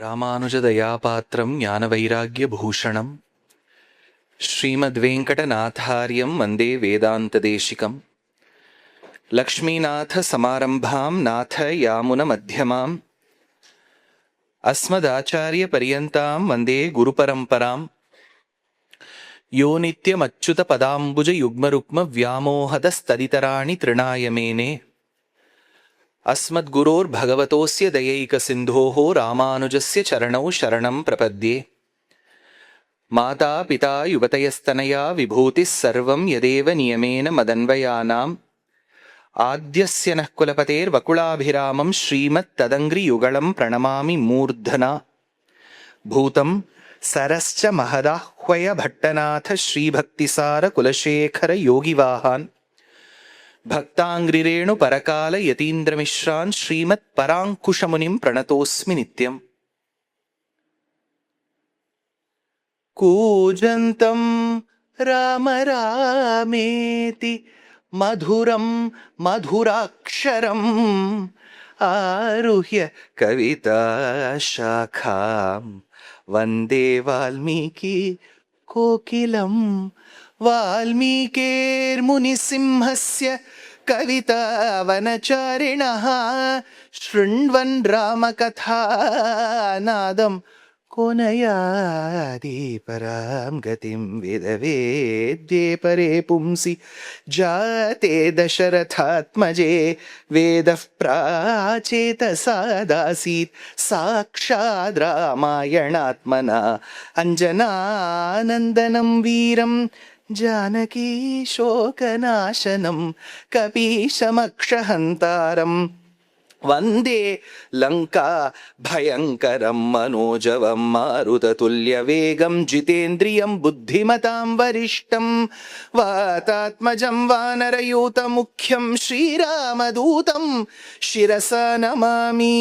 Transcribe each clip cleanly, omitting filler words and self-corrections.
ராமானுஜதயாபாத்திரம் ஞானவைராக்யபூஷணம் ஸ்ரீமத்வேங்கடநாதார்யம் வந்தே வேதாந்ததேசிகம் லக்ஷ்மீநாதசமாரம்பாம் நாதயாமுனமத்யமாம் அஸ்மதாச்சாரியபர்யந்தாம் வந்தே குருபரம்பராம் யோ நித்யமச்சுதபதாம்புஜயுக்மருக்மவ்யாமோஹதஸ்ததிதராணி த்ரிணாய மேனே अस्मद्गुरोर्भगवतोऽस्य दयैकसिन्धोः रामानुजस्य चरणौ शरणं प्रपद्ये। माता पिता युवतयस्तनया विभूतिः सर्वं यदेव नियमेन मदन्वयानाम् आद्यस्य नः कुलपतेर्वकुलाभिरामं श्रीमत्तदङ्घ्रियुगलं प्रणमामि मूर्धना। भूतं सरश्च महदाह्वयभट्टनाथ श्रीभक्तिसार कुलशेखर योगिवाहान् भक्तांग्रिरेणु परकाल यतीन्द्रमिश्रान् श्रीमत्पराङ्कुशमुनिं प्रणतोऽस्मि नित्यम्। कूजन्तं राम रामेति मधुरं मधुराक्षरम् आरुह्य कविताशाखां वन्दे वाल्मीकि कोकिलम्। वाल्मीकेर्मुनिसिंहस्य कवितावनचारिणः शृण्वन् रामकथानादं को नयाति परां गतिं वेदवेद्ये परे पुंसि जाते दशरथात्मजे वेदः प्राचेतसादासीत् साक्षाद् रामायणात्मना अञ्जनानन्दनं वीरं जानकी शोकनाशनं कपीशमक्षहन्तारम् वन्दे लङ्का भयङ्करं मनोजवं मारुततुल्यवेगं जितेन्द्रियं बुद्धिमतां वरिष्ठं वातात्मजं वानरयूतमुख्यं श्रीरामदूतं शिरसा नमामि।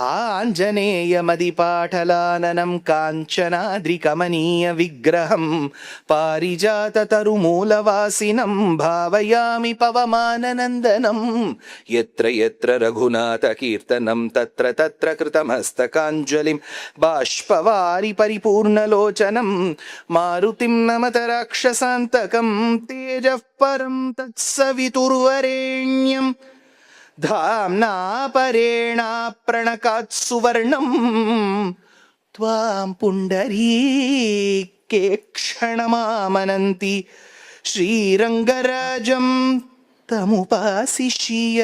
आञ्जनेयमदिपाटलाननं काञ्चनाद्रिकमनीयविग्रहं पारिजाततरुमूलवासिनं भावयामि पवमाननन्दनं। यत्र यत्र रघुनाथकीर्तनं तत्र तत्र कृतमस्तकाञ्जलिं बाष्पवारि परिपूर्णलोचनं मारुतिं नमत राक्षसान्तकं तेजः परं तत्सवितुर्वरेण्यम् धाम्ना परेणा प्रणकात् सुवर्णं त्वां पुण्डरीके क्षणमामनन्ति श्रीरङ्गराजं तमुपासिष्य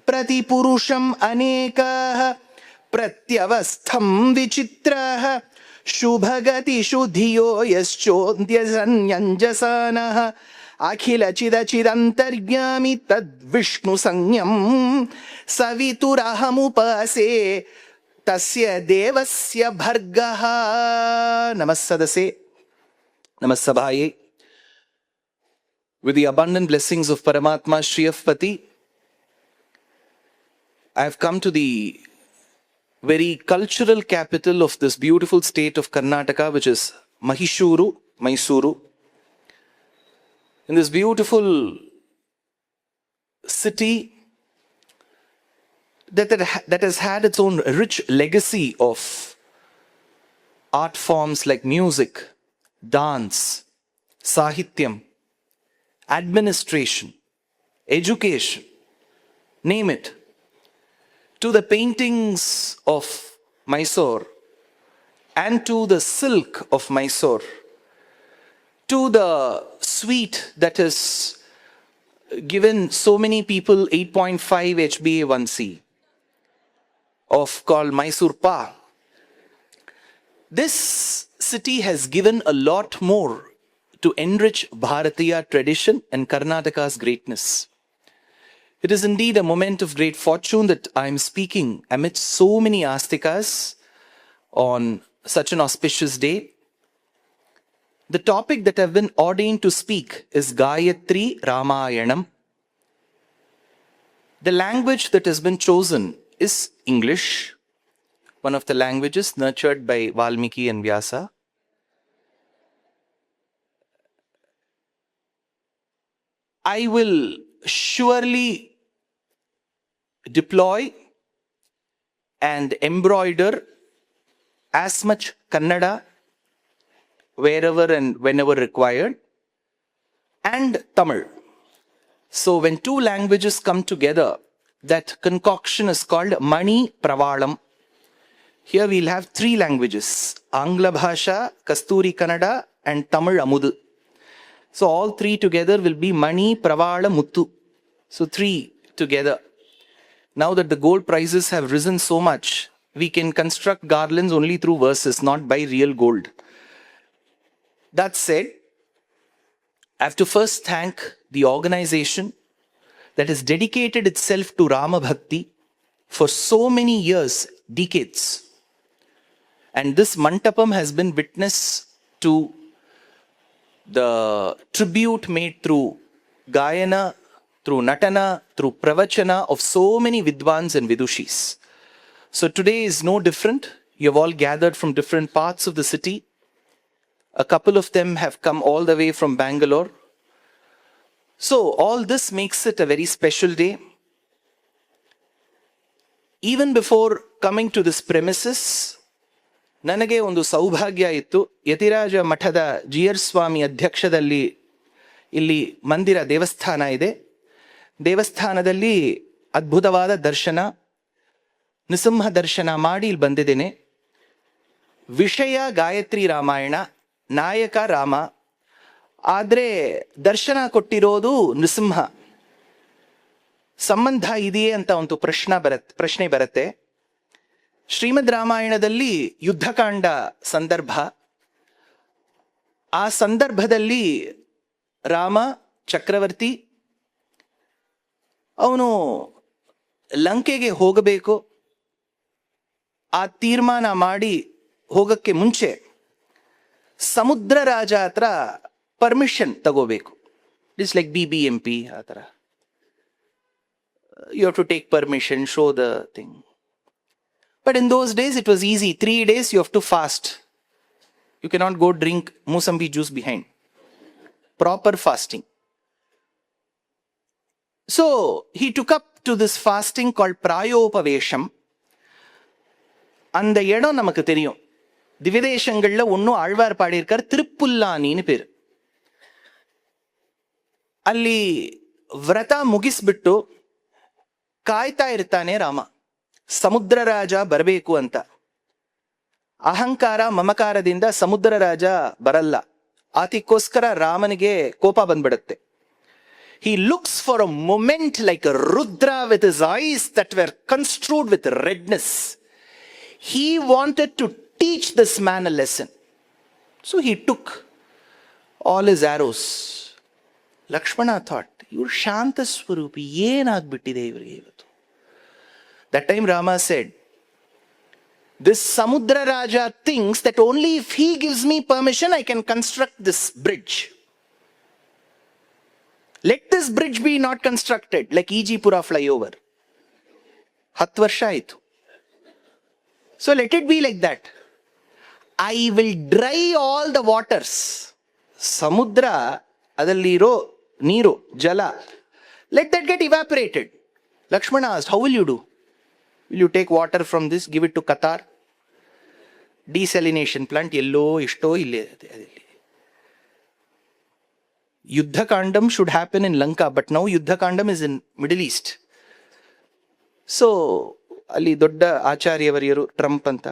प्रतिपुरुषम् अनेकाः प्रत्यवस्थं विचित्राः शुभगतिषु धियो यश्चोद्यसन्यञ्जसानः अखिलचिदचिदन्तर्यामि तद्विष्णुसंज्ञं सवितुरहमुपासे तस्य देवस्य भर्गः। नमः सदसे, नमः सभाये. With the abundant blessings of Paramatma Shriyapati, I have come to the very cultural capital of this beautiful state of Karnataka, which is Mysuru. In this beautiful city that has had its own rich legacy of art forms like music, dance, sahityam, administration, education, name it, to the paintings of Mysore and to the silk of Mysore, to the sweet that has given so many people 8.5 HbA1c of called Mysore Pa. This city has given a lot more to enrich Bharatiya tradition and Karnataka's greatness. It is indeed a moment of great fortune that I am speaking amidst so many astikas on such an auspicious day. The topic that I've been ordained to speak is Gayathri Ramayanam. The language that has been chosen is English, one of the languages nurtured by Valmiki and Vyasa. I will surely deploy and embroider as much Kannada wherever and whenever required, and Tamil. So when two languages come together, that concoction is called Mani Pravalam. Here we'll have three languages: Angla Bhasha, Kasturi Kannada, and Tamil Amudu. So all three together will be Mani Pravala Muttu. So three together. Now that the gold prices have risen so much, we can construct garlands only through verses, not by real gold. That said, I have to first thank the organization that has dedicated itself to Rama Bhakti for so many years, decades. And this Mantapam has been witness to the tribute made through Gayana, through Natana, through Pravachana of so many Vidwans and Vidushis. So today is no different. You have all gathered from different parts of the city. A couple of them have come all the way from Bangalore. So all this makes it a very special day. Even before coming to this premises, ನನಗೆ ಒಂದು ಸೌಭಾಗ್ಯ ಇತ್ತು. ಯತಿರಾಜ ಮಠದ ಜಿಯರ್ ಸ್ವಾಮಿ ಅಧ್ಯಕ್ಷದಲ್ಲಿ ಇಲ್ಲಿ ಮಂದಿರ ದೇವಸ್ಥಾನ ಇದೆ. ದೇವಸ್ಥಾನದಲ್ಲಿ ಅದ್ಭುತವಾದ ದರ್ಶನ, ನೃಸಿಂಹ ದರ್ಶನ ಮಾಡಿ ಇಲ್ಲಿ ಬಂದಿದ್ದೇನೆ. ವಿಷಯ ಗಾಯತ್ರಿ ರಾಮಾಯಣ, ನಾಯಕ ರಾಮ, ಆದರೆ ದರ್ಶನ ಕೊಟ್ಟಿರೋದು ನೃಸಿಂಹ. ಸಂಬಂಧ ಇದೆಯೇ ಅಂತ ಒಂದು ಪ್ರಶ್ನೆ ಬರುತ್ತೆ. ಶ್ರೀಮದ್ ರಾಮಾಯಣದಲ್ಲಿ ಯುದ್ಧಕಾಂಡ ಸಂದರ್ಭ. ಆ ಸಂದರ್ಭದಲ್ಲಿ ರಾಮ ಚಕ್ರವರ್ತಿ ಅವನು ಲಂಕೆಗೆ ಹೋಗಬೇಕು. ಆ ತೀರ್ಮಾನ ಮಾಡಿ ಹೋಗಕ್ಕೆ ಮುಂಚೆ ಸಮುದ್ರ ರಾಜ ಹತ್ರ ಪರ್ಮಿಷನ್ ತಗೋಬೇಕು. ಇಟ್ಸ್ ಲೈಕ್ BBMP ಆ ಥರ. You have to take permission, show the thing. But in those days it was easy. 3 days you have to fast. You cannot go drink Musambi juice behind. Proper fasting. So he took up to this fasting called Prayopavesham. அந்த இடம் நமக்கு தெரியும். திவ்யதேசங்கள்ல ஒன்னும் ஆழ்வார் பாடியிருக்கார், திருப்புல்லானின்னு பேரு. ಅಲ್ಲಿ ವ್ರತ ಮುಗಿಸ್ಬಿಟ್ಟು ಕಾಯ್ತಾ ಇರ್ತಾನೆ ರಾಮ, ಸಮುದ್ರ ರಾಜ ಬರಬೇಕು ಅಂತ. ಅಹಂಕಾರ ಮಮಕಾರದಿಂದ ಸಮುದ್ರ ರಾಜ ಬರಲ್ಲ. ಆತಿಗೋಸ್ಕರ ರಾಮನಿಗೆ ಕೋಪ ಬಂದ್ಬಿಡುತ್ತೆ. He looks for a moment like a Rudra with his eyes that were construed with redness. He wanted to teach this man a lesson. So he took all his arrows. Lakshmana thought, ಇವ್ರು ಶಾಂತ ಸ್ವರೂಪಿ, ಏನಾಗ್ಬಿಟ್ಟಿದೆ ಇವರಿಗೆ ಇವತ್ತು. That time Rama said, this Samudra Raja thinks that only if he gives me permission I can construct this bridge. Let this bridge be not constructed like EG-Pura flyover. 10 ವರ್ಷ ಆಯಿತು. So let it be like that. I will dry all the waters. ಸಮುದ್ರ ಅದಲ್ಲಿರೋ ನೀರು, ಜಲ, let that get evaporated. Lakshmana asked, how will you do? Will you take water from this, give it to Qatar? Desalination plant, yellow, ishto, ille. Yuddha Kandam should happen in Lanka, but now Yuddha Kandam is in Middle East. So, ಅಲ್ಲಿ ದೊಡ್ಡ ಆಚಾರ್ಯವರಿಯರು Trump ಅಂತ,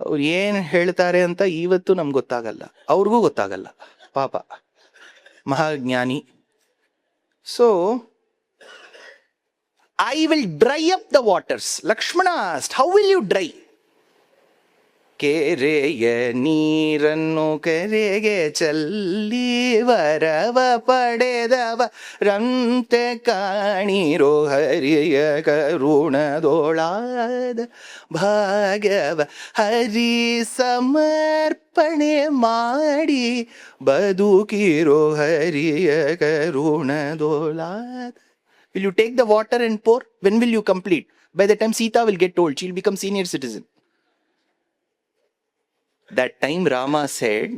ಅವ್ರು ಏನು ಹೇಳ್ತಾರೆ ಅಂತ ಇವತ್ತು ನಮ್ಗೆ ಗೊತ್ತಾಗಲ್ಲ, ಅವ್ರಿಗೂ ಗೊತ್ತಾಗಲ್ಲ ಪಾಪ, ಮಹಾಜ್ಞಾನಿ. So I will dry up the waters. Lakshmana asked, how will you dry? ಕೆರೆಯ ನೀರನ್ನು ಕೆರೆಗೆ ಚಲ್ಲಿ ವರವ ಪಡೆದವ ರಂತೆ ಕಾಣಿರೋ ಹರಿಯ ಕರುಣದೊಳಾದ ಭಾಗವ ಹರಿ ಸಮರ್ಪಣೆ ಮಾಡಿ ಬದುಕಿರೋ ಹರಿಯ ಕರುಣದೊಳಾದ. Will you take the water and pour? When will you complete? By the time Sita will get old, she'll become senior citizen. That time Rama said,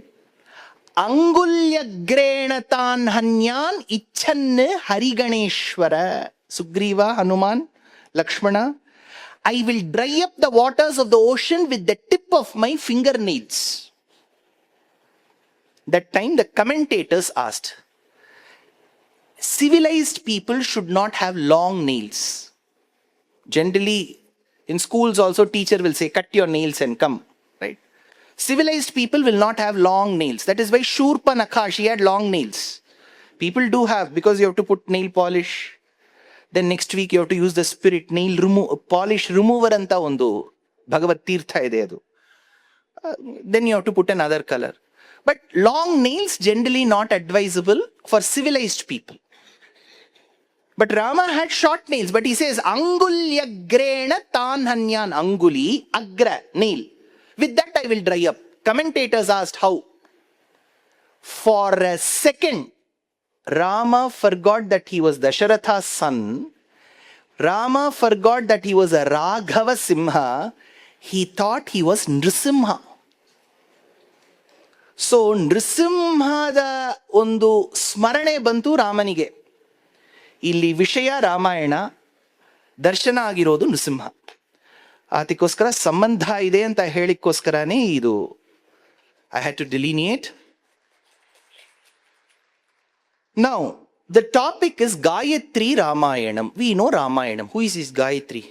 Angulyagrena-tan hanyan icchanne hariganeshwara. Sugriva, Hanuman, Lakshmana, I will dry up the waters of the ocean with the tip of my fingernails. That time the commentators asked, civilized people should not have long nails. Generally, in schools also teacher will say, cut your nails and come, right? Civilized people will not have long nails. That is why Shurpanakha, she had long nails. People do have, because you have to put nail polish. Then next week you have to use the spirit nail polish remover anta ondu Bhagavad Tirtha ide adu. Then you have to put another color. But long nails generally not advisable for civilized people. But Rama had short nails, but he says, Angulyagrena tanhanyan, anguli, agra, nail. With that I will dry up. Commentators asked how. For a second, Rama forgot that he was Dasharatha's son. Rama forgot that he was a Raghava Simha. He thought he was Nrisimha. So, Nrisimhada ondu smarane bantu Ramanige. ಇಲ್ಲಿ ವಿಷಯ ರಾಮಾಯಣ, ದರ್ಶನ ಆಗಿರೋದು ನೃಸಿಂಹ. ಅದಕ್ಕೋಸ್ಕರ ಸಂಬಂಧ ಇದೆ ಅಂತ ಹೇಳಿಕ್ಕೋಸ್ಕರನೇ ಇದು I had to delineate. Now the topic is Gayatri Ramayanam. We know Ramayanam. Who is this Gayatri?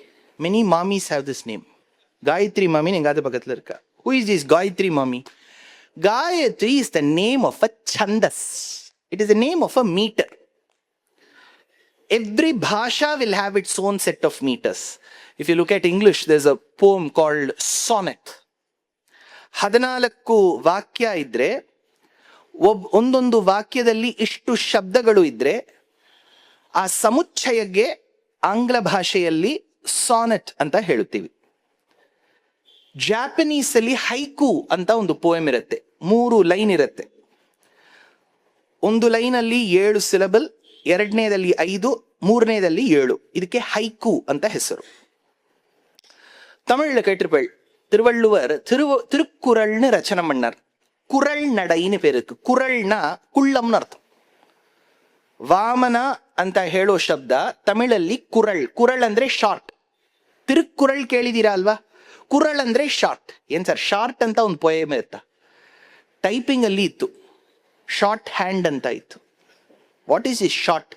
Many mamis have this name. Gayatri mami எங்காவது பக்கத்துல இருக்கா? Who is this Gayatri Mami? Gayatri is the name of a chandas. It is the name of a meter. Every bhasha will have its own set of meters. If you look at English, there's a poem called Sonnet. 14 ವಾಕ್ಯ ಇದ್ರೆ, ಒಂದೊಂದು ವಾಕ್ಯದಲ್ಲಿ ಇಷ್ಟು ಶಬ್ದಗಳು ಇದ್ರೆ, ಆ ಸಮುಚ್ಚಯಗೆ ಆಂಗ್ಲ ಭಾಷೆಯಲ್ಲಿ ಸಾನೆಟ್ ಅಂತ ಹೇಳುತ್ತೀವಿ. ಜಾಪನೀಸ್ ಅಲ್ಲಿ ಹೈಕು ಅಂತ ಒಂದು ಪೋಯಮ್ ಇರುತ್ತೆ. 3 ಲೈನ್ ಇರುತ್ತೆ. ಒಂದು ಲೈನಲ್ಲಿ 7 ಸಿಲಬಲ್, ಎರಡನೇದಲ್ಲಿ 5, ಮೂರನೇದಲ್ಲಿ 7. ಇದಕ್ಕೆ ಹೈಕು ಅಂತ ಹೆಸರು. தமிழ்ல கேட்டிருப்பேள், திருவள்ளுவர் திருக்குறள்னு ரச்சனை பண்ணார். குறள் நடைன்னு பேருக்கு. ಕುರಳ್ನ ಕುಳ್ಳಂನ ಅರ್ಥ. ವಾಮನ ಅಂತ ಹೇಳೋ ಶಬ್ದ ತಮಿಳಲ್ಲಿ ಕುರಳ್. ಕುರಳ್ ಅಂದ್ರೆ ಶಾರ್ಟ್. ತಿರುಕ್ಕುರಳ್ ಕೇಳಿದೀರಾ ಅಲ್ವಾ? ಕುರಳ್ ಅಂದ್ರೆ ಶಾರ್ಟ್. ಏನ್ ಸರ್ ಶಾರ್ಟ್ ಅಂತ ಒಂದು ಪೊಯಮ್ ಇರುತ್ತ. ಟೈಪಿಂಗ್ ಅಲ್ಲಿ ಇತ್ತು, ಶಾರ್ಟ್ ಹ್ಯಾಂಡ್ ಅಂತ ಇತ್ತು. What is is short?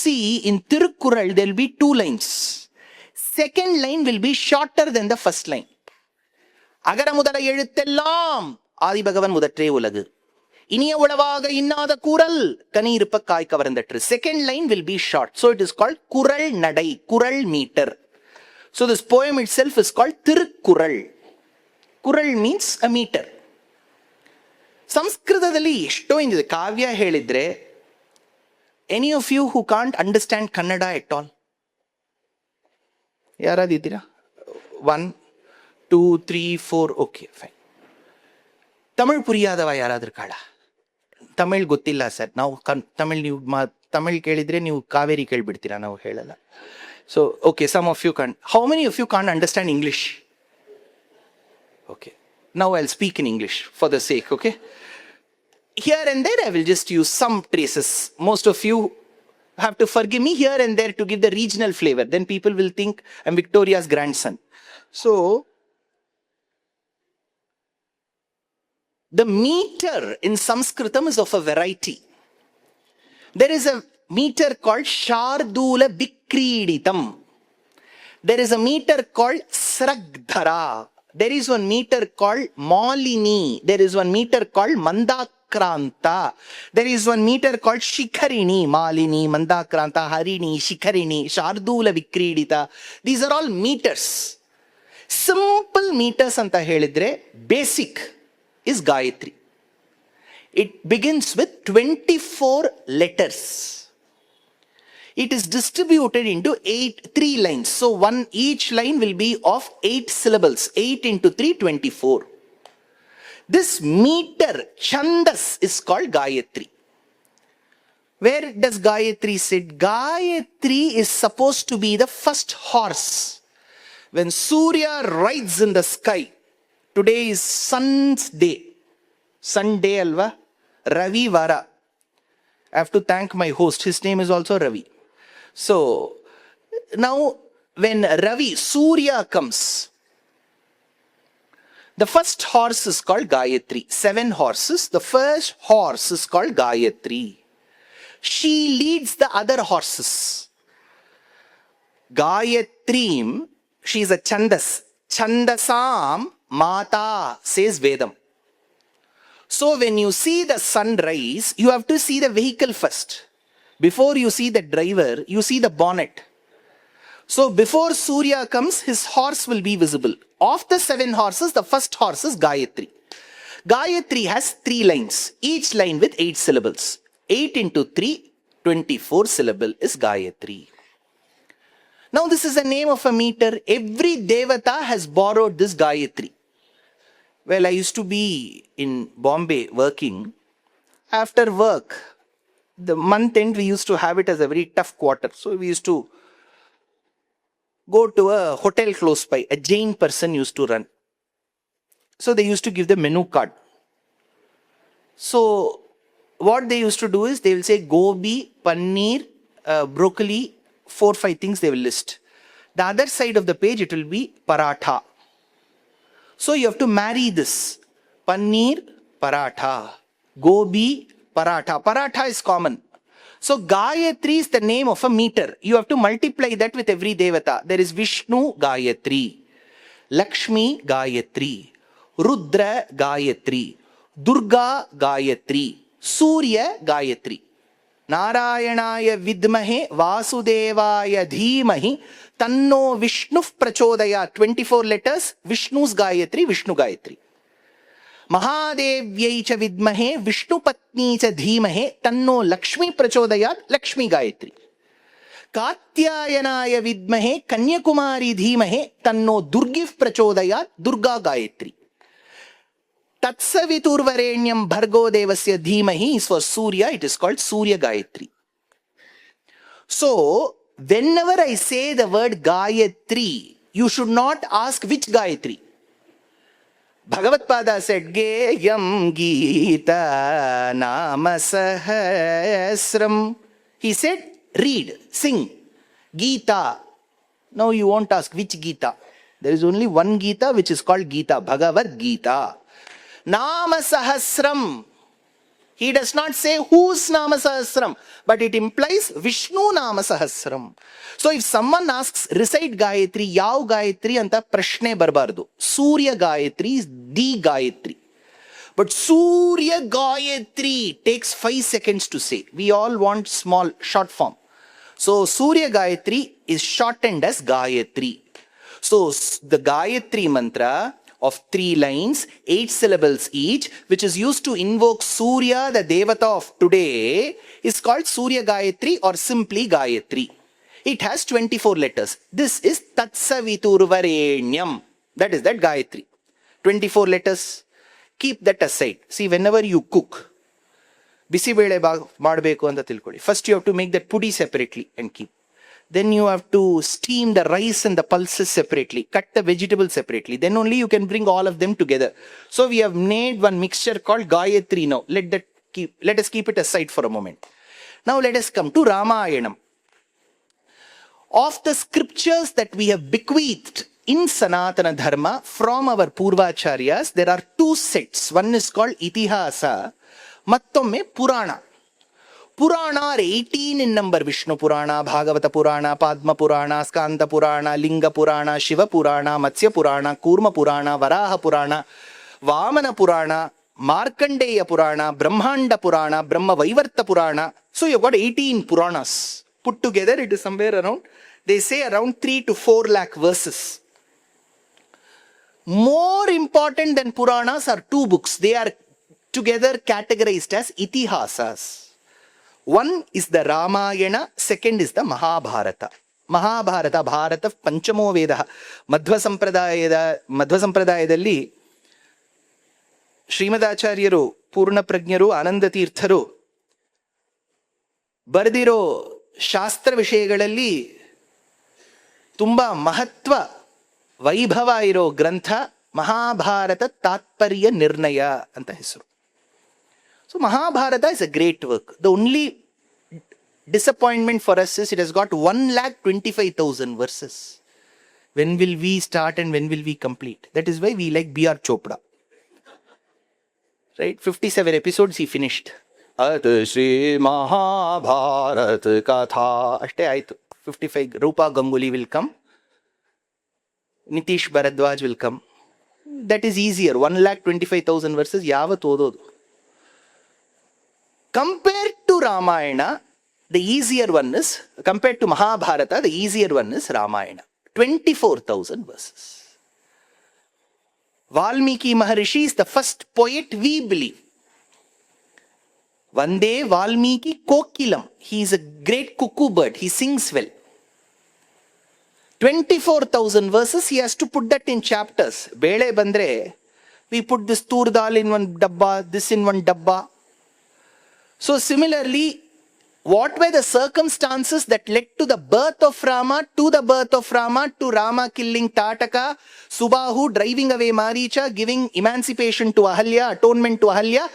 See, in Tirukkural there will be 2 lines. Second line will be shorter than the first line. அகர முதல எழுத்தெல்லாம் ஆதிபகவன் முதற்றே உலகு, இனிய உளவாக இன்னாத கூறல் கனியிருப்ப காய் கவர்ந்தற்று. Second line will be short. So it is called குறள் நடை, குறள் meter. So this poem itself is called Tirukkural. ಕುರಳ್ means a meter. ಸಂಸ್ಕೃತದಲ್ಲಿ ಎಷ್ಟೋ ಇಂದಿದೆ. ಕಾವ್ಯ ಹೇಳಿದ್ರೆ, any of you who can't understand Kannada at all? ಯಾರಾದಿದ್ದೀರಾ? 1 2 3 4. Okay fine. ತಮಿಳ್ ಪುರಿಯಾದವ ಯಾರಾದ್ರೂ ಕಾಳ? ತಮಿಳ್ ಗೊತ್ತಿಲ್ಲ ಸರ್. ನಾವು ತಮಿಳ್, ನೀವು ತಮಿಳ್ ಕೇಳಿದ್ರೆ ನೀವು ಕಾವೇರಿ ಕೇಳ್ಬಿಡ್ತೀರಾ, ನಾವು ಹೇಳಲ್ಲ. So okay, some of you can't. How many of you can't understand English? Okay, now I will speak in English for the sake. Okay, here and there I will just use some traces. Most of you have to forgive me here and there to give the regional flavor. Then people will think I'm Victoria's grandson. So the meter in Sanskritam is of a variety. There is a meter called Shardula Vikriditam. There is a meter called Sragdhara. There is one meter called Malini. There is one meter called Mandakranta. There is one meter called Shikharini. Malini, Mandakranta, Harini, Shikharini, Shardula Vikridita. These are all meters. Simple meters anta helidre, basic is Gayatri. It begins with 24 letters. It is distributed into 3 lines. So each line will be of 8 syllables. 8 into 3, 24. This meter, chandas, is called Gayatri. Where does Gayatri sit? Gayatri is supposed to be the first horse. When Surya rides in the sky, today is sun's day. Sunday alva? Ravi Vara. I have to thank my host. His name is also Ravi. So now when Ravi, Surya comes, the first horse is called Gayathri. 7 horses. The first horse is called Gayathri. She leads the other horses. Gayatrim, she is a Chandas. Chandasam Mata, says Vedam. So when you see the sun rise, you have to see the vehicle first. Before you see the driver, you see the bonnet. So before Surya comes, his horse will be visible. Of the 7 horses, the first horse is Gayathri. Gayathri has 3 lines, each line with 8 syllables. 8 into 3, 24 syllable is Gayathri. Now this is the name of a meter. Every Devata has borrowed this Gayathri. Well, I used to be in Bombay working. After work, the month end we used to have it as a very tough quarter. So we used to go to a hotel close by. A Jain person used to run. So they used to give the menu card. So what they used to do is they will say gobi, paneer, broccoli, 4-5 things they will list. The other side of the page it will be paratha. So you have to marry this. Paneer, paratha. Gobi, paratha. Paratha is common. So Gayatri is the name of a meter. You have to multiply that with every Devata. There is Vishnu Gayatri, Lakshmi Gayatri, Rudra Gayatri, Durga Gayatri, Surya Gayatri. Narayanaya Vidmahe Vasudevaya Dhimahi Tanno Vishnu Prachodaya. 24 letters. Vishnu's Gayatri, Vishnu Gayatri. Mahadevyai cha vidmahe Vishnu patni cha dhimahe Tanno Lakshmi Prachodayat, Lakshmi Gayatri. Katyayanaya vidmahe Kanyakumari dhimahe Tanno Durgif Prachodayat, Durga Gayatri. Tatsaviturvarenyam Bhargo Devasya dhimahi is for Surya. It is called Surya Gayatri. So, whenever I say the word Gayatri, you should not ask which Gayatri. Bhagavad Pada said, Geyam Gita Nama Sahasram. He said, read, sing. Gita. Now you won't ask which Gita. There is only one Gita which is called Gita, Bhagavad Gita. Nama Sahasram. He does not say whose Nama Sahasram, but it implies Vishnu Nama Sahasram. So if someone asks, recite Gayatri, Yav Gayatri anta prashne barbardu. Surya Gayatri is the Gayatri. But Surya Gayatri takes 5 seconds to say. We all want small, short form. So Surya Gayatri is shortened as Gayatri. So the Gayatri mantra of 3 lines, 8 syllables each, which is used to invoke Surya, the Devata of today, is called Surya Gayatri or simply Gayatri. It has 24 letters. This is Tatsaviturvarenyam. That is that Gayatri. 24 letters. Keep that aside. See, whenever you cook, bisibele ಮಾಡಬೇಕು ಅಂತ ತಿಳ್ಕೊಳ್ಳಿ. First you have to make that pudi separately and keep. Then you have to steam the rice and the pulses separately. Cut the vegetables separately. Then only you can bring all of them together. So we have made one mixture called Gayatri now. Let us keep it aside for a moment. Now let us come to Ramayanam. Of the scriptures that we have bequeathed in Sanatana Dharma from our Purvacharyas, there are 2 sets. One is called Itihasa, Mattomme Purana. Purana are 18 in number. Vishnu Purana, Bhagavata Purana, Padma Purana, Skanda Purana, Linga Purana, Shiva Purana, Matsya Purana, Kurma Purana, Varaha Purana, Vamana Purana, Markandeya Purana, Brahmanda Purana, Brahma Vaivarta Purana. So you've got 18 Puranas. Put together, it is somewhere around, they say around 3 to 4 lakh verses. More important than Puranas are 2 books. They are together categorized as Itihasas. One is the Ramayana, second is the Mahabharata. Mahabharata, Bharata, Panchamo Veda. Madhva Sampradayadalli Srimadacharyaru, Purna Prajnaru, Ananda Tirtharu ಬರೆದಿರೋ ಶಾಸ್ತ್ರ ವಿಷಯಗಳಲ್ಲಿ ತುಂಬಾ ಮಹತ್ವ ವೈಭವ ಇರೋ ಗ್ರಂಥ ಮಹಾಭಾರತ ತಾತ್ಪರ್ಯ ನಿರ್ಣಯ ಅಂತ ಹೆಸರು. So Mahabharata is a great work. The only disappointment for us is it has got 1,25,000 verses. When will we start and when will we complete? That is why we like B.R. Chopra. Right? 57 episodes he finished. At Shri Mahabharat Katha. Ashte aitu. 55. Rupa Ganguly will come. Nitish Bharadwaj will come. That is easier. 1,25,000 verses. Yavat ododu. Compared to Ramayana, the easier one is, compared to Mahabharata, the easier one is Ramayana. 24,000 verses. Valmiki Maharishi is the first poet we believe. Vande Valmiki Kokilam. He is a great cuckoo bird. He sings well. 24,000 verses, he has to put that in chapters. Bele bandre, we put this tur dal in one dabba, this in one dabba. So similarly, what were the circumstances that led to the birth of Rama, to Rama killing Tataka, Subahu driving away Maricha, giving emancipation to Ahalya, atonement to Ahalya,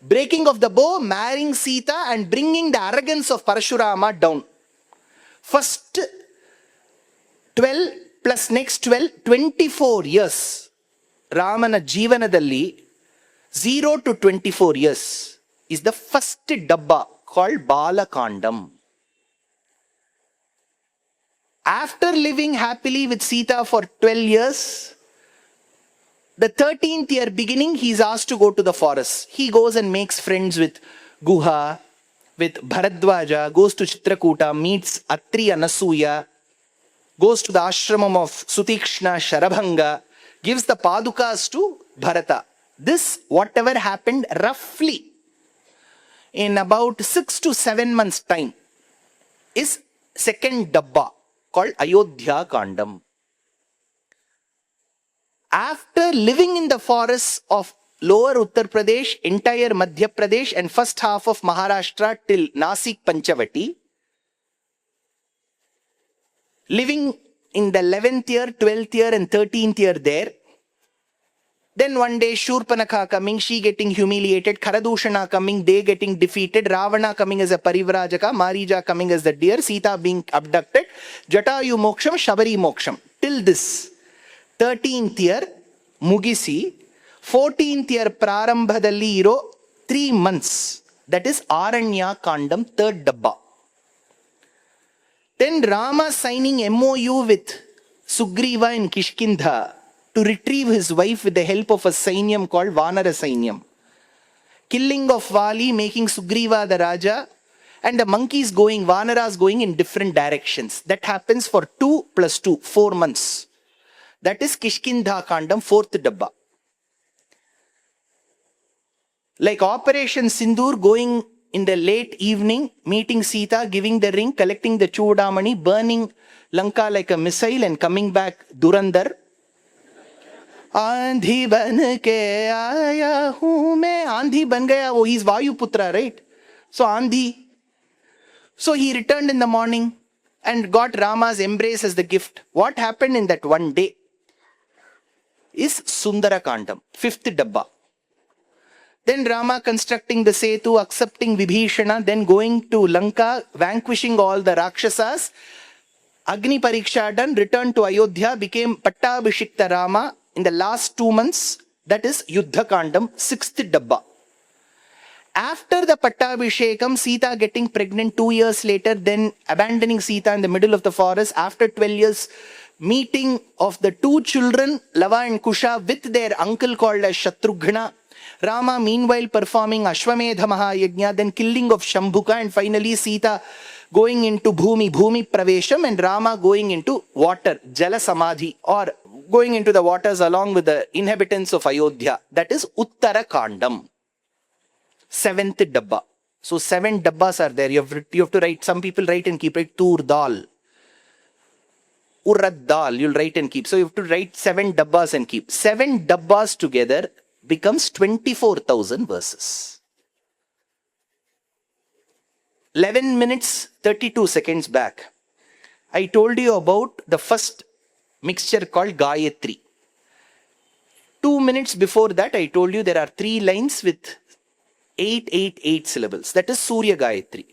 breaking of the bow, marrying Sita and bringing the arrogance of Parashurama down. First 12 plus next 12, 24 years. Ramana Jivanadalli, 0 to 24 years is the first dabba called Balakandam. After living happily with Sita for 12 years, the 13th year beginning, he is asked to go to the forest. He goes and makes friends with Guha, with Bharadwaja, goes to Chitrakuta, meets Atri Anasuya, goes to the ashramam of Sutikshna Sharabhanga, gives the Padukas to Bharata. This, whatever happened roughly in about 6 to 7 months' time, is second dabba called Ayodhya Kandam. After living in the forests of lower Uttar Pradesh, entire Madhya Pradesh and first half of Maharashtra till Nasik Panchavati, living in the 11th year, 12th year and 13th year there. Then one day Shurpanakha coming, she getting humiliated, Kharadushana coming, they getting defeated, Ravana coming as a Parivrajaka, Marija coming as the deer, Sita being abducted, Jatayu Moksham, Shabari Moksham. Till this 13th year, Mugisi, 14th year Prarambhadalli iro 3 months. That is Aranya Kandam, third dabba. Then Rama signing MOU with Sugriva in Kishkindha to retrieve his wife with the help of a Sainyam called Vanara Sainyam. Killing of Vali, making Sugriva the Raja, and the monkeys going, Vanaras going in different directions. That happens for 2 plus 2, 4 months. That is Kishkindha Kandam, 4th dabba. Like Operation Sindoor, going in the late evening, meeting Sita, giving the ring, collecting the Chudamani, burning Lanka like a missile and coming back Durandar. Andhi ban ke aaya hu main. Andhi ban gaya, oh, he's Vayuputra, right? So Andhi. So he returned in the morning and got Rama's embrace as the gift. What happened in that one day is Sundara Kandam, 5th dabba. Then Rama constructing the Setu, accepting Vibhishana, then going to Lanka, vanquishing all the Rakshasas. Agni Pariksha done, returned to Ayodhya, became Pattabhishikta Rama in the last 2 months. That is Yuddha Kandam, 6th dabba. After the Pattabhishekam, Sita getting pregnant 2 years later, then abandoning Sita in the middle of the forest. After 12 years, meeting of the 2 children, Lava and Kusha, with their uncle called as Shatrughna. Rama meanwhile performing Ashwamedha Mahayajna, then killing of Shambhuka, and finally Sita going into Bhumi Pravesham, and Rama going into water, Jala Samadhi, or going into the waters along with the inhabitants of Ayodhya. That is Uttara Kandam, 7th dabba. So 7 dabbas are there. You have to write. Some people write and keep, right? Tur dal, Urad dal, you'll write and keep. So you have to write 7 dabbas and keep. 7 dabbas together becomes 24,000 verses. 11 minutes, 32 seconds back, I told you about the first mixture called Gayathri. 2 minutes before that, I told you there are 3 lines with 888 syllables. That is Surya Gayathri.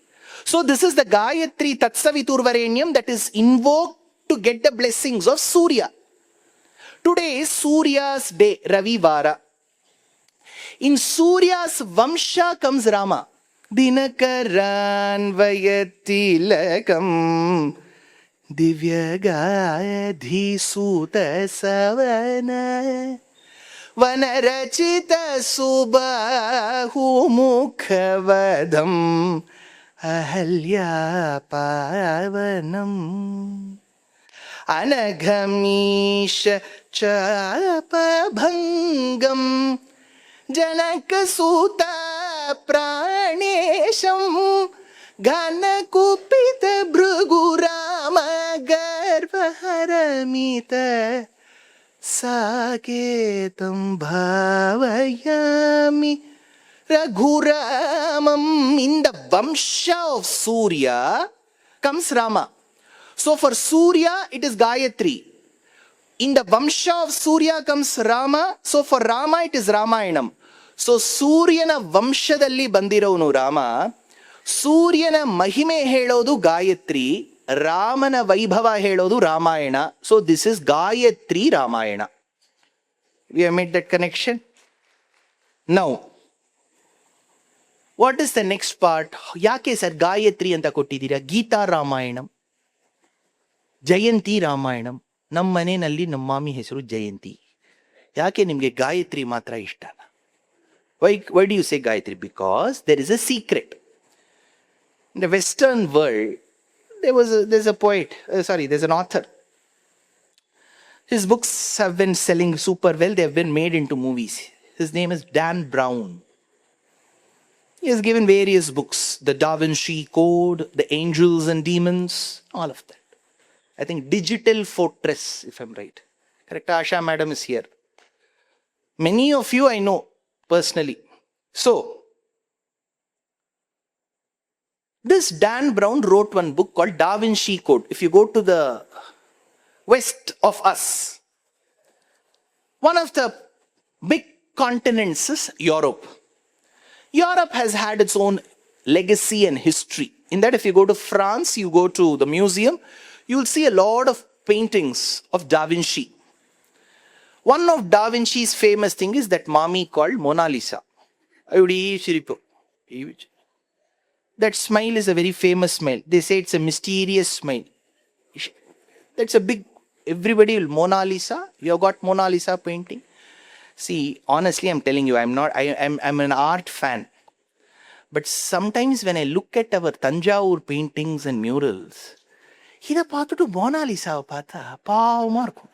So this is the Gayathri Tatsaviturvarenyam that is invoked to get the blessings of Surya. Today is Surya's day, Ravivara. In Surya's Vamsha comes Rama. Dinakaranvayatilakam Divyagadi Suta Savana Vanarachita Subahu Mukhavadam Ahalya Pavanam Anaghamisha Chapabhangam Janakasuta Pranesham Ganakupita Bhrugurama Garvaharamita Saketam Bhavayami Raghuramam. In the Vamsha of Surya comes Rama. So for Surya it is Gayathri. In the Vamsha of Surya comes Rama. So for Rama it is Ramayanam. So Suryana Vamshadalli bandirovnu Rama. Suryana Mahime helodu Gayathri. Ramana Vaibhava helodu Ramayana. So this is Gayathri Ramayana. We have made that connection. Now, what is the next part? Yake sir Gayathri anta kottidira? Gita Ramayanam, Jayanti Ramayanam. ನಮ್ಮ ಮನೆಯಲ್ಲಿ ನಮ್ಮ ಮಾಮಿ ಹೆಸರು ಜಯಂತಿ. ಯಾಕೆ ನಿಮಗೆ ಗಾಯತ್ರಿ ಮಾತ್ರ ಇಷ್ಟನಾ? Why do you say Gayatri? Because there is a secret. In the Western world, there's a poet, there's an author. His books have been selling super well. They have been made into movies. His name is Dan Brown. He has given various books. The Da Vinci Code, The Angels and Demons, all of that. I think Digital Fortress, if I'm right. Correct, Asha madam is here. Many of you I know personally. So, this Dan Brown wrote one book called Da Vinci Code. If you go to the west of us, one of the big continents is Europe. Europe has had its own legacy and history. In that, if you go to France, you go to the museum, you will see a lot of paintings of Da Vinci. One of Da Vinci's famous thing is that mommy called Mona Lisa. That smile is a very famous smile. They say it's a mysterious smile. That's a big, everybody will Mona Lisa. You have got Mona Lisa painting. See, honestly, I'm telling you, I'm an art fan. But sometimes when I look at our Tanjavur paintings and murals, இதை பார்த்துட்டு மோனாலிசாவை பார்த்தா பாவமா இருக்கும்.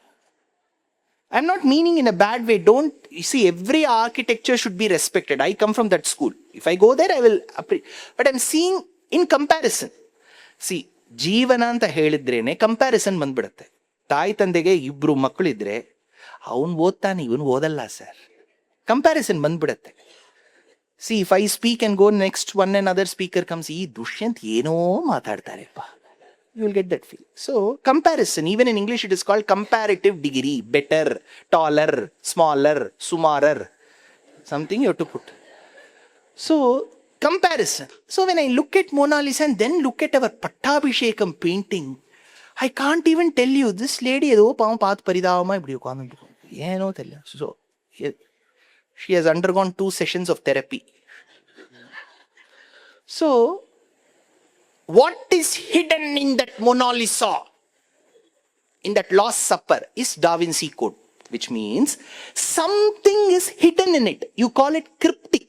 I'm not meaning in a bad way. Don't, you see, every architecture should be respected. I come from that school. If I go there, I will appreciate. But I'm seeing in comparison. See, ಜೀವನ ಅಂತ ಹೇಳಿದ್ರೇನೆ comparison ಬಂದ್ಬಿಡುತ್ತೆ. ತಾಯಿ ತಂದೆಗೆ ಇಬ್ರು ಮಕ್ಕಳಿದ್ರೆ ಅವನು ಓದ್ತಾನೆ ಇವನು ಓದಲ್ಲ ಸರ್, ಕಂಪ್ಯಾರಿಸನ್ ಬಂದ್ಬಿಡುತ್ತೆ. C if I speak and go next one and other speaker comes, ಈ ದುಷ್ಯಂತ್ ಏನೋ ಮಾತಾಡ್ತಾರೆಪ್ಪ, you will get that feel. So, comparison, even in English it is called comparative degree. Better, taller, smaller, sumarer. Something you have to put. So, comparison. So, when I look at Mona Lisa and then look at our Pattabhishekam painting, I can't even tell you, this lady, so, she has undergone 2 sessions of therapy. So, what is hidden in that Mona Lisa, in that Last Supper, is Da Vinci Code, which means something is hidden in it. You call it cryptic.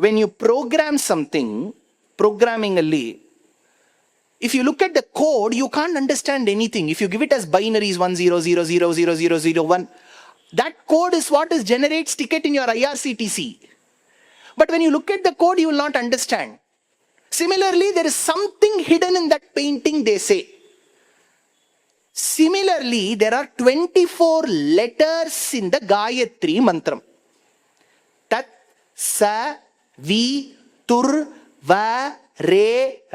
When you program something, programmingly, if you look at the code, you can't understand anything. If you give it as binaries 1000000001, that code is what generates ticket in your IRCTC. But when you look at the code, you will not understand. Similarly, there is something hidden in that painting, they say. Similarly, there are 24 letters in the Gayathri Mantram. Tat, Sa, Vi, Tur, Va, Re,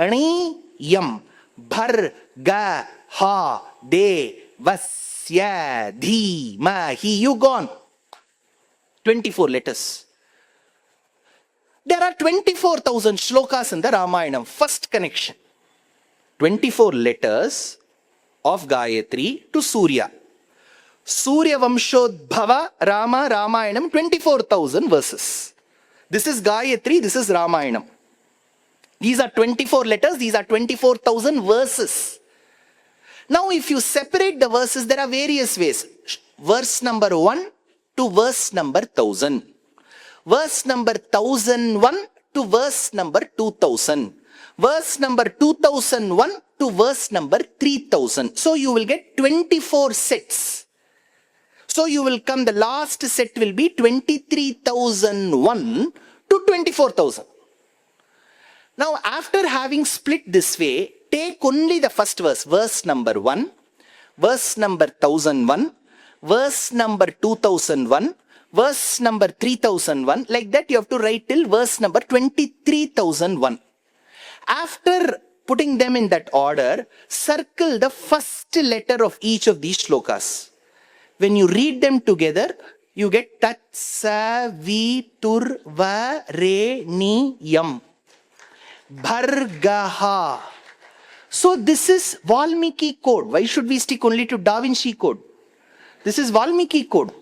Ani, Yam, Bhar, Ga, Ha, De, Vasya, Dhi, Ma, Hi. You gone. 24 letters. There are 24,000 shlokas in the Ramayanam. First connection. 24 letters, of Gayatri to Surya. Surya Vamshodbhava Rama Ramayanam, 24,000 verses. This is Gayatri, this is Ramayanam. These are 24 letters, these are 24,000 verses. Now if you separate the verses, there are various ways. Verse number 1 to verse number 1000. Verse number 1001 to verse number 2000. Verse number 2001 to verse number 3000. So you will get 24 sets. So you will come, the last set will be 23,001 to 24,000. Now after having split this way, take only the first verse, verse number 1, verse number 1001, verse number 2001, verse number 3001. Like that you have to write till verse number 23,001. After putting them in that order, circle the first letter of each of these shlokas. When you read them together, you get Tat Sa Vi Tur Va Re Ni Yam. Bhargaha. So this is Valmiki code. Why should we stick only to Da Vinci code? This is Valmiki code.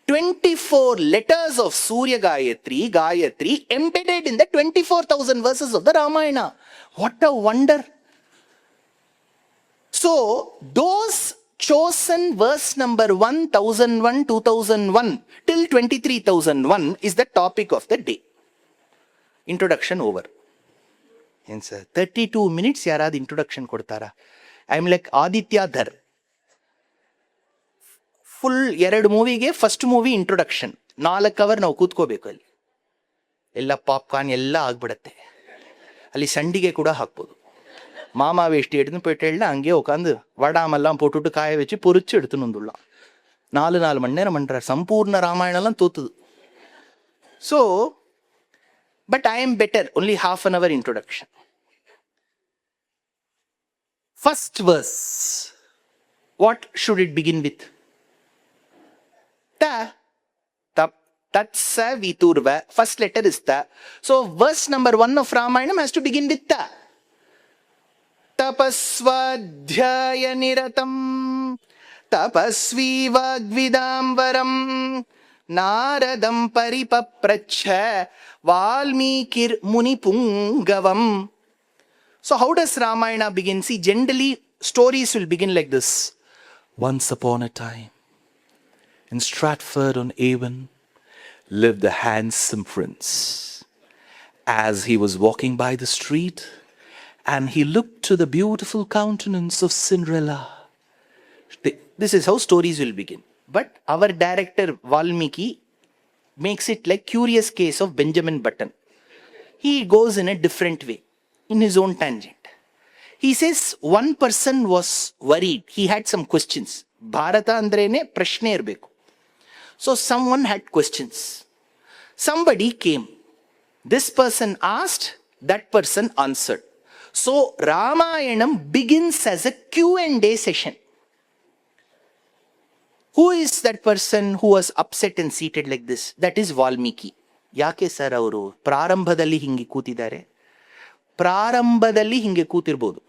24 letters of Surya Gayatri embedded in the 24,000 verses of the Ramayana. What a wonder. So those chosen verse number 1001, 2001 till 23,001 is the topic of the day. Introduction over. Yes, sir. 32 minutes yarad introduction kodtara. I am like Aditya Dhar. Full ಎರಡು ಮೂವಿಗೆ first movie introduction, 4 hour ನಾವು ಕೂತ್ಕೋಬೇಕು. ಅಲ್ಲಿ ಎಲ್ಲ popcorn ಎಲ್ಲ ಆಗ್ಬಿಡತ್ತೆ. ಅಲ್ಲಿ ಸಂಡಿಗೆ ಕೂಡ ಹಾಕ್ಬೋದು. மாமா வேஷ்டி எடுத்துன்னு போயிட்டு அங்கேயே உட்காந்து வடாமெல்லாம் போட்டுட்டு காய வச்சு பொறிச்சு எடுத்துன்னு வந்துடலாம். 4 மணி நேரம் பண்றார். சம்பூர்ண ராமாயணம்லாம் தோத்துது. So but I am better, only half an hour introduction. First verse, what should it begin with? Ta. Tap. Tat Sa Vi Tur Va. First letter is Ta. So verse number 1 of Ramayanam has to begin with Ta. Tapasvadhyaya niratam tapasvi vagvidamvaram naradam paripapracha valmikir munipungavam. So how does Ramayana begin? See, generally stories will begin like this. Once upon a time, in Stratford-on-Avon lived a handsome prince. As he was walking by the street, and he looked to the beautiful countenance of Cinderella. This is how stories will begin. But our director Valmiki makes it like Curious Case of Benjamin Button. He goes in a different way, in his own tangent. He says one person was worried. He had some questions. Bharata andrene prashne irbeku. So someone had questions. Somebody came. This person asked, that person answered. So Ramayanam begins as a Q&A session. Who is that person who was upset and seated like this? That is Valmiki. Yake sir avaru prarambhadalli hinge ಕೂತಿದ್ದಾರೆ? ಪ್ರಾರಂಭದಲ್ಲಿ ಹಿಂಗೆ ಕೂತಿರ್ಬೋದು,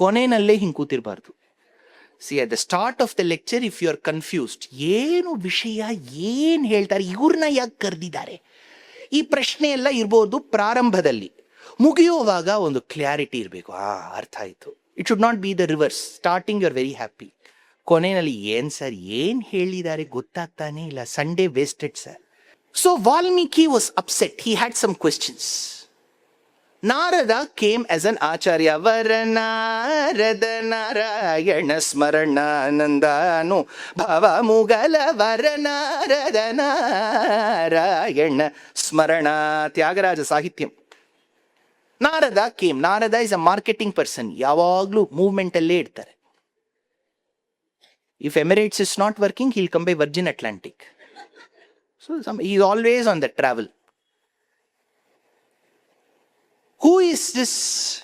ಕೊನೆಯಲ್ಲೇ ಹಿಂಗೆ ಕೂತಿರಬಾರ್ದು. See at the start of the lecture if you are confused, ಏನು ವಿಷಯ, ಏನು ಹೇಳ್ತಾರೆ, ಇವ್ರನ್ನ ಯಾಕೆ ಕರೆದಿದ್ದಾರೆ, ಈ ಪ್ರಶ್ನೆ ಎಲ್ಲ ಇರ್ಬೋದು ಪ್ರಾರಂಭದಲ್ಲಿ. ಮುಗಿಯುವಾಗ ಒಂದು ಕ್ಲಾರಿಟಿ ಇರಬೇಕು. ಅರ್ಥ ಆಯಿತು. It should not be the reverse. Starting you are very happy, ಕೊನೆಯಲ್ಲಿ ಏನು ಸರ್ ಏನು ಹೇಳಿದ್ದಾರೆ ಗೊತ್ತಾಗ್ತಾನೆ ಇಲ್ಲ, Sunday wasted sir. So Valmiki was upset. He had some questions. Narada came as an acharya. Varanarada Narayana Smarananandano Bhava Mugala Varanarada Narayana Smarana. Tyagaraja Sahityam. Narada came. Narada is a marketing person. Yavaglu movement alle irtare. If Emirates is not working, he'll come by Virgin Atlantic. So he is always on the travel. Who is this?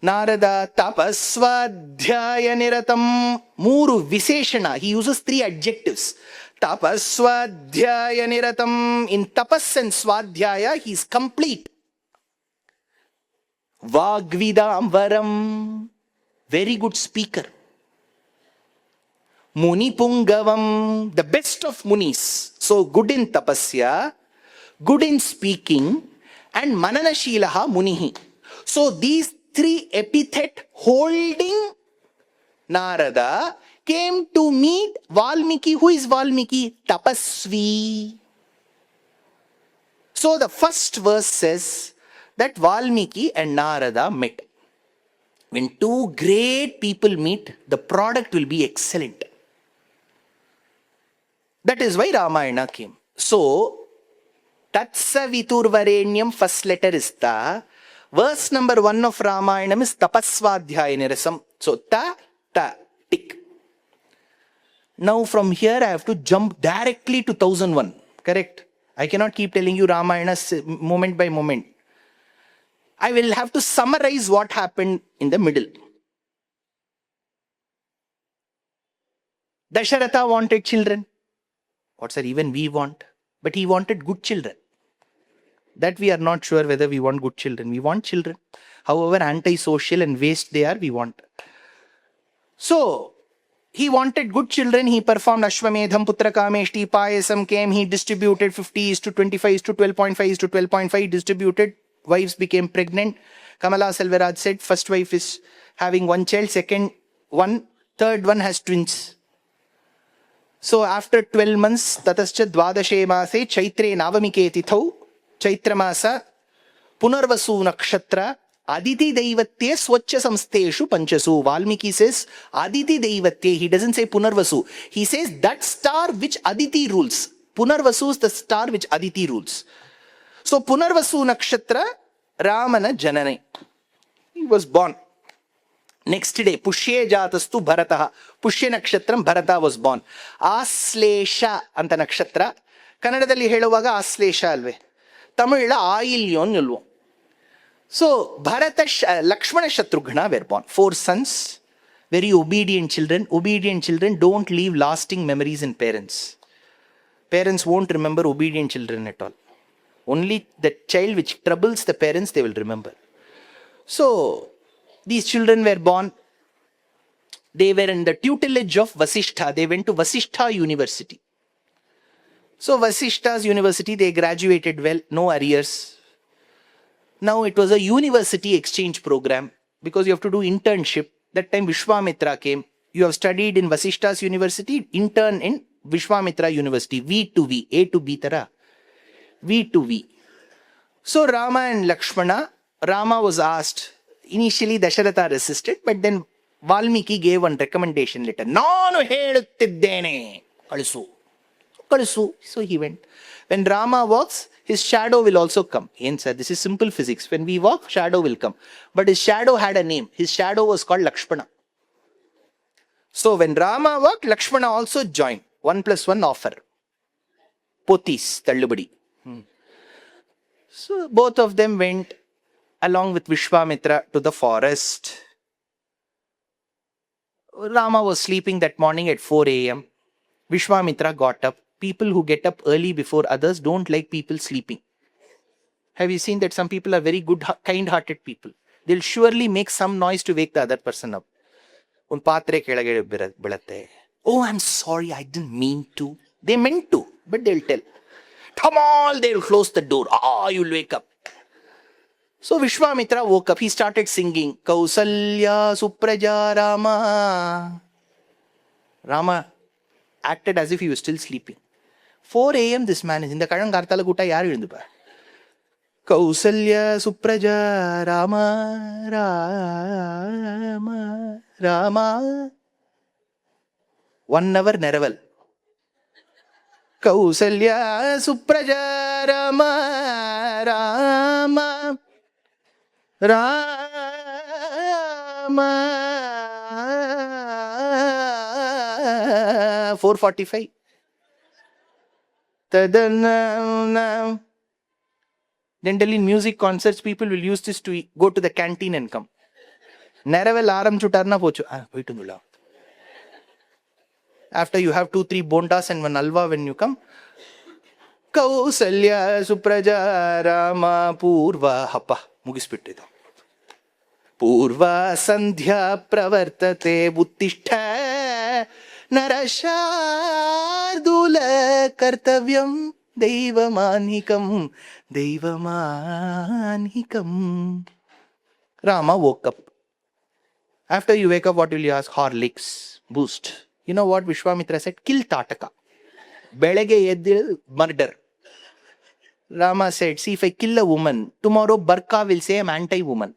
Narada tapasvadhyaya niratam. Muru visheshana. He uses 3 adjectives. Tapasvadhyaya niratam. In tapas and swadhyaya, he is complete. Vagvidamvaram, very good speaker. Muni Pungavam, the best of munis. So good in tapasya, good in speaking, and Mananashilaha Munihi. So these three epithet holding Narada came to meet Valmiki. Who is Valmiki? Tapasvi. So the first verse says that Valmiki and Narada met. When two great people meet, the product will be excellent. That is why Ramayana came. So, Tatsaviturvarenyam, first letter is Ta. Verse number 1 of Ramayanam is Tapasvadhyayana. So, Ta, tick. Now from here I have to jump directly to 1001. Correct? I cannot keep telling you Ramayana moment by moment. I will have to summarize what happened in the middle. Dasharatha wanted children. What sir, even we want. But he wanted good children. That we are not sure whether we want good children. We want children. However antisocial and waste they are, we want. So, he wanted good children. He performed Ashwamedham, Putrakameshti, Payasam came. He distributed 50 is to 25 is to 12.5 is to 12.5. He distributed. Wives became pregnant. Kamala Selvaraj said, first wife is having one child, second one, third one has twins. So after 12 months, tatascha dvadashe maase chaitre navamike tithau, chaitra masa, punarvasu nakshatra, aditi daivatye swachya samsteshu panchasu. Valmiki says, aditi daivatye, he doesn't say punarvasu. He says that star which Aditi rules. Punarvasu is the star which Aditi rules. So punarvasu nakshatra, Ramana janane. He was born. Next day, Pushye jatastu Bharataha. Pushya nakshatram, Bharata was born. Aslesha anta nakshatra. Kannadadalli heಳುವಾಗ ಆಶ್ಲೇಷ ಅಲ್ವೇ, ತಮಿಳ ಆಯಿಲ್ಯೋನ್ ಇಲ್ವೋ. So Bharata, Lakshmana, Shatrughna were born. 4 sons, very obedient children. Obedient children don't leave lasting memories in parents. Parents won't remember obedient children at all. Only the child which troubles the parents, they will remember. So these children were born. They were in the tutelage of Vasishtha. They went to Vasishtha University. So Vasishtha's university, they graduated well, no arrears. Now it was a university exchange program because you have to do internship. That time Vishwamitra came. You have studied in Vasishtha's university, intern in Vishwamitra University. V to V, A to B tara. V to V. So Rama and Lakshmana, Rama was asked. Initially Dasharatha resisted, but then Valmiki gave one recommendation letter. Nanu heluತ್ತಿದ್ದೇನೆ, ಕಳಿಸು. Kalisu. So he went. When Rama walks, his shadow will also come. Sir, this is simple physics. When we walk, shadow will come. But his shadow had a name. His shadow was called Lakshmana. So when Rama walked, Lakshmana also joined. 1 + 1 offer. Potis, tallubadi. So both of them went along with Vishwamitra to the forest. Rama was sleeping that morning at 4 a.m. Vishwamitra got up. People who get up early before others don't like people sleeping. Have you seen that some people are very good, kind-hearted people? They'll surely make some noise to wake the other person up. Oh, I'm sorry, I didn't mean to. They meant to, but they'll tell. Tamal, they'll close the door. You'll wake up. So Vishwamitra woke up. He started singing. Kausalya Supraja Rama. Rama acted as if he was still sleeping. 4 a.m. this man is in the Kadang Kartala Gutta yaar irundupa. Kausalya Supraja Rama Rama Rama. 1 hour Neraval. Kausalya Supraja Rama Rama Rama. 4:45. Generally in music concerts, people will use this to go to the canteen and come. Neravel aram chutarna pochu. After you have 2-3 bondas and 1 alva when you come. Kausalya Supraja Rama Purva Happa. Mugispittidu. Purva Sandhya Pravartate Uttishta Narashardula Kartavyam Devamanhikam Devamanhikam. Rama woke up. After you wake up, what will you ask? Horlicks, Boost. You know what Vishwamitra said? Kill Tataka. Belege Yeddil, murder. Rama said, see, if I kill a woman, tomorrow Barka will say I'm anti-woman.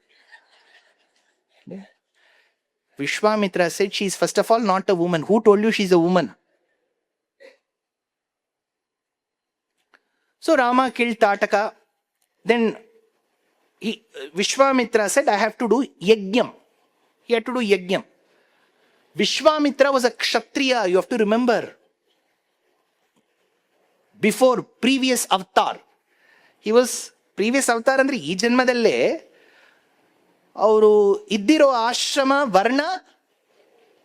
Yeah. Vishwamitra said, she is first of all not a woman. Who told you she's a woman? So Rama killed Tataka. Then Vishwamitra said, I have to do yajnam. He had to do yajnam. Vishwamitra was a kshatriya, you have to remember. Before previous avatar. He was previous avatar andre ee janmadalle avaru iddiro ashrama varna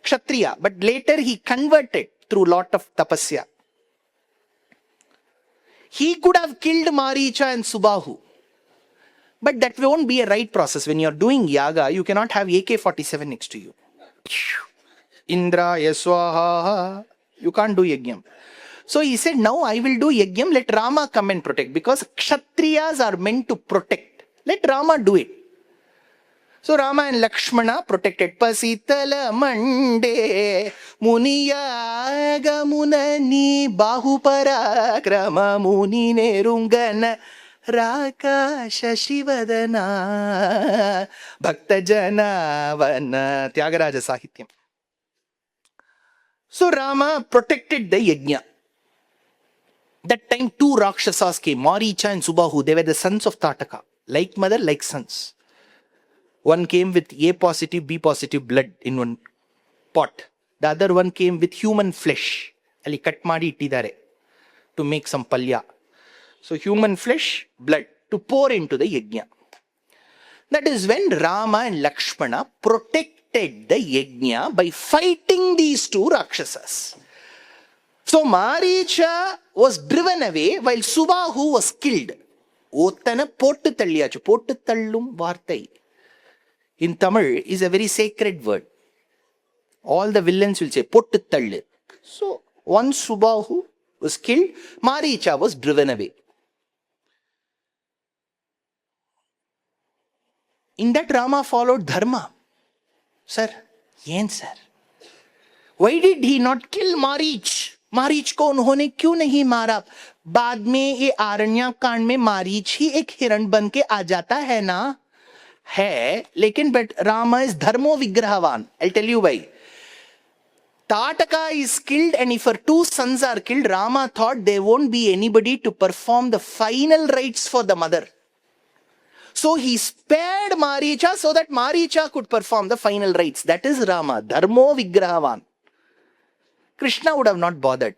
kshatriya, but later he converted through lot of tapasya. He could have killed Maricha and Subahu, but that won't be a right process. When you are doing yaga, you cannot have AK-47 next to you. Indra Yaswaha, you can't do yajnam. So he said, now I will do yajnam, let Rama come and protect, because kshatriyas are meant to protect. Let Rama do it. So Rama and Lakshmana protected. Pasitala mande muniyaga munani bahuparakrama muni nerungana rakasha shivadana bhakta janavana. Tyagaraja Sahityam. So Rama protected the yajna. That time two Rakshasas came, Maricha and Subahu. They were the sons of Tataka. Like mother, like sons. One came with A positive, B positive blood in one pot. The other one came with human flesh. Ali cut ಮಾಡಿ ಇಟ್ಟಿದ್ದಾರೆ to make some palya. So human flesh, blood to pour into the yajna. That is when Rama and Lakshmana protected the yajna by fighting these two Rakshasas. So Maricha was driven away while Subahu was killed. Ottana pottu talliyaachu. Pottu tallum vartai in Tamil is a very sacred word. All the villains will say pottu tallu. So once Subahu was killed, Maricha was driven away. In that Rama followed dharma. Sir, yen sir? Why did he not kill Marich? Marich को उन्होंने क्यों नहीं मारा? बाद में ये आरण्यक कांड में मारीच ही एक हिरण बन के आ जाता है ना? है, लेकिन but Rama is dharmo vigrahavan. I'll tell you why. Tataka is killed, and if her two sons are killed, Rama thought there won't be anybody to perform the final rites for the mother. So he spared Maricha so that Maricha could perform the final rites. That is Rama, dharmo vigrahavan. Krishna would have not bothered.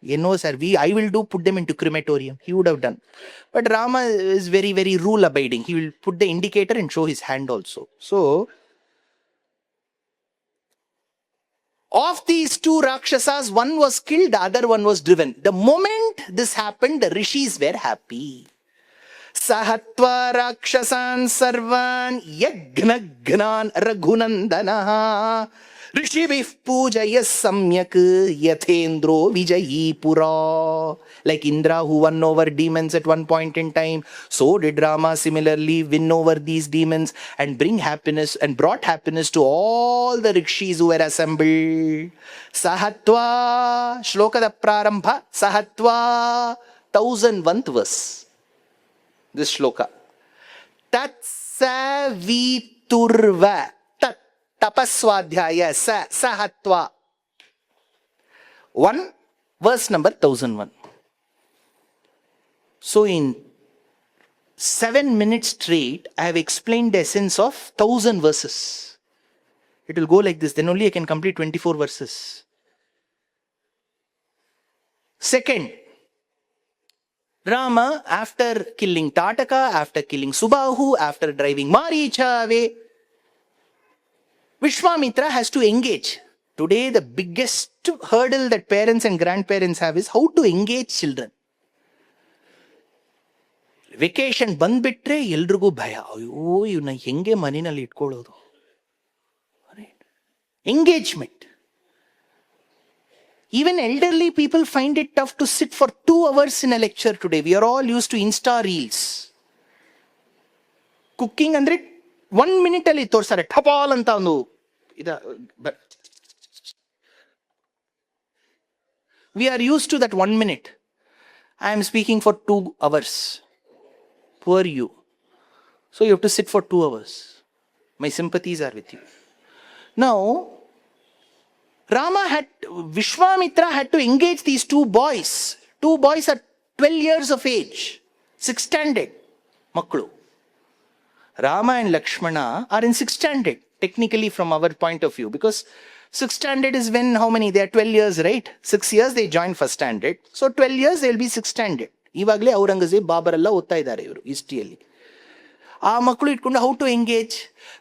You know, sir, I will put them into crematorium. He would have done. But Rama is very, very rule abiding. He will put the indicator and show his hand also. So, of these two Rakshasas, one was killed, the other one was driven. The moment this happened, the rishis were happy. Sahatva Rakshasan Sarvan Yagnagnan Raghunandanaha Rishivih Pujaya Samyak Yathendro Vijayi Pura. Like Indra who won over demons at one point in time, so did Rama similarly win over these demons and bring happiness and brought happiness to all the rishis who were assembled. Sahatva, Shlokada Prarambha, Sahatva, 1001th verse. This shloka. Tatsaviturva. Tapaswadhyaya sahatva. 1 verse number 1001. So in 7 minutes straight, I have explained the essence of 1000 verses. It will go like this. Then only I can complete 24 verses. Second, Rama, after killing Tataka, after killing Subahu, after driving Maricha away, Vishwamitra has to engage. Today, the biggest hurdle that parents and grandparents have is how to engage children. Vacation ಬಂದ್ಬಿಟ್ರೆ ಎಲ್ರಿಗೂ ಭಯ, ಅಯ್ಯೋ ಇವನ್ನ ಹೆಂಗೆ ಮನೆಯಲ್ಲಿ ಇಟ್ಕೊಳ್ಳೋದು. Engagement. Even elderly people find it tough to sit for 2 hours in a lecture today. We are all used to Insta reels. Cooking andre 1 minute ಅಲ್ಲಿ ತೋರ್ಸಾರೆ ಟಪಾಲ್ ಅಂತ ಒಂದು we are used to that 1 minute. I am speaking for 2 hours. Poor you. So you have to sit for 2 hours. My sympathies are with you. Now Vishwamitra had to engage these 2 boys. 2 boys are 12 years of age. 6th standard. Maklu. Rama and Lakshmana are in 6th standard, technically from our point of view. Because 6th standard is when, how many? They are 12 years, right? 6 years they join 1st standard. So 12 years they will be 6th standard. Ivagle Aurangzeb, Babar alla otta idare ivaru history. ಆ ಮಕ್ಕಳು ಇಟ್ಕೊಂಡು how to engage.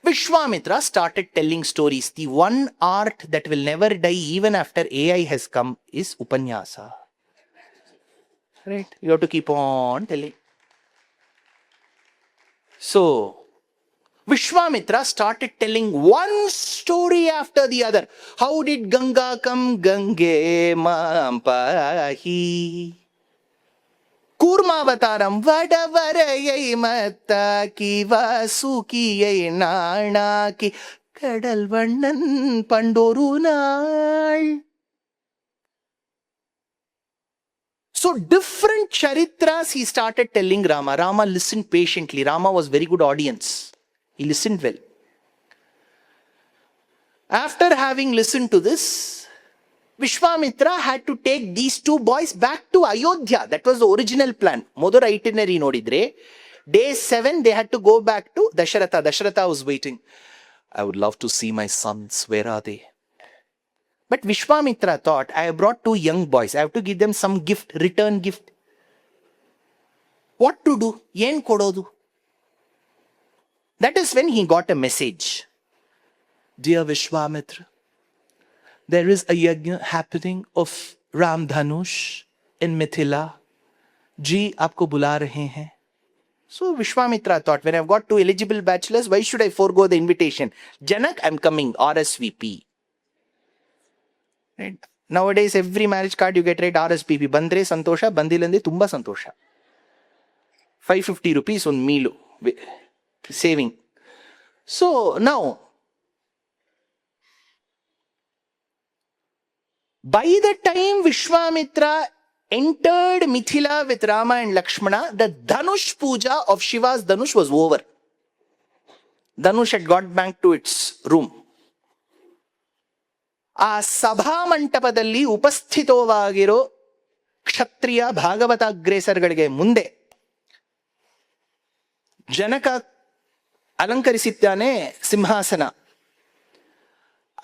Vishwamitra started telling stories. The one art that will never die even after AI has come is ಉಪನ್ಯಾಸ. Right? You have to keep on telling. So, Vishwamitra started telling one story after the other. How did Ganga come? Gange maam pahi. கூர்மாவதாரம் வடவரையை மத்தாக்கி வாசுகியை நாணாக்கி கடல் வண்ணன் பண்டொரு நாள். So different charitras he started telling Rama. Rama listened patiently. Rama was very good audience. He listened well. After having listened to this, Vishwamitra had to take these 2 boys back to Ayodhya. That was the original plan. Modar itinerary nodidre. Day 7 they had to go back to Dasharatha. Dasharatha was waiting. I would love to see my sons. Where are they? But Vishwamitra thought, I have brought 2 young boys. I have to give them some gift, return gift. What to do? Yen kododu. That is when he got a message. Dear Vishwamitra, there is a yajna happening of Ram Dhanush in Mithila. Ji, aapko bula rahe hain. So Vishwamitra thought, when I've got 2 eligible bachelors, why should I forego the invitation? Janak, I'm coming, RSVP. Right? Nowadays, every marriage card you get, right, RSVP. Bandre santosha, bandilande tumba santosha. 550 rupees on meal saving. So now, by the time Vishwamitra entered Mithila with Rama and Lakshmana, the Dhanush puja of Shiva's Dhanush was over. Dhanush had got back to its room. ಆ ಸಭಾ ಮಂಟಪದಲ್ಲಿ ಉಪಸ್ಥಿತವಾಗಿರೋ ಕ್ಷತ್ರಿಯ ಭಾಗವತಾಗ್ರೇಸರ್ಗಳಿಗೆ ಮುಂದೆ ಜನಕ ಅಲಂಕರಿಸಿದ್ದಾನೆ ಸಿಂಹಾಸನ.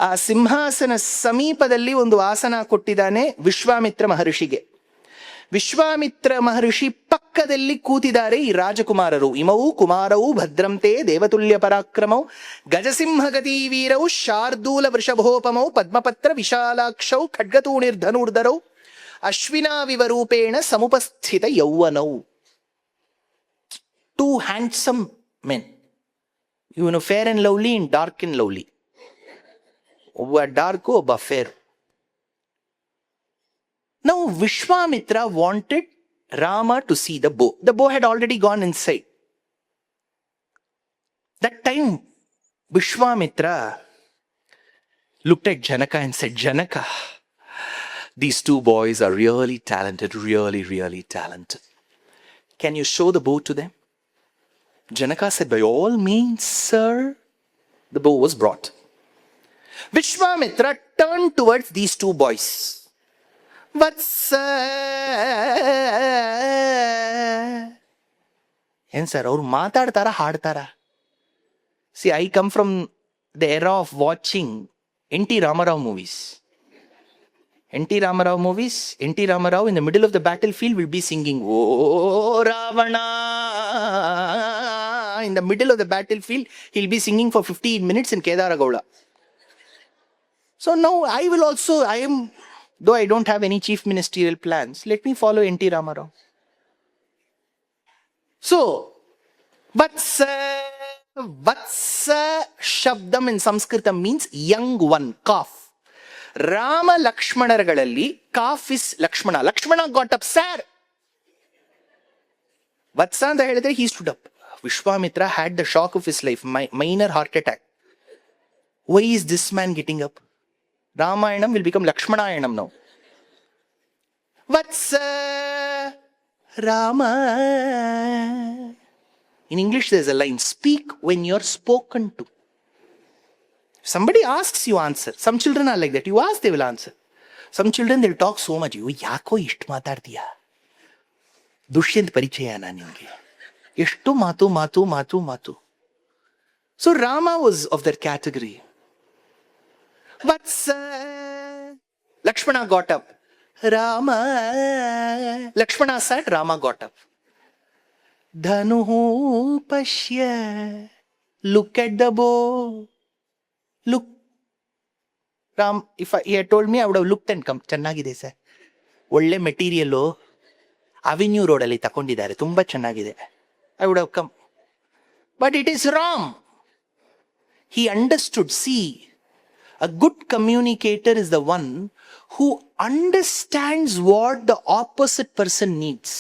ಆ ಸಿಂಹಾಸನ ಸಮೀಪದಲ್ಲಿ ಒಂದು ಆಸನ ಕೊಟ್ಟಿದ್ದಾನೆ ವಿಶ್ವಾಮಿತ್ರ ಮಹರ್ಷಿಗೆ. ವಿಶ್ವಾಮಿತ್ರ ಮಹರ್ಷಿ ಪಕ್ಕದಲ್ಲಿ ಕೂತಿದ್ದಾರೆ ಈ ರಾಜಕುಮಾರರು. ಇಮೌ ಕುಮಾರೌ ಭದ್ರಂತೆ ದೇವತುಲ್ಯ ಪರಾಕ್ರಮೌ ಗಜಸಿಂಹಗತಿ ವೀರೌ ಶಾರ್ದೂಲ ವೃಷಭೋಪಮೌ ಪದ್ಮಪತ್ರ ವಿಶಾಲಾಕ್ಷೌ ಖಡ್ಗತೂಣಿರ್ಧನುರ್ಧರೌ ಅಶ್ವಿನಾವಿವರೂಪೇಣ ಸಮುಪಸ್ಥಿತ ಯೌವನೌ. 2 handsome men. You know, fair and lovely and dark and lovely. ಒಬ್ಬ ಡಾರ್ಕು, ಒಬ್ಬ fair. Now Vishwamitra wanted Rama to see the bow. The bow had already gone inside. That time Vishwamitra looked at Janaka and said, Janaka, these 2 boys are really talented, really, really talented. Can you show the bow to them? Janaka said, by all means, sir. The bow was brought. Vishwamitra turned towards these 2 boys. Vatsa. Yen sir, avaru maatadtara haadtara? See, I come from the era of watching NT Ramarao movies. NT Ramarao movies, NT Ramarao in the middle of the battlefield will be singing, Oh Ravana. In the middle of the battlefield, he'll be singing for 15 minutes in Kedaragowda. So now though I don't have any chief ministerial plans, let me follow NT Ramarao. So, Vatsa, Vatsa Shabdam in Sanskritam means young one, calf. Rama Lakshmanaragalali, calf is Lakshmana. Lakshmana got up, sir. Vatsa anta ಹೇಳಿದ್ರೆ he stood up. Vishwamitra had the shock of his life, minor heart attack. Why is this man getting up? Ramayanam will become Lakshmanayanam now. Vatsa Rama. In English there's a line, speak when you're spoken to. If somebody asks, you answer. Some children are like that. You ask, they will answer. Some children, they'll talk so much. You ಯಾಕೋ ಇಷ್ಟು ಮಾತಾಡ್ತೀಯಾ? ದುಷ್ಯಂತ್ ಪರಿಚಯನ ನಿಮಗೆ? ಎಷ್ಟು ಮಾತು ಮಾತು ಮಾತು ಮಾತು. So Rama was of that category. Vatsa. Lakshmana got up. Rama. Lakshmana sat, Rama got up. Dhanuhu pashya. Look at the bow. Look. Ram, if he had told me, I would have looked and come. ಚೆನ್ನಾಗಿದೆ sir. ಒಳ್ಳೆ material avenue ರೋಡಲ್ಲಿ ತಗೊಂಡಿದ್ದಾರೆ, ತುಂಬ ಚೆನ್ನಾಗಿದೆ. I would have come. But it is Ram. He understood. See, a good communicator is the one who understands what the opposite person needs.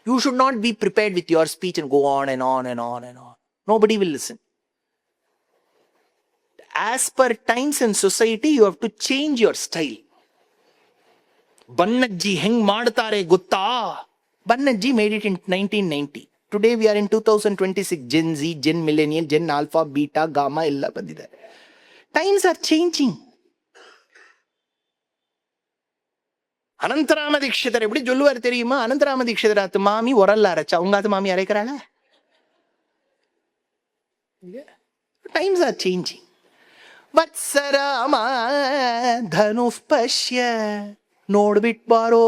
You should not be prepared with your speech and go on and on and on and on. Nobody will listen. As per times and society, you have to change your style. Bannajji heng ಮಾಡ್ತಾರೆ ಗೊತ್ತಾ? Bannajji made it in 1990. Today we are in 2026. Gen Z, Gen Millennial, Gen Alpha, Beta, Gamma ಎಲ್ಲ ಬಂದಿದೆ. Times are changing. Anantharama Dikshitar எப்படி சொல்லுவார் தெரியுமா? அனந்தராம தீட்சிதர் ஆத்து மாமி உரல்ல அரைச்சா உங்காத்து மாமி அரைக்கிறாள? Times are changing. Vatsarama dhanuf pashya. ನೋಡ್ಬಿಟ್ಟು ಬಾರೋ.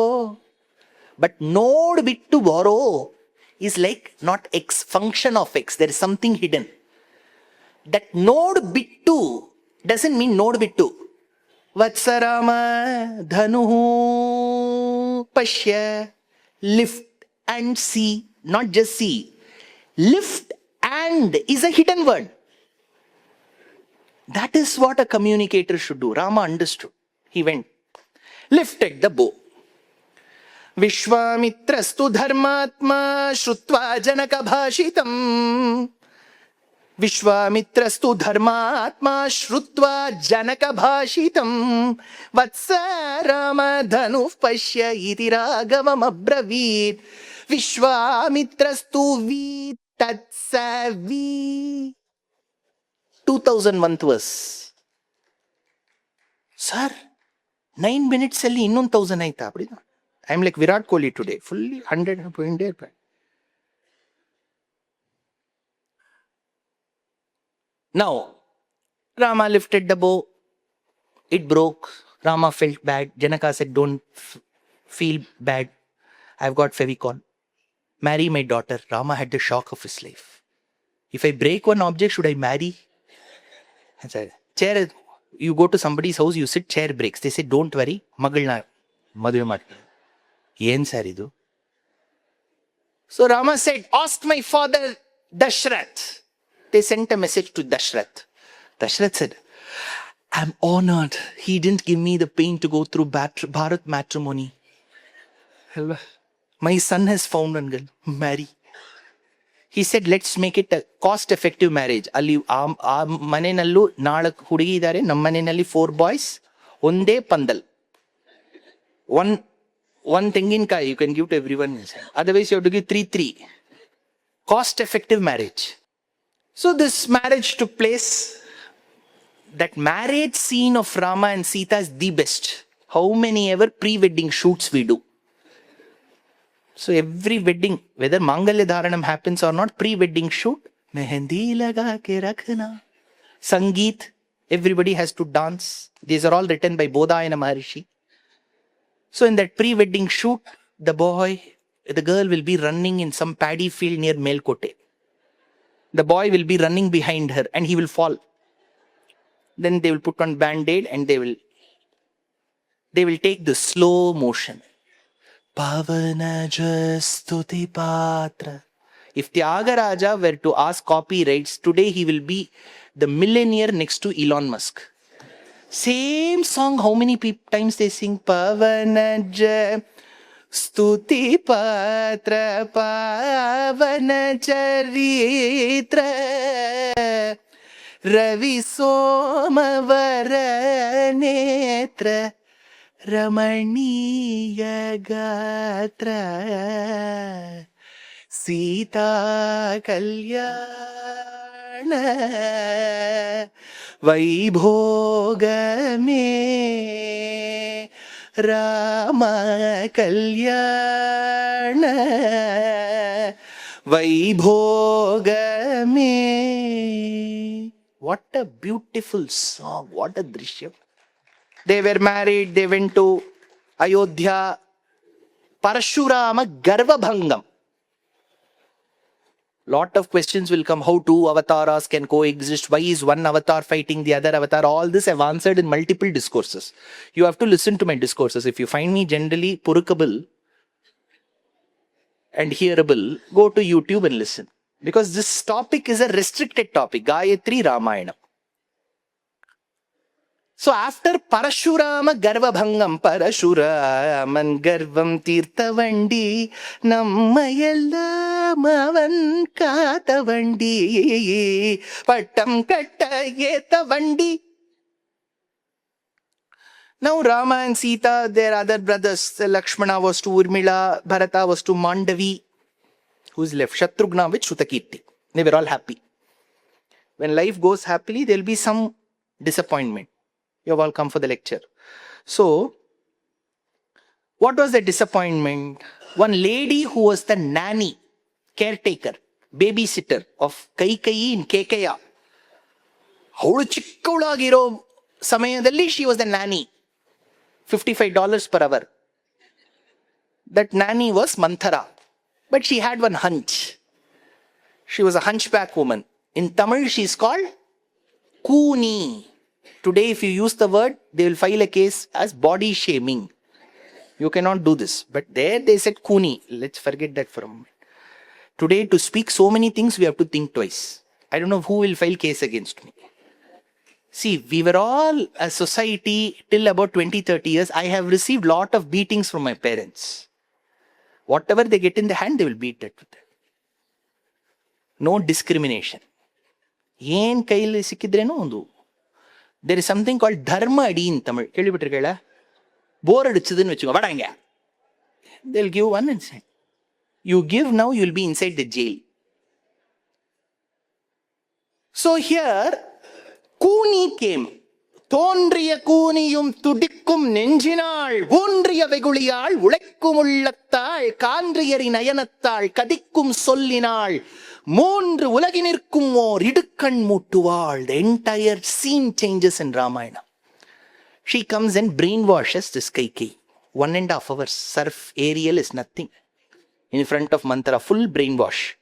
But ನೋಡ್ಬಿಟ್ಟು ಬಾರೋ is like not X, function of X. There is something hidden. That ನೋಡ್ಬಿಟ್ಟು doesn't mean ನೋಡ್ಬಿಟ್ಟು. Vatsarama dhanuhu pashya. Lift and see, not just see. Lift and is a hidden word. That is what a communicator should do. Rama understood. He went, lifted the bow. Vishwamitrastu dharmatma shrutva janaka bhashitam. Vishwamitrastu dharmatma shrutva janaka bhashitam. Vatsa Rama dhanuf pashya iti ragavam abravit. Vishwamitrastu vitatsavi. 2001th verse. Sir, 9 minutes ಅಲ್ಲಿ ಇನ್ನೊಂದು 1000 ಆಯ್ತಾ? ಅಪ್ಪಡಿ I am like Virat Kohli today, fully 100. Now, Rama lifted the bow. It broke. Rama felt bad. Janaka said, don't feel bad. I've got Fevicol. Marry my daughter. Rama had the shock of his life. If I break one object, should I marry? Chair, you go to somebody's house, you sit, chair breaks. They say, don't worry, magalna madhuve ಮಾಡ್ತೀನಿ. ಏನ್ sir ಇದು? So Rama said, ask my father Dashrath. They sent a message to Dashrath. Dashrath said, I'm honored. He didn't give me the pain to go through Bharat matrimony. My son has found one girl. Marry. He said, let's make it a cost-effective marriage. ಅಲ್ಲಿ ಆ ಮನೆಯಲ್ಲೂ 4 ಹುಡುಗಿ ಇದ್ದಾರೆ, ನಮ್ಮ ಮನೆಯಲ್ಲಿ 4 boys, ಒಂದೇ ಪಂದಲ್, one ತೆಂಗಿನಕಾಯಿ you can give to everyone. Otherwise you have to give 3. Cost-effective marriage. So this marriage took place. That marriage scene of Rama and Sita is the best. How many ever pre-wedding shoots we do. So every wedding, whether Mangalya Dharanam happens or not, pre-wedding shoot, mehendi laga ke rakhna, Sangeet, everybody has to dance. These are all written by Bodhayana Maharishi. So in that pre-wedding shoot, the girl will be running in some paddy field near Melkote. The boy will be running behind her and he will fall. Then they will put on band-aid and they will take the slow motion. Pavana Jastuti Patra. If Tyagaraja were to ask copyrights, today he will be the millionaire next to Elon Musk. Same song, how many times they sing? Pavanaja Stuti Patra Pavana Charitra Ravi Somavara Netra Ramaniya Gatra Sita Kalyana Vaibhogame Rama Kalyana Vaibhogame. What a beautiful song. What a drishyam. They were married. They went to Ayodhya. Parashurama Garvabhangam. Lot of questions will come. How two avatars can coexist? Why is one avatar fighting the other avatar? All this I've answered in multiple discourses. You have to listen to my discourses. If you find me generally purukable and hearable, go to YouTube and listen. Because this topic is a restricted topic. Gayathri Ramayanam. So after Parashurama Garvabhangam, Parashuraman Garvam Tirthavandi, Nammayella Mavan Katavandi, Pattam Kattayetavandi. Now Rama and Sita, their other brothers, Lakshmana was to Urmila, Bharata was to Mandavi. Who's left? Shatrughna with Shrutakirti. They were all happy. When life goes happily, there will be some disappointment. You're welcome for the lecture. So, what was the disappointment? One lady who was the nanny, caretaker, babysitter of Kaikeyi in Kekaya. Avulu chikkavulagiro samayadalli she was the nanny. $55 per hour. That nanny was Manthara. But she had one hunch. She was a hunchback woman. In Tamil, she is called Kuni. Today, if you use the word, they will file a case as body shaming. You cannot do this. But there they said Kuni. Let's forget that for a moment. Today, to speak so many things, we have to think twice. I don't know who will file case against me. See, we were all a society till about 20-30 years. I have received lot of beatings from my parents. Whatever they get in the hand, they will beat that with it. No discrimination. Yen kail sikkidreno ondu. There is something called dharma adi in Tamil. Kelivittirukala? Bore adichudunu vechuko. Vada inga. They'll give one and say, you give now, you'll be inside the jail. So here, Kuni came. Thondriya Kuniyum tudikkum nenjinal, Wondriya Veguliyal, Ulekkumullattal, Kandriyari Nayanattal, Kadikkum Sollinal, Mondru Ulaginirkum or Idukkan Muttuval. The entire scene changes in Ramayana. She comes and brainwashes this Kaikeyi. 1.5 hours surf aerial is nothing. In front of Manthara, full brainwash.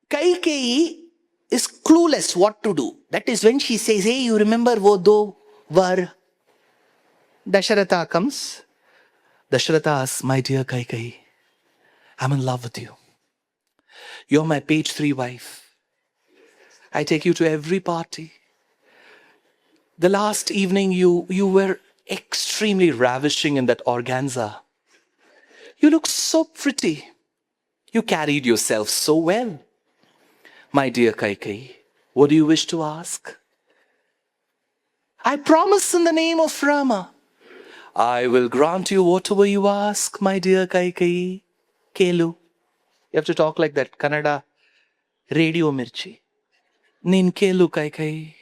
Kaikeyi is clueless what to do. That is when she says, hey, you remember Vodo Var? Dasharatha comes. Dasharatha asks, my dear Kaikeyi, I'm in love with you. You're my page 3 wife. I take you to every party. The last evening you were extremely ravishing in that organza. You look so pretty. You carried yourself so well. My dear Kaikeyi, what do you wish to ask? I promise in the name of Rama. I will grant you whatever you ask, my dear Kaikeyi. Kelu. You have to talk like that. Kannada. Radio Mirchi. Nin Kelu Kaikeyi.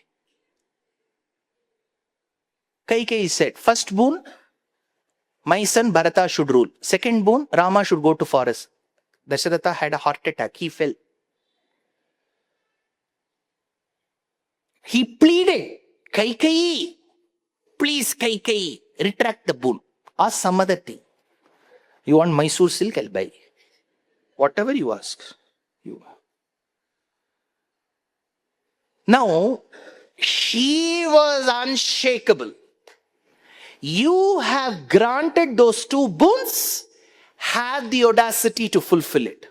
Kaikeyi said, first boon, my son Bharata should rule. Second boon, Rama should go to forest. Dasharatha had a heart attack. He fell. He pleaded, Kaikeyi, please Kaikeyi, retract the boon. Ask some other thing. You want Mysore silk, I'll buy. Whatever you ask. Now, she was unshakable. You have granted those 2 boons had the audacity to fulfill it.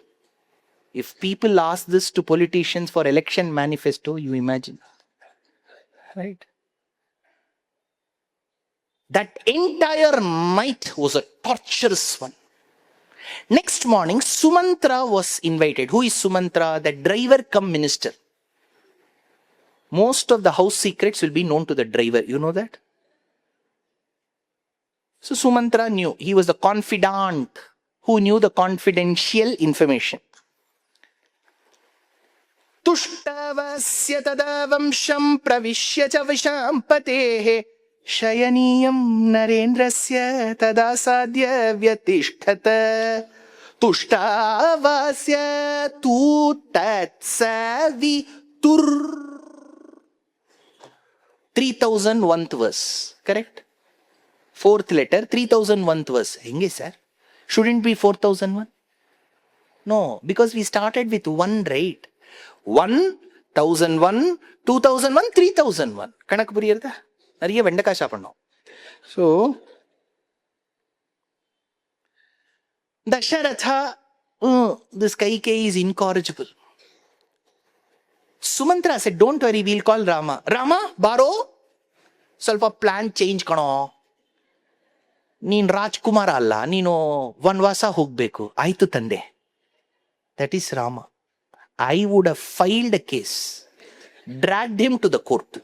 If people ask this to politicians for election manifesto, you imagine. Right? That entire night was a torturous one. Next morning, Sumantra was invited. Who is Sumantra? The driver cum minister. Most of the house secrets will be known to the driver. You know that? So Sumantra knew. He was the confidant who knew the confidential information. Tuštavasya tada vamsham pravishya cha vishampatehe shayaniyam narendrasya tada sadhya vyatishthata tuštavasya tu tatsavi tur 3001th verse. Correct? Fourth letter, 3001th verse. Henge sir? Shouldn't be 4001? No, because we started with 1, right? 1001, 2001, 3001. Kanak puriyartha? Nariya vendaka shapanno. So, Dasharatha, this Kaikeyi is incorrigible. Sumantra said, don't worry, we'll call Rama. Rama, baro, ಸ್ವಲ್ಪ plan change ಕಣೋ, ನೀನು ರಾಜ್ಕುಮಾರ ಅಲ್ಲ, ನೀನು ವನವಾಸ ಹೋಗ್ಬೇಕು. ಆಯ್ತು ತಂದೆ. That is Rama. I would have filed a case, dragged him to the court.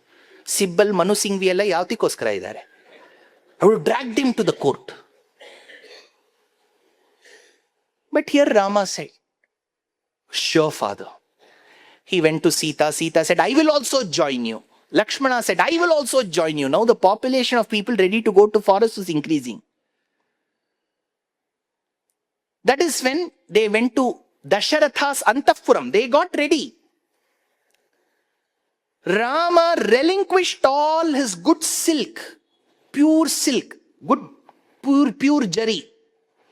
Sibal, Manu Singhvi ಎಲ್ಲ ಯಾವತ್ತಿಗೋಸ್ಕರ ಇದ್ದಾರೆ. I would dragged him to the court. But here Rama said, sure father. He went to Sita. Sita said, I will also join you. Lakshmana said, I will also join you. Now the population of people ready to go to forest is increasing. That is when they went to Dasharatha's Antapuram. They got ready. Rama relinquished all his good silk, pure silk, good pure jari.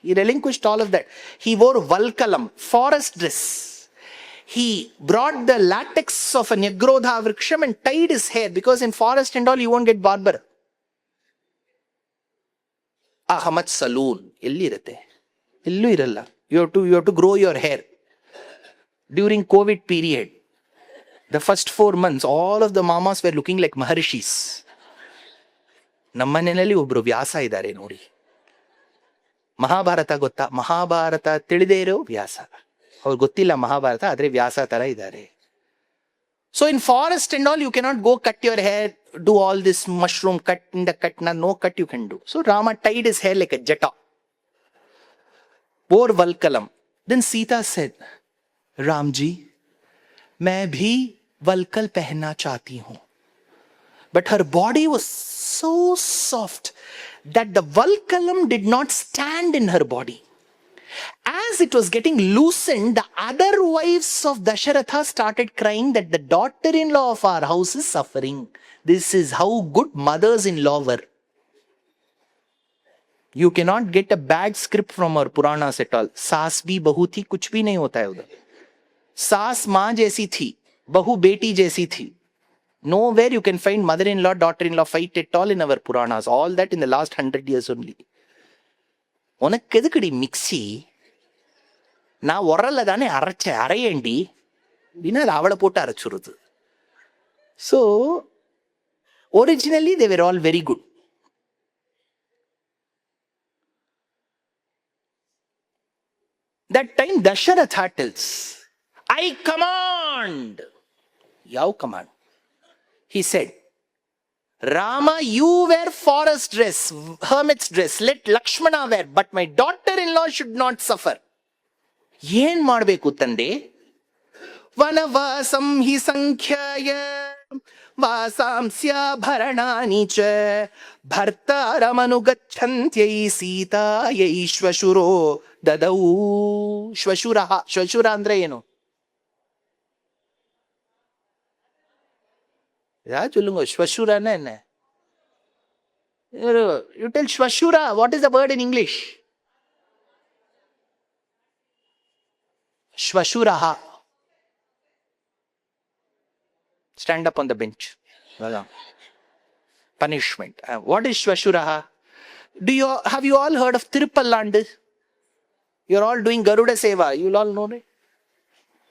He relinquished all of that. He wore Valkalam, forest dress. He brought the latex of a Nyagrodha vriksham and tied his hair, because in forest and all you won't get barber. Ahmad saloon elli irutte, illu iralla. You have to grow your hair. During COVID period, the first 4 months, all of the mamas were looking like maharishis. ನಮ್ಮನೆಯಲ್ಲಿ ಒಬ್ರು ವ್ಯಾಸ ಇದ್ದಾರೆ ನೋಡಿ. ಮಹಾಭಾರತ ಗೊತ್ತಾ? ಮಹಾಭಾರತ ತಿಳಿದೇ ಇರೋ ವ್ಯಾಸ. ಅವ್ರಿಗೆ ಗೊತ್ತಿಲ್ಲ ಮಹಾಭಾರತ, ಆದ್ರೆ ವ್ಯಾಸ ತರ ಇದ್ದಾರೆ. So in forest and all you cannot go cut your hair, do all this mushroom cut in the cut, no cut you can do. So Rama tied his hair like a jata, wore Valkalam. Then Sita said, Ram ji, मैं भी वलकल पहनना चाहती हूं. But her body was so soft that the Valkalam did not stand in her body. As it was getting loosened, the other wives of Dasharatha started crying that the daughter-in-law of our house is suffering. This is how good mothers-in-law were. You cannot get a bad script from our Puranas at all. सास भी बहू थी, कुछ भी नहीं होता है उधर. सास माँ जैसी थी, बहू बेटी जैसी थी. Nowhere you can find mother-in-law, daughter-in-law fight at all in our Puranas. All that in the last 100 years only. உனக்கு எதுக்குடி மிக்சி, நான் உரல்ல தானே அரையண்டி அப்படின்னா அது அவளை போட்டு அரைச்சுருது. So originally they were all very good. That time Dasharatha tells, I command. Yav command? He said, Rama, you wear forest dress, hermit's dress, let Lakshmana wear, but my daughter-in-law should not suffer. ಏನ್ ಮಾಡ್ಬೇಕು ತಂದೆ? ವನವಾಸಂ ಹಿ ಸಂಖ್ಯಾಯ ವಾಸಾಂಸ್ಯಾಭರಣಾನಿ ಚ ಭರ್ತಾರಮನುಗಚ್ಛಂತ್ಯೈ ಸೀತಾಯೈ ಶ್ವಶುರೋ ದದೌ. ಶ್ವಶುರ, ಶ್ವಶುರ ಅಂದ್ರೆ ಏನು? சொல்லுங்க, ಶ್ವಶುರನ என்ன? You tell Shvashura, what is the word in English? Shvashuraha. Stand up on the bench. Punishment. What is Shvashuraha? Have you all heard of Tirupallandu? You're all doing Garuda Seva. You'll all know it.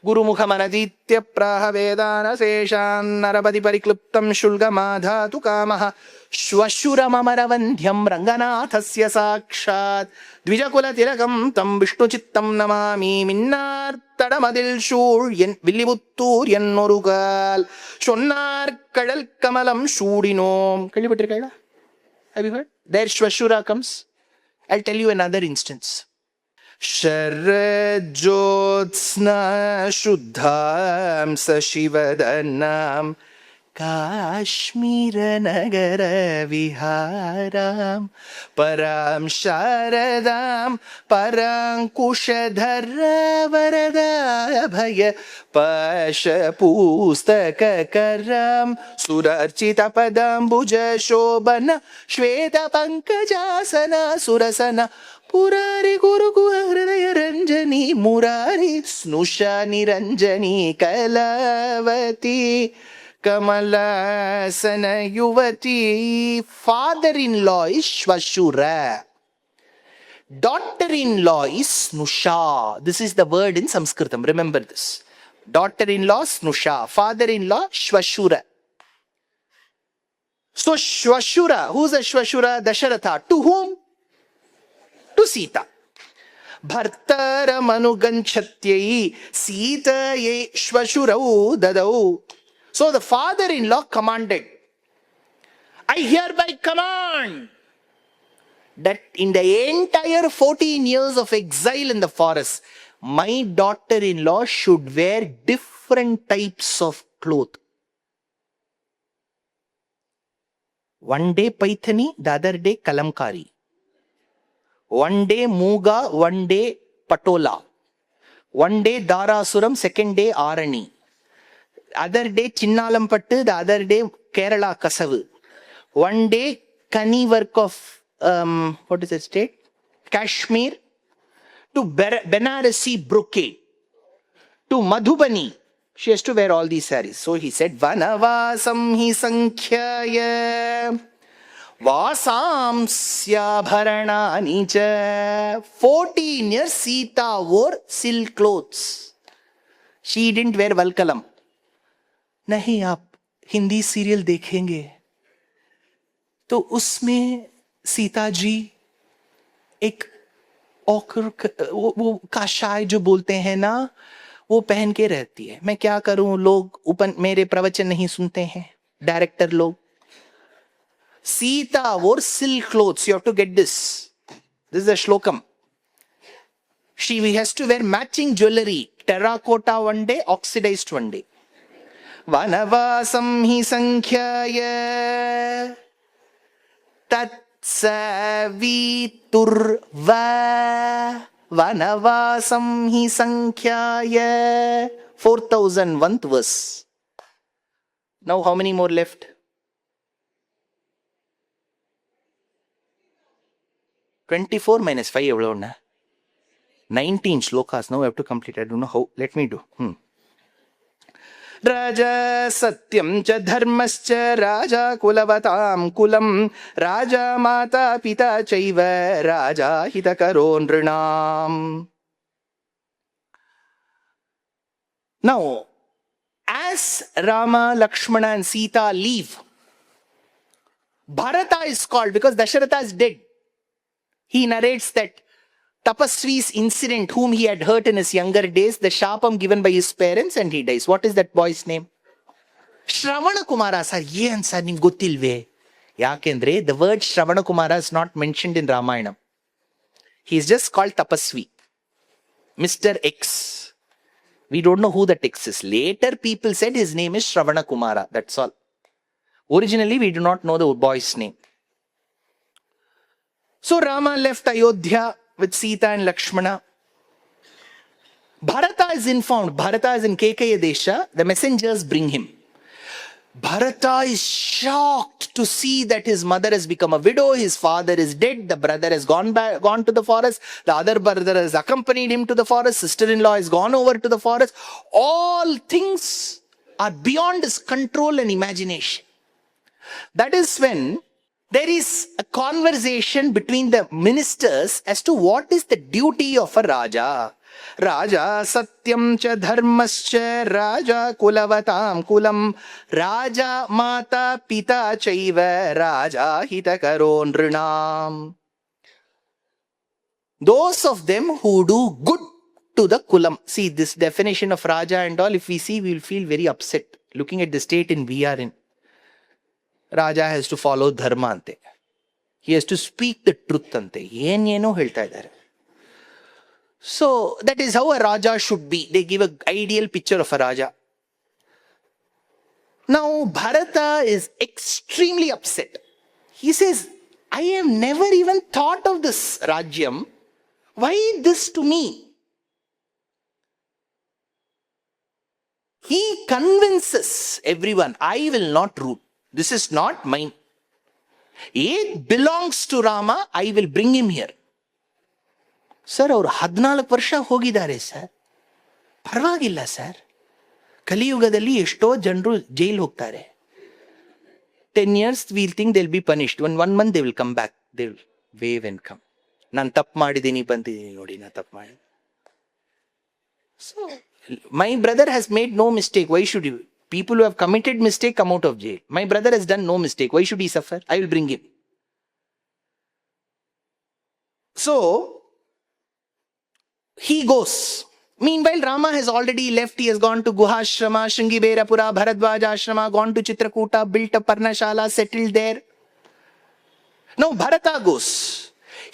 Guru Mukhamanaditya Praha Vedana Seshan Narabadi Parikluptam Shulgamadha Tukamaha Shwashura Mamaravandyam Ranganathasya Sakshat Dvijakula Tilakam Tam Vishnu Chittam Namami Minnar Tadamadil Shur Yen Villibuttur Yen Norugal Shonnar Kadal Kamalam Shurinom. Have you heard? There Shwashura comes. I'll tell you another instance. Sharajyotsna Shuddham Sashivadanam Kashmira Nagara Viharam Param Sharadam Parankushadhara Varada Bhaya Pasha Pustaka Karam Surarchita Padambuja Shobana Shweta Pankajasana Surasana Purari Guru Hridaya Ranjani Murari Snusha Niranjani Kalavati Kamalasana Yuvati. Father-in-law is Shvashura. Daughter-in-law is Snusha. This is the word in Sanskritam. Remember this. Daughter-in-law Snusha. Father-in-law Shvashura. So Shvashura, who's a Shvashura? Dasharatha. To whom? To Sita. Bhartaramanugantchatyai Sitaye Shvashurau Dadau. So the father-in-law commanded, I hereby command that in the entire 14 years of exile in the forest, my daughter-in-law should wear different types of clothes. One day Paithani, the other day Kalamkari. One day Muga, one day Patola. One day Darasuram, second day Arani. Other day Chinnalampattu, the other day Kerala Kasavu. One day Kani work of, what is the state? Kashmir. To Banarasi brocade. To Madhubani. She has to wear all these saris. So he said, Vanavasam hi sankhyaya. Vasamsya bharanani cha. 14 years Sita wore silk clothes. She didn't wear valkalam. नहीं आप Hindi serial देखेंगे तो उसमें सीता जी एक वो काशाय जो बोलते हैं ना वो पहन के रहती है. मैं क्या करूं, लोग मेरे प्रवचन नहीं सुनते हैं, डायरेक्टर लोग. Sita wore silk clothes. You have to get this. This is a shlokam. She has to wear matching jewelry. Terracotta one day, oxidized one day. Vanavasam hi sankhyaya tatsaviturva. Vanavasam hi sankhyaya. 4001th verse. Now how many more left? 24 minus 5 evlo na? 19 shlokas. Now I have to complete. I don't know how. Let me do. Raja satyam cha dharmascha raja kulavatam kulam raja mata pita chaiva raja hitakaro nrinam. Now, as Rama, Lakshmana and Sita leave, Bharata is called because Dasharatha is dead. He narrates that Tapasvi's incident, whom he had hurt in his younger days, the sharpam given by his parents, and he dies. What is that boy's name? Shravana Kumara, sir. Ye answer nim gottilve. Yakendre, the word Shravana Kumara is not mentioned in Ramayana. He is just called Tapasvi. Mr. X. We don't know who that X is. Later people said his name is Shravana Kumara. That's all. Originally, we do not know the boy's name. So Rama left Ayodhya with Sita and Lakshmana. Bharata is informed. Bharata is in Kekaya Desha. The messengers bring him. Bharata is shocked to see that his mother has become a widow, his father is dead, the brother has gone to the forest, the other brother has accompanied him to the forest, sister-in-law has gone over to the forest. All things are beyond his control and imagination. That is when There is a conversation between the ministers as to what is the duty of a Raja. Raja satyam cha dharmascha Raja kulavatam kulam Raja mata pita chaiva Raja hitakaro nrinam. Those of them who do good to the kulam. See, this definition of Raja and all, if we see, we will feel very upset looking at the state in we are in. Raja has to follow dharma ante. He has to speak the truth ante. Yeno ಹೇಳ್ತಾ ಇದ್ದಾರೆ. So that is how a Raja should be. They give an ideal picture of a Raja. Now Bharata is extremely upset. He says, I have never even thought of this Rajyam. Why this to me? He convinces everyone, I will not rule. This is not mine. It belongs to Rama. I will bring him here. Sir, ಅವರು 14 ವರ್ಷ ಹೋಗಿದ್ದಾರೆ sir. ಪರವಾಗಿಲ್ಲ sir. ಕಲಿಯುಗದಲ್ಲಿ ಎಷ್ಟೋ ಜನರು jail ಹೋಗ್ತಾರೆ. 10 years we'll think they'll be punished. One month they will come back. They will wave and come. ನಾನು ತಪ್ಪು ಮಾಡಿದ್ದೀನಿ ಬಂದಿದ್ದೀನಿ ನೋಡಿ ನಾನು ತಪ್ಪು ಮಾಡಿ. So my brother has made no mistake. Why should you? People who have committed mistake come out of jail. My brother has done no mistake. Why should he suffer? I will bring him. So he goes. Meanwhile, Rama has already left. He has gone to Guhashrama, Shringiberapura, Bharadwaja Ashrama, gone to Chitrakuta, built a Parnashala, settled there. Now Bharata goes.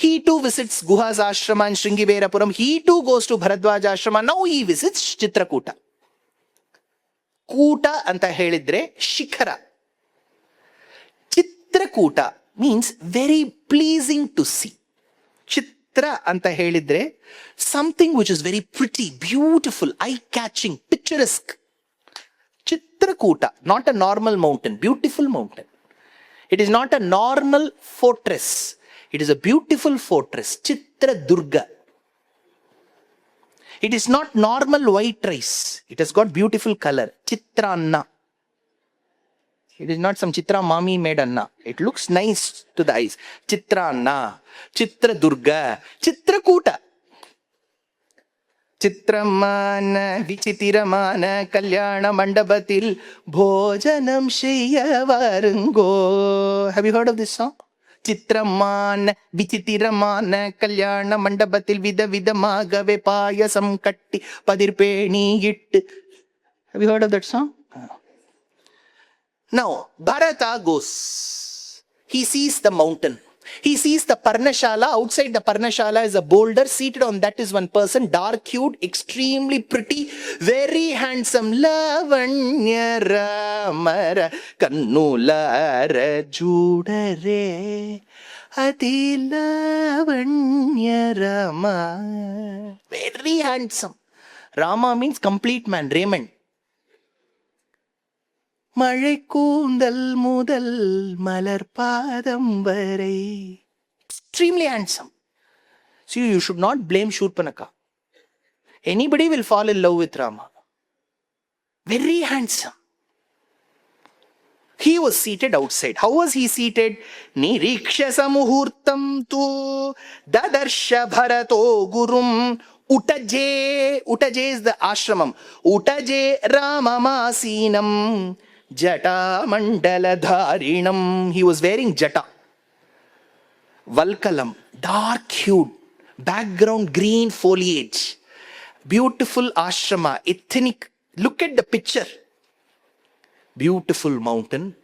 He too visits Guha's Ashrama and Shringiberapuram. He too goes to Bharadwaja Ashrama. Now he visits Chitrakuta. ಕೂಟ ಅಂತ ಹೇಳಿದ್ರೆ ಶಿಖರ. Chitrakoot means very pleasing to see. ಚಿತ್ರ ಅಂತ ಹೇಳಿದ್ರೆ something which is very pretty, beautiful, eye catching, picturesque. Chitrakoot, not a normal mountain, beautiful mountain. It is not a normal fortress, it is a beautiful fortress. Chitradurga. It is not normal white rice. It has got beautiful color. Chitranna. It is not some Chitra mami made anna. It looks nice to the eyes. Chitranna. Chitradurga. Chitrakuta. Chitramana vichitiramana kalyana mandabatil bhojanam shayyavarungo. Have you heard of this song? ಚಿತ್ರಮಾನ ವಿಚಿತಿರಮಾನ ಕಲ್ಯಾಣ ಮಂಡಪത്തിൽ ವಿಧ ವಿಧಮಾಗವೆ ಪಾಯಸಂ ಕಟ್ಟಿ ಪದಿರ್ಪೇಣಿ ಇಟ್ಟು. Have you heard of that song? Now Bharata goes. He sees the mountain. He sees the Parnashala. Outside the Parnashala is a boulder. Seated on that is one person, dark-hued, extremely pretty, very handsome. Lavanya Ramara Kannulara Judare Ati Lavanya Rama. Very handsome. Rama means complete man, Raymond. மழை கூந்தல் முதல் மலர் பாதம் வரை. Extremely handsome. See, you should not blame Shurpanaka. Anybody will fall in love with Rama. Very handsome. He was seated outside. How was he seated? Nirikshasa muhurtam tu dadarsha bharato gurum utaje. Utaje is the ashramam. Utaje ramamasinam Jata mandala dharinam. He was wearing jata. Valkalam, dark hued, background green foliage. Beautiful ashrama, ethnic. Look at the picture. Beautiful mountain,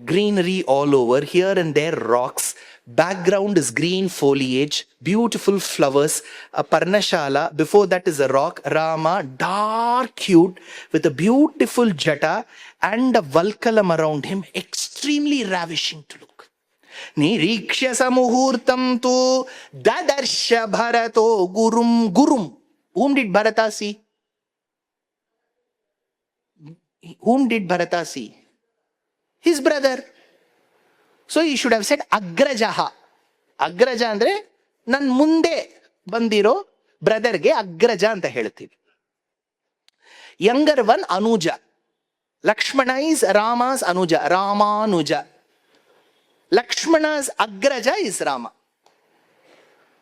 greenery all over, here and there rocks. Background is green foliage, beautiful flowers, a Parnashala. Before that is a rock. Rama, dark hued, with a beautiful jata and a Valkalam around him, extremely ravishing to look. Nirikshasa muhurtam tu dadarsha bharato gurum. Gurum. Whom did Bharata see? Whom did Bharata see? His brother. So he should have said Agrajaha. Agraja andre nan munde bandiro brother ge Agraja anta ಹೇಳ್ತೀವಿ. Younger one Anuja. Lakshmana is Rama's Anuja. Ramanuja. Lakshmana's Agraja is Rama.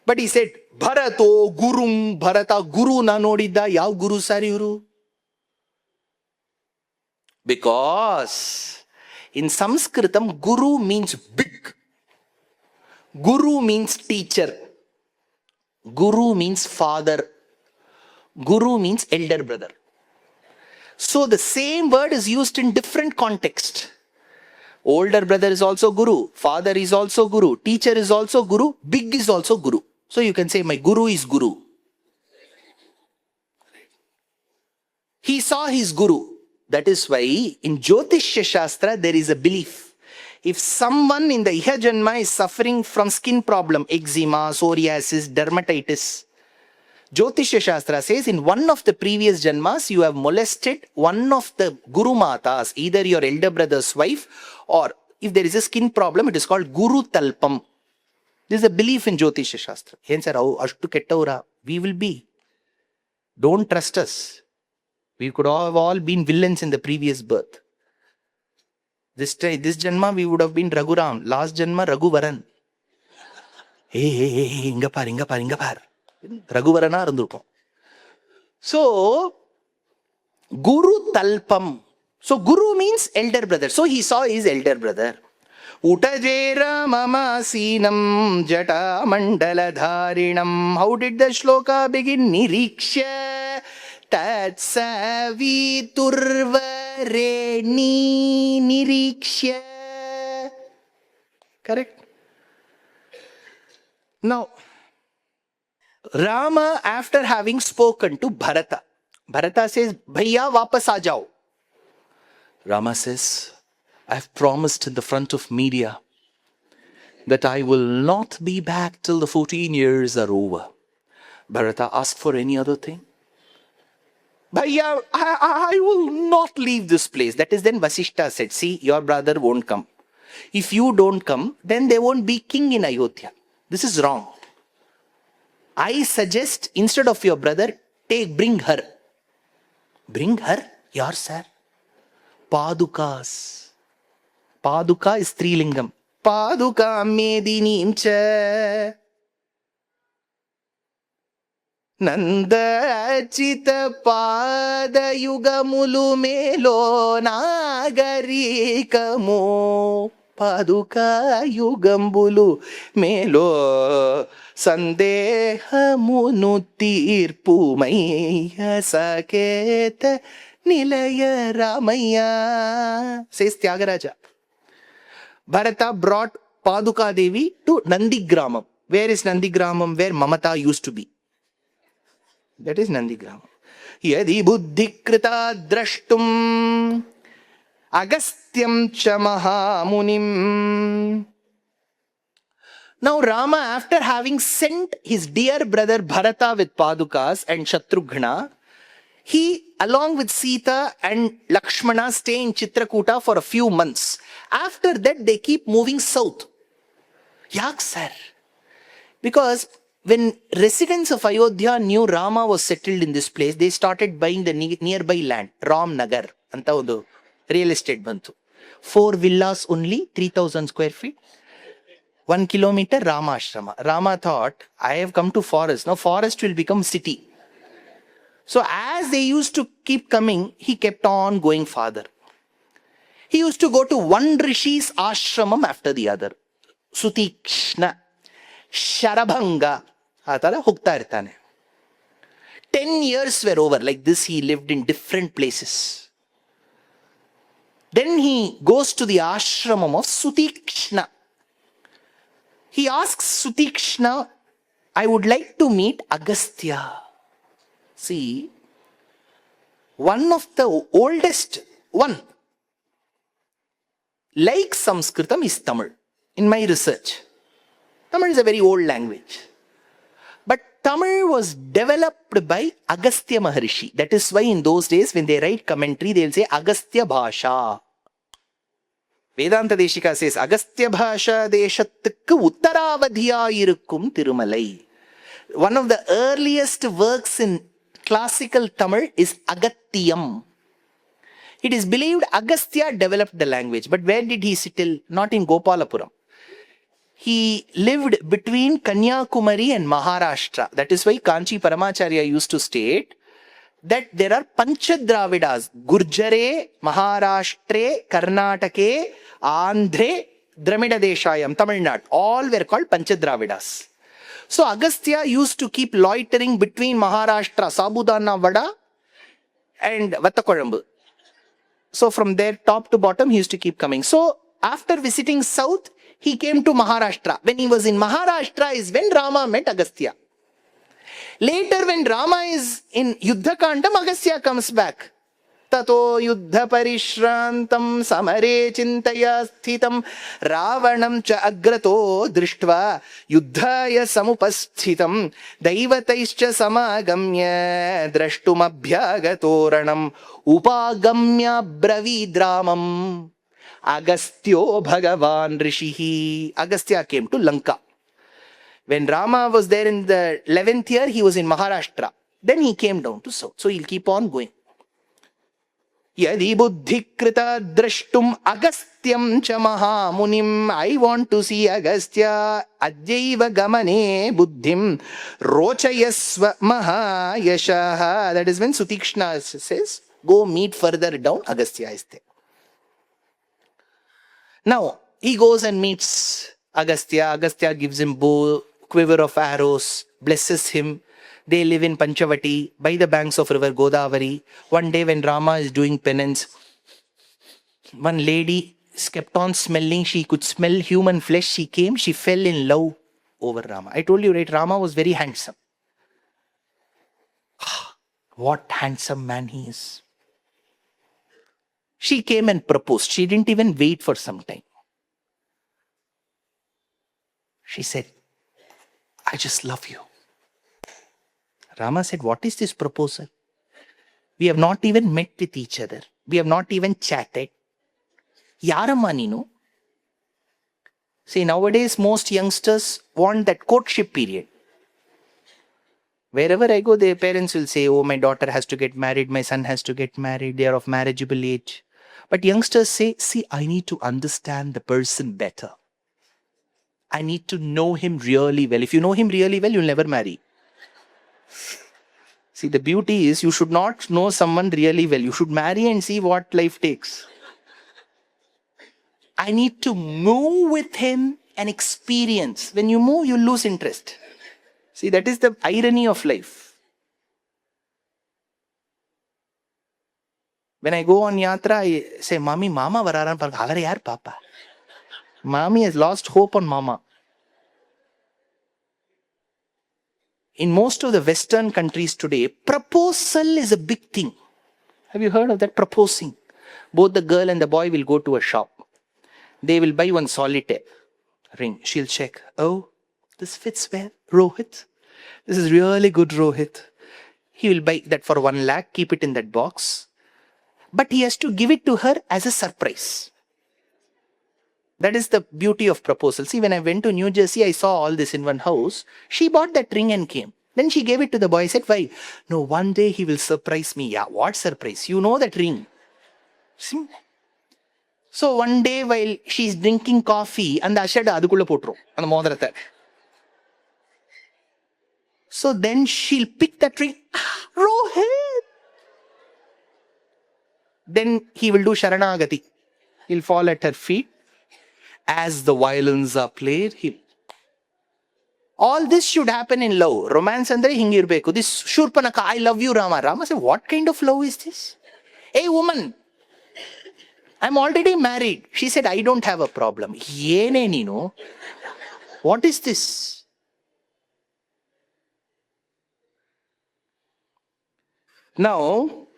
But he said, Bharato Gurum, Bharata Guru na nodidda, yav Guru sir iವರು? Because in Sanskritam, Guru means big. Guru means teacher. Guru means father. Guru means elder brother. So the same word is used in different context. Older brother is also Guru. Father is also Guru. Teacher is also Guru. Big is also Guru. So you can say, my Guru is Guru. He saw his Guru. That is why in Jyotishya Shastra there is a belief. If someone in the Iha Janma is suffering from skin problem, eczema, psoriasis, dermatitis, Jyotishya Shastra says in one of the previous Janmas you have molested one of the Guru Matas, either your elder brother's wife, or if there is a skin problem, it is called Guru Talpam. This is a belief in Jyotishya Shastra. We will be. Don't trust us. We could have all been villains in the previous birth. This Janma we would have been Raghuram. Last Janma Raghuvaran. Hey, inga par. Raghuvarana irundhukom. So, Guru Talpam. So, Guru means elder brother. So, he saw his elder brother. Utajera mama sinam jata mandala dharinam. How did the shloka begin? Niriksha tatsavi turvare niriksha. Correct? Now, Rama, after having spoken to Bharata, Bharata says, Bhaiya, vapas aa jao. Rama says, I have promised in the front of media that I will not be back till the 14 years are over. Bharata asked for any other thing. Bhaiya, I will not leave this place. That is, then Vasishta said, see, your brother won't come. If you don't come, then there won't be king in Ayodhya. This is wrong. I suggest, instead of your brother, bring her. Bring her? Yar sir? Padukas. Paduka is Strilingam. Paduka medinim cha. Nanda achita pada yugamulu melo nagarikamu. Paduka yugambulu melo sandehamunu tirpu maya saketa nilaya ramaya, says Tyagaraja. Bharata brought Paduka Devi to Nandigramam. Where is Nandigramam? Where Mamata used to be. That is Nandigramam. Yadi buddhikrita drashtum Agastyam cha mahamunim. Now Rama, after having sent his dear brother Bharata with Padukas and Shatrughna, he, along with Sita and Lakshmana, stay in Chitrakuta for a few months. After that, they keep moving south. Yak sir. Because when residents of Ayodhya knew Rama was settled in this place, they started buying the nearby land, Ram Nagar. Anta odu real estate bantu. 4 villas only, 3,000 square feet. 1 kilometer Rama Ashrama. Rama thought, I have come to forest. Now forest will become city. So as they used to keep coming, he kept on going farther. He used to go to one Rishi's ashramam after the other. Sutikshna, Sharabhanga, atara hogta irtane. 10 years were over. Like this, he lived in different places. Then he goes to the ashramam of Sutikshna. He asks Sutikshna, I would like to meet Agastya. See, one of the oldest one, like Sanskritam, is Tamil. In my research, Tamil is a very old language. But Tamil was developed by Agastya Maharishi. That is why in those days, when they write commentary, they will say Agastya Bhasha. Vedanta Deshika says, Agastya Bhasha Deshatukku Uttaravadhiya irukkum Tirumalai. One of the earliest works in classical Tamil is Agatyam. It is believed Agastya developed the language. But where did he settle? Not in Gopalapuram. He lived between Kanyakumari and Maharashtra. That is why Kanchi Paramacharya used to state that there are Panchadravidas, Gurjare, Maharashtre, Karnatake, Andhre, Dramida Deshayam, Tamil Nadu. All were called Panchadravidas. So Agastya used to keep loitering between Maharashtra, Sabudana Vada and Vattakolambu. So from there, top to bottom, he used to keep coming. So after visiting south, he came to Maharashtra. When he was in Maharashtra is when Rama met Agastya. Later when Rama is in Yuddha Kandam, Agastya comes back. Tato yuddha parishrantam samare chintaya sthitam ravanam cha agrato drishtva yuddhaya samupasthitam daivataischa samagamya drashtumabhyagatoranam upagamya bravidramam Agastyo Bhagavan Rishihi. Agastya came to Lanka. When Rama was there in the 11th year, he was in Maharashtra. Then he came down to south. So he'll keep on going. Yadi buddhi krita drashtum agastyam cha mahamunim. I want to see Agastya. Adjaiva gamane buddhim rochayasva mahayashaha. That is when Sutikshna says, go meet further down. Agastya is there. Now, he goes and meets Agastya. Agastya gives him bow, quiver of arrows, blesses him. They live in Panchavati by the banks of river Godavari. One day when Rama is doing penance, one lady kept on smelling. She could smell human flesh. She came, she fell in love over Rama. I told you, right? Rama was very handsome. What handsome man he is. She came and proposed. She didn't even wait for some time. She said, I just love you. Rama said, what is this proposal? We have not even met with each other. We have not even chatted. Yaramma neenu? See, nowadays most youngsters want that courtship period. Wherever I go, their parents will say, oh, my daughter has to get married, my son has to get married, they are of marriageable age. But youngsters say, see, I need to understand the person better. I need to know him really well. If you know him really well, you'll never marry. See, the beauty is you should not know someone really well. You should marry and see what life takes. I need to move with him and experience. When you move, you lose interest. See, that is the irony of life. When I go on yatra, I say, Mami, Mama vararan par avar yaar Papa. Mami has lost hope on Mama. In most of the Western countries today, proposal is a big thing. Have you heard of that? Proposing. Both the girl and the boy will go to a shop. They will buy one solitaire ring. She'll check. Oh, this fits well. Rohit. This is really good, Rohit. He will buy that for 1 lakh, keep it in that box. But he has to give it to her as a surprise. That is the beauty of proposal. See, when I went to New Jersey, I saw all this in one house. She bought that ring and came. Then she gave it to the boy. I said, why? No, one day he will surprise me. Yeah, what surprise? You know that ring. See? So one day while she's drinking coffee, and the ashada adukulla potru, and the modarata. So then she'll pick that ring. Rohit! Then he will do Sharanagati. He'll fall at her feet. As the violins are played, all this should happen in love. Romance andre hingirbeku. This Shurpanaka, I love you, Rama. Rama said, what kind of love is this? Hey woman, I'm already married. She said, I don't have a problem. Yene nino? What is this? Now,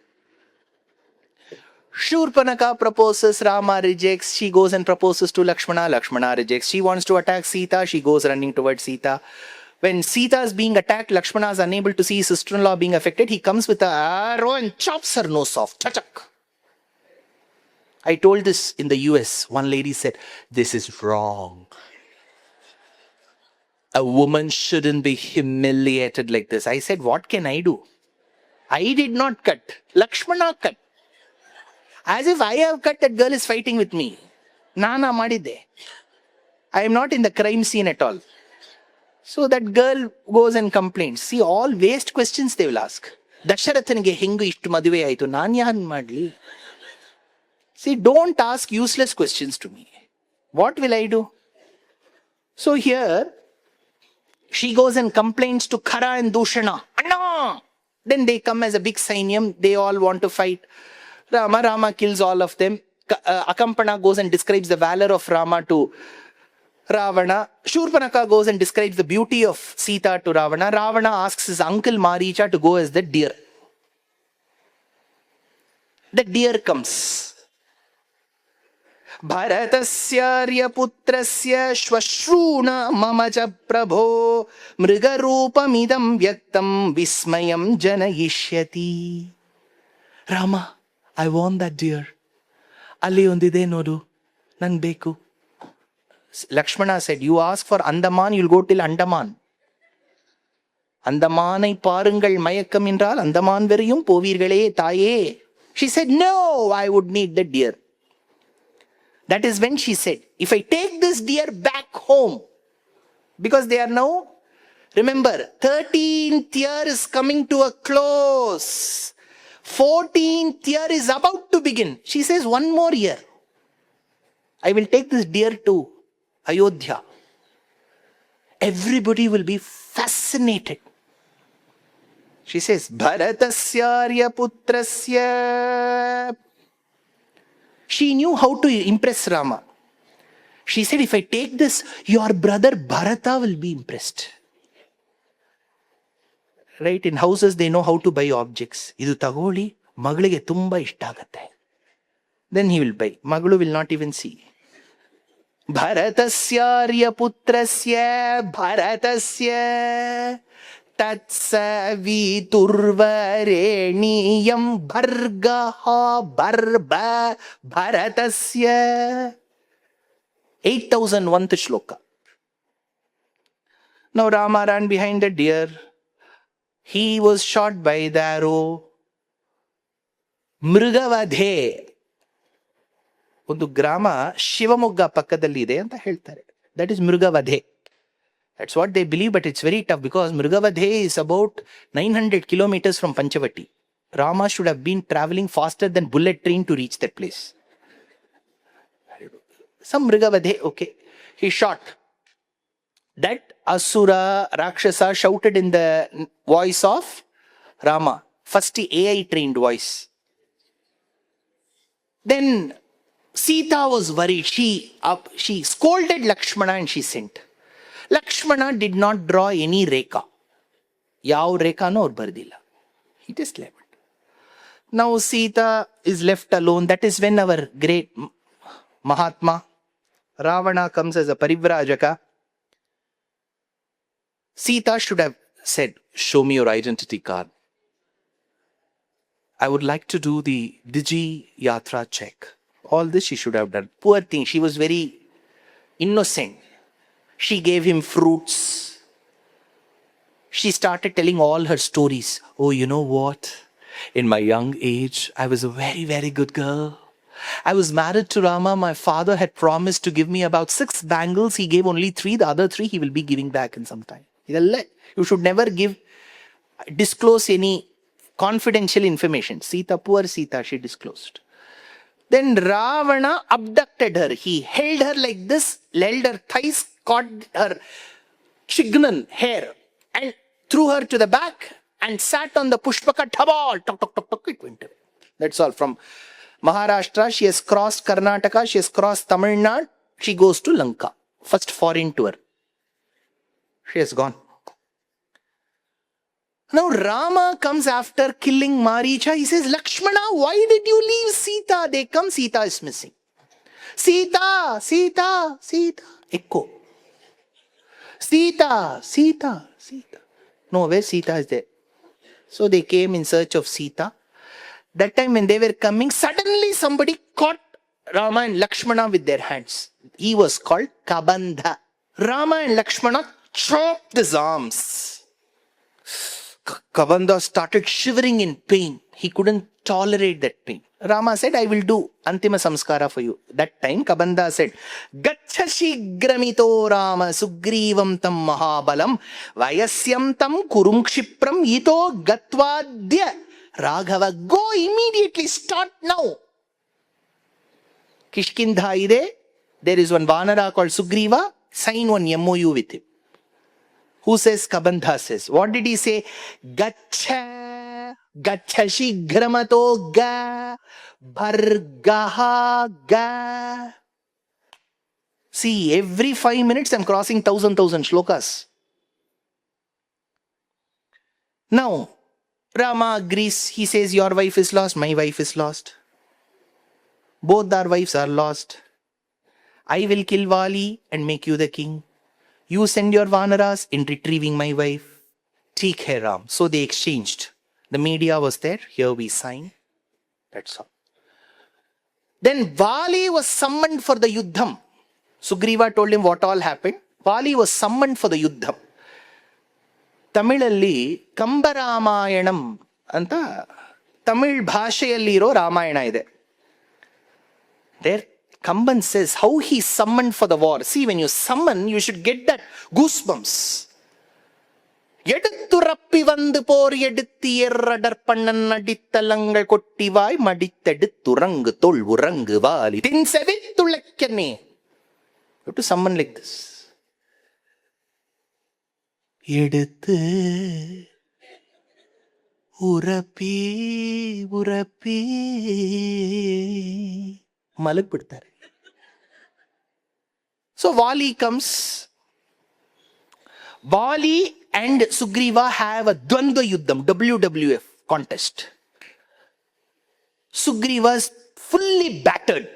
Shurpanaka proposes, Rama rejects, she goes and proposes to Lakshmana, Lakshmana rejects. She wants to attack Sita, she goes running towards Sita. When Sita is being attacked, Lakshmana is unable to see his sister-in-law being affected. He comes with an arrow and chops her nose off. Chachak. I told this in the US. One lady said, this is wrong. A woman shouldn't be humiliated like this. I said, what can I do? I did not cut. Lakshmana cut. As if I have cut, that girl is fighting with me. Nana madide. I am not in the crime scene at all. So that girl goes and complains. See, all waste questions they will ask. Dasharathaniಗೆ ಹೆಂಗು ಇಷ್ಟು ಮದುವೆ ಆಯಿತು, ನಾನು ಯಾರು ಮಾಡಲಿ? See, don't ask useless questions to me. What will I do? So here, she goes and complains to Khara and Dushana. Anna! Then they come as a big sainyam. They all want to fight. Rama kills all of them. Akampana goes and describes the valor of Rama to Ravana. Shurpanaka goes and describes the beauty of Sita to Ravana. Ravana asks his uncle Maricha to go as the deer. The deer comes. Bharatasya putrasya shvashruna mamaja prabho mrigarupamidam vyaktam vismayam janayishyati. Rama, I want that deer. Ali ondide nodu, nan beku. Lakshmana said, you ask for Andaman, you'll go till Andaman. Andamanai parungal mayakam என்றால் Andaman veriyum போவீர்களே தாயே. She said, no, I would need the deer. That is when she said, if I take this deer back home, because they are now, remember, 13th year is coming to a close. 14th year is about to begin. She says, one more year. I will take this deer to Ayodhya. Everybody will be fascinated. She says, Bharatasya putrasya. She knew how to impress Rama. She said, if I take this, your brother Bharata will be impressed. Right? In houses, they know how to buy objects. Idu tagoli, maಗಳಿಗೆ ತುಂಬಾ ಇಷ್ಟ ಆಗುತ್ತೆ. Then he will buy. Maglu will not even see. Bharatasya putrasya Bharatasya Tatsaviturvareniyam Bhargaha Bharba Bharatasya. 8001th shloka. Now Rama ran behind the deer. He was shot by the arrow. Mrigavadhe. ಒಂದು ಗ್ರಾಮ ಶಿವಮೊಗ್ಗ ಪಕ್ಕದಲ್ಲಿ ಇದೆ ಅಂತ ಹೇಳ್ತಾರೆ. That is Mrigavadhe. That's what they believe, but it's very tough because Mrigavadhe is about 900 kilometers from Panchavati. Rama should have been traveling faster than bullet train to reach that place. Some Mrigavadhe, okay. He shot. That Asura Rakshasa shouted in the voice of Rama. First AI trained voice. Then Sita was worried. She scolded Lakshmana and she sent. Lakshmana did not draw any rekha. Yav rekha no aur bardilla. He just left. Now Sita is left alone. That is when our great Mahatma Ravana comes as a parivrajaka. Sita should have said, show me your identity card. I would like to do the Digi Yatra check. All this she should have done. Poor thing, she was very innocent. She gave him fruits. She started telling all her stories. Oh, you know what? In my young age, I was a very, very good girl. I was married to Rama. My father had promised to give me about 6 bangles. He gave only 3. The other 3 he will be giving back in some time. You should never disclose any confidential information. Sita, poor Sita, she disclosed. Then Ravana abducted her. He held her like this, held her thighs, caught her chignan hair and threw her to the back and sat on the pushpaka thabal. Tok, tok, tok, tok, it went away. That's all. From Maharashtra, she has crossed Karnataka, she has crossed Tamil Nadu, she goes to Lanka. First foreign tour. She has gone. Now Rama comes after killing Maricha. He says, Lakshmana, why did you leave Sita? They come, Sita is missing. Sita, Sita, Sita. Echo. Sita, Sita, Sita. No, where Sita is there? So they came in search of Sita. That time when they were coming, suddenly somebody caught Rama and Lakshmana with their hands. He was called Kabandha. Rama and Lakshmana chopped his arms. Kabandha started shivering in pain. He couldn't tolerate that pain. Rama said, I will do Antima Samskara for you. That time Kabanda said, Gacha Shigramito Rama Sugrivam Tam Mahabalam Vayasyam Tam Kurum Kshipram Ito Gatvadya Raghava. Go immediately, start now. Kishkindha ide, there is one Vanara called Sugriva, sign one MOU with him. Who says? Kabandha says. What did he say? Gacha shigramato ga bhargaha ga. See, every 5 minutes I'm crossing 1,000 shlokas. Now, Rama agrees. He says, your wife is lost, my wife is lost. Both our wives are lost. I will kill Vali and make you the king. You send your Vanaras in retrieving my wife. Theek hai Ram. So they exchanged. The media was there. Here we sign. That's all. Then Vali was summoned for the Yuddham. Sugriva told him what all happened. Vali was summoned for the Yuddham. Tamilali Kambaramayanam anta Tamil bhashayalli iro Ramayana ide. There Kamban says how he summoned for the war. See, when you summon, you should get that goosebumps. Eduthu rappi vandu por eduthi erradarpannan adithalangal kottivai maditheduthu rangu tolvu rangu vali tinsevittulekkane. You have to summon like this. Eduthu urappi urappi malak pidtare. So Vali comes. Vali and Sugriva have a Dvandva Yuddham, WWF contest. Sugriva is fully battered.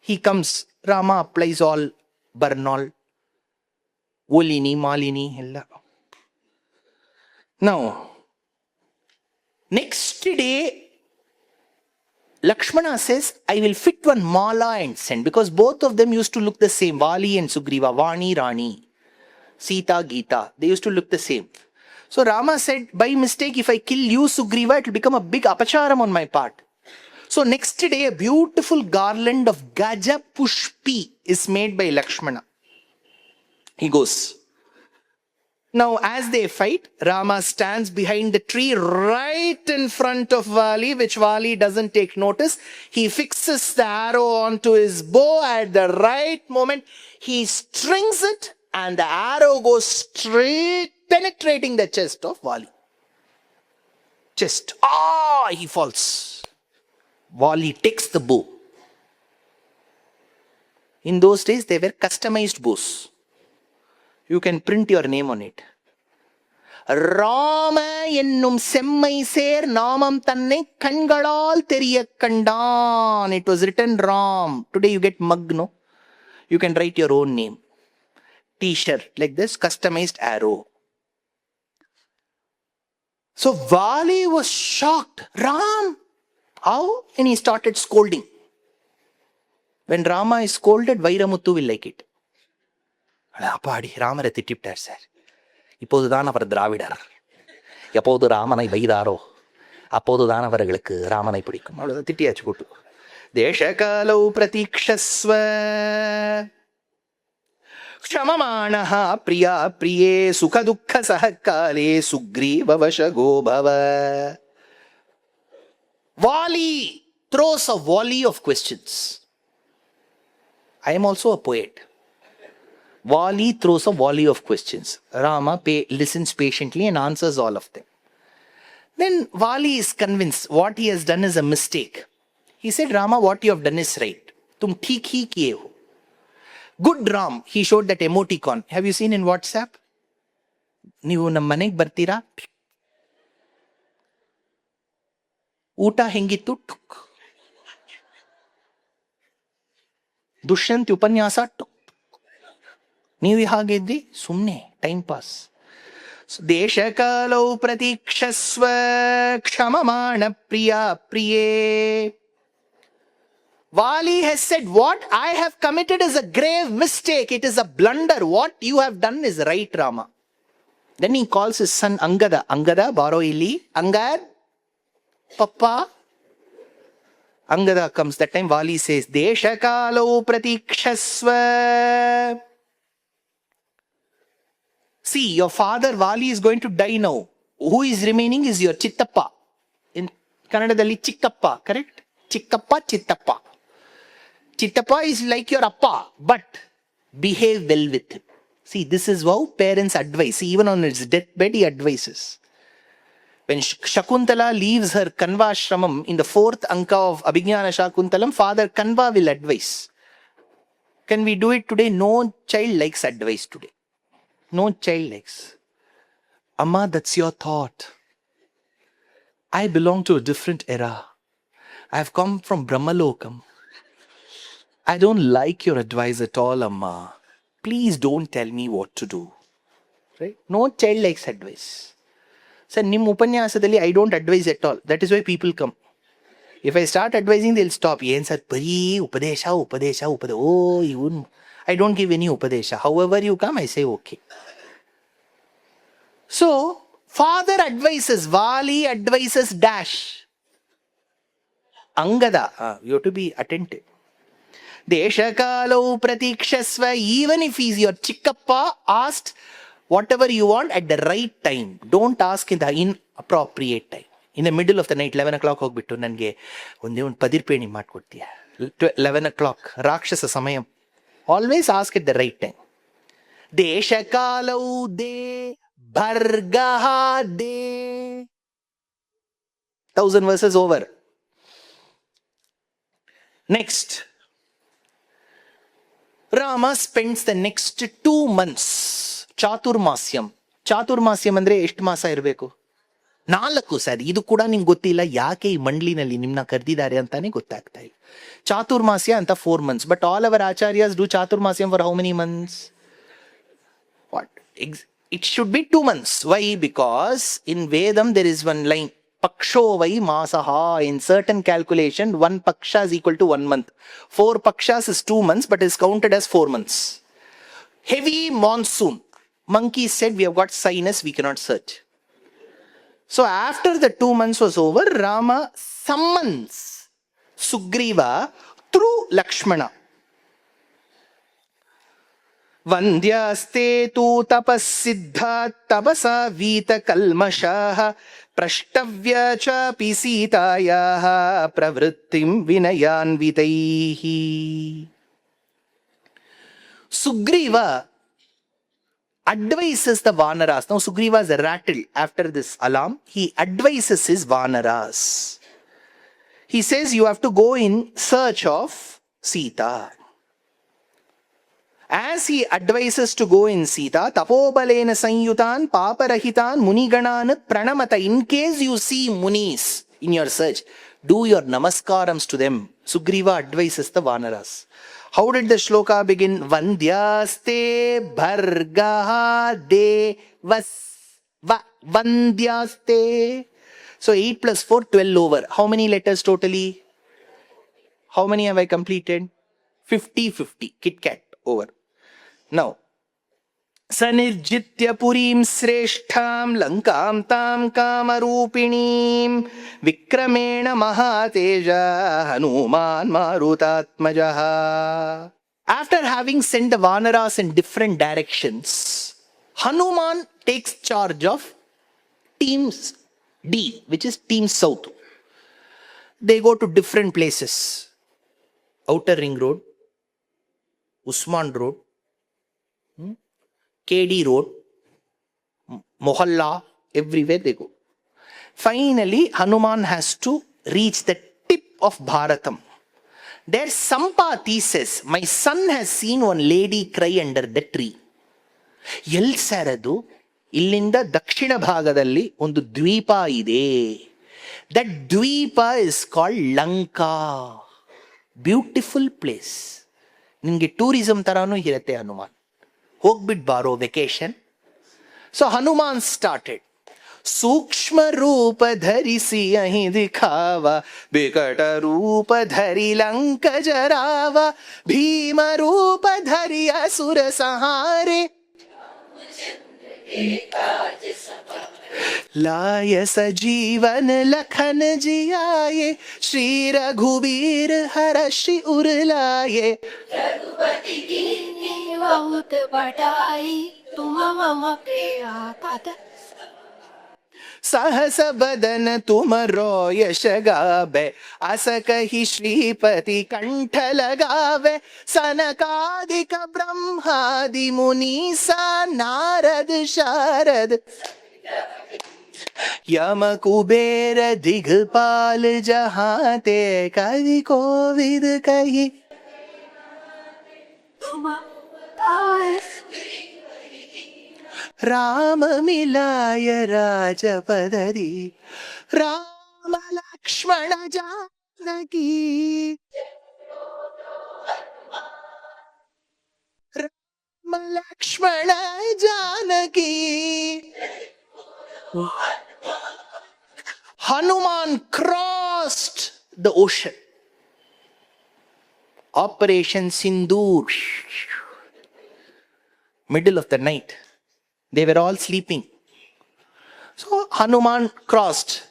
He comes. Rama applies all Bernal, Volini, Malini, ella. Now, next day, Lakshmana says, I will fit one mala and send, because both of them used to look the same. Vali and Sugriva, Vani, Rani, Sita, Gita, they used to look the same. So Rama said, by mistake, if I kill you, Sugriva, it will become a big apacharam on my part. So next day, a beautiful garland of Gaja Pushpi is made by Lakshmana. He goes. Now, as they fight, Rama stands behind the tree right in front of Vali, which Vali doesn't take notice. He fixes the arrow onto his bow at the right moment. He strings it and the arrow goes straight, penetrating the chest of Vali. Chest. He falls. Vali takes the bow. In those days, they were customized bows. You can print your name on it. Rama ennum semmai ser namam thanne kangalal theriya kandan. It was written Ram. Today you get mug, no? You can write your own name. T-shirt like this, customized arrow. So Vali was shocked. Ram, how? And he started scolding. When Rama is scolded, Vairamuthu will like it. அப்பாடி ராமரை திட்டிவிட்டார் sir. இப்போதுதான் அவர் திராவிடர். எப்போது ராமனை வைதாரோ அப்போதுதான் அவர்களுக்கு ராமனை பிடிக்கும். அவ்வளோதான், திட்டியாச்சு போட்டு. தேசகாலௌ பிரதீக்ஷஸ்வ க்ஷமமானஹ பிரியா பிரியே சுகதுக்க சஹகாலே சுக்ரீவ வசகோ பவ. Vali throws a volley of questions. I am also a poet. Vali throws a volley of questions. Rama listens patiently and answers all of them. Then Vali is convinced what he has done is a mistake. He said, Rama, what you have done is right. Tum theek hi kiye ho. Good Ram. He showed that emoticon. Have you seen in WhatsApp? Nivu nam maneg bartira. Uta hengittu. Dushyanth upanyasa. ನೀವು ಹಾಗಿದ್ರಿ ಸುಮ್ಮನೆ time pass. ದೇಶಕಾಲೌ ಪ್ರತೀಕ್ಷಸ್ವ ಕ್ಷಮಮಾಣ ಪ್ರಿಯ ಪ್ರಿಯೇ. Vali has said, what I have committed is a grave mistake. It is a blunder. What you have done is right, Rama. Then he calls his son Angada. Angada, borrow ili. Angad, Papa. Angada comes. That time Vali says, Deshakalo pratikshasva. See, your father Vali is going to die now. Who is remaining is your Chittappa. In Kannadadalli Chikkappa, correct? Chikkappa, Chittappa. Chittappa is like your Appa, but behave well with him. See, this is how parents advise. See, even on his deathbed, he advises. When Shakuntala leaves her Kanva Shramam in the 4th Anka of Abhignana Shakuntalam, Father Kanva will advise. Can we do it today? No child likes advice today. No child likes. Amma, that's your thought. I belong to a different era. I have come from Brahmalokam. I don't like your advice at all, Amma. Please don't tell me what to do. Right? No child likes advice. Sir, Nim Upanyasadali, I don't advise at all. That is why people come. If I start advising, they'll stop. Yen sir, pari, upadesha. Oh, you wouldn't. I don't give any upadesha. However you come, I say okay. So, father advises, Vali advises dash. Angada, you have to be attentive. Deshakalo pratikshasva, even if he's your Chikkappa, asked whatever you want at the right time. Don't ask in the inappropriate time. In the middle of the night, 11 o'clock ಹೋಗ್ಬಿಟ್ಟು ನನಗೆ ಒಂದೇ ಒಂದು ಪದಿರ್ಪೇಣಿ ಮಾಡ್ಕೊಡ್ತೀಯ 11 o'clock ರಾಕ್ಷಸ ಸಮಯ. Always ask at the right time. ದೇಶಕಾಲೌ ದೇ ಭರ್ಗಃ ದೇ. 1000 verses over. Next. Rama spends the next 2 months. ಚಾತುರ್ಮಾಸ್ಯಂ. ಚಾತುರ್ಮಾಸ್ಯಂ ಅಂದ್ರೆ ಎಷ್ಟು ಮಾಸ ಇರಬೇಕು? 4 ಸರ್. ಇದು ಕೂಡ ನಿಮ್ಗೆ ಗೊತ್ತಿಲ್ಲ ಯಾಕೆ ಈ ಮಂಡ್ಲಿನಲ್ಲಿ ನಿಮ್ನ ಕರೆದಿದ್ದಾರೆ ಅಂತಾನೆ ಗೊತ್ತಾಗ್ತಾ ಇಲ್ಲ. ಚಾತುರ್ಮಾಸ್ಯ ಅಂತ 4 months. But all our acharyas do ಚಾತುರ್ಮಾಸ್ಯಂ for how many months? What? It should be 2 months. Why? Because in Vedam there is one line. Paksho vai masaha. In certain calculation, 1 paksha is equal to 1 month. 4 pakshas is 2 months but is counted as 4 months. Heavy monsoon. Monkey said, we have got sinus, we cannot search. So after the 2 months was over, Rama summons Sugriva through Lakshmana. Vandhyaste tu tapassiddha tapasa vita kalmashaha prashtavya chapi sitayaha pravrittim vinayanvitaihi. Sugriva advises the Vanaras. Now Sugriva is rattled after this alarm. He advises his Vanaras. He says you have to go in search of Sita. As he advises to go in Sita, tapobalena sanyutan paparahitan muniganan pranamata. In case you see munis in your search, do your namaskarams to them. Sugriva advises the Vanaras. How did the shloka begin? Vandhyaste bhargaha devas va vandhyaste. So 8 plus 4, 12 over. How many letters totally? How many have I completed? 50-50. Kit Kat over. Now, Sanirjitya purim sreshtham lankam tam kamarupinim vikramena mahateja hanuman marutatmajaha. After having sent the Vanaras in different directions, Hanuman takes charge of teams D, which is team south. They go to different places. Outer Ring Road, Usman Road, KD Road, Mohalla, everywhere they go. Finally, Hanuman has to reach the tip of Bharatam. There Sampati says, my son has seen one lady cry under the tree. L sir ಅದು? ಇಲ್ಲಿಂದ ದಕ್ಷಿಣ ಭಾಗದಲ್ಲಿ ಒಂದು ದ್ವೀಪ ಇದೆ. That ದ್ವೀಪ is called Lanka. Beautiful place. ನಿಮಗೆ tourism ತರಾನು ಇರುತ್ತೆ ಹನುಮಾನ್. ಹೋಗ್ಬಿಟ್ಟು ಬಾರೋ ವೆಕೇಶನ್. So Hanuman started. ಸೂಕ್ಷ್ಮ ರೂಪ ಧರಿಸಿ ಅಹಿ ದಿಖಾವ, ಬಿಕಟ ರೂಪ ಧರಿ ಲಂಕ ಜರಾವ, ಭೀಮ ರೂಪ ಧರಿ ಅಸುರ ಸಹಾರೆ, लाय सजीवन लखन जियाए, श्री रघुबीर हर्षि उर लाए। रघुपति कीन्ही बहुत बड़ाई, तुम मम प्रिय भरत। सहस बदन तुम रो यश गावे, अस कहि श्रीपति कंठ लगावे। सनकादिक ब्रह्मादि मुनीसा, नारद शारद यम कुबेर दिगपाल जहाँ ते, कवि कोविद कही तुम आए। राम मिलाय राजपदरी, Ram Lakshman Janaki, Ram Lakshman Janaki. Hanuman crossed the ocean. Operation Sindoor. Middle of the night. They were all sleeping. So Hanuman crossed.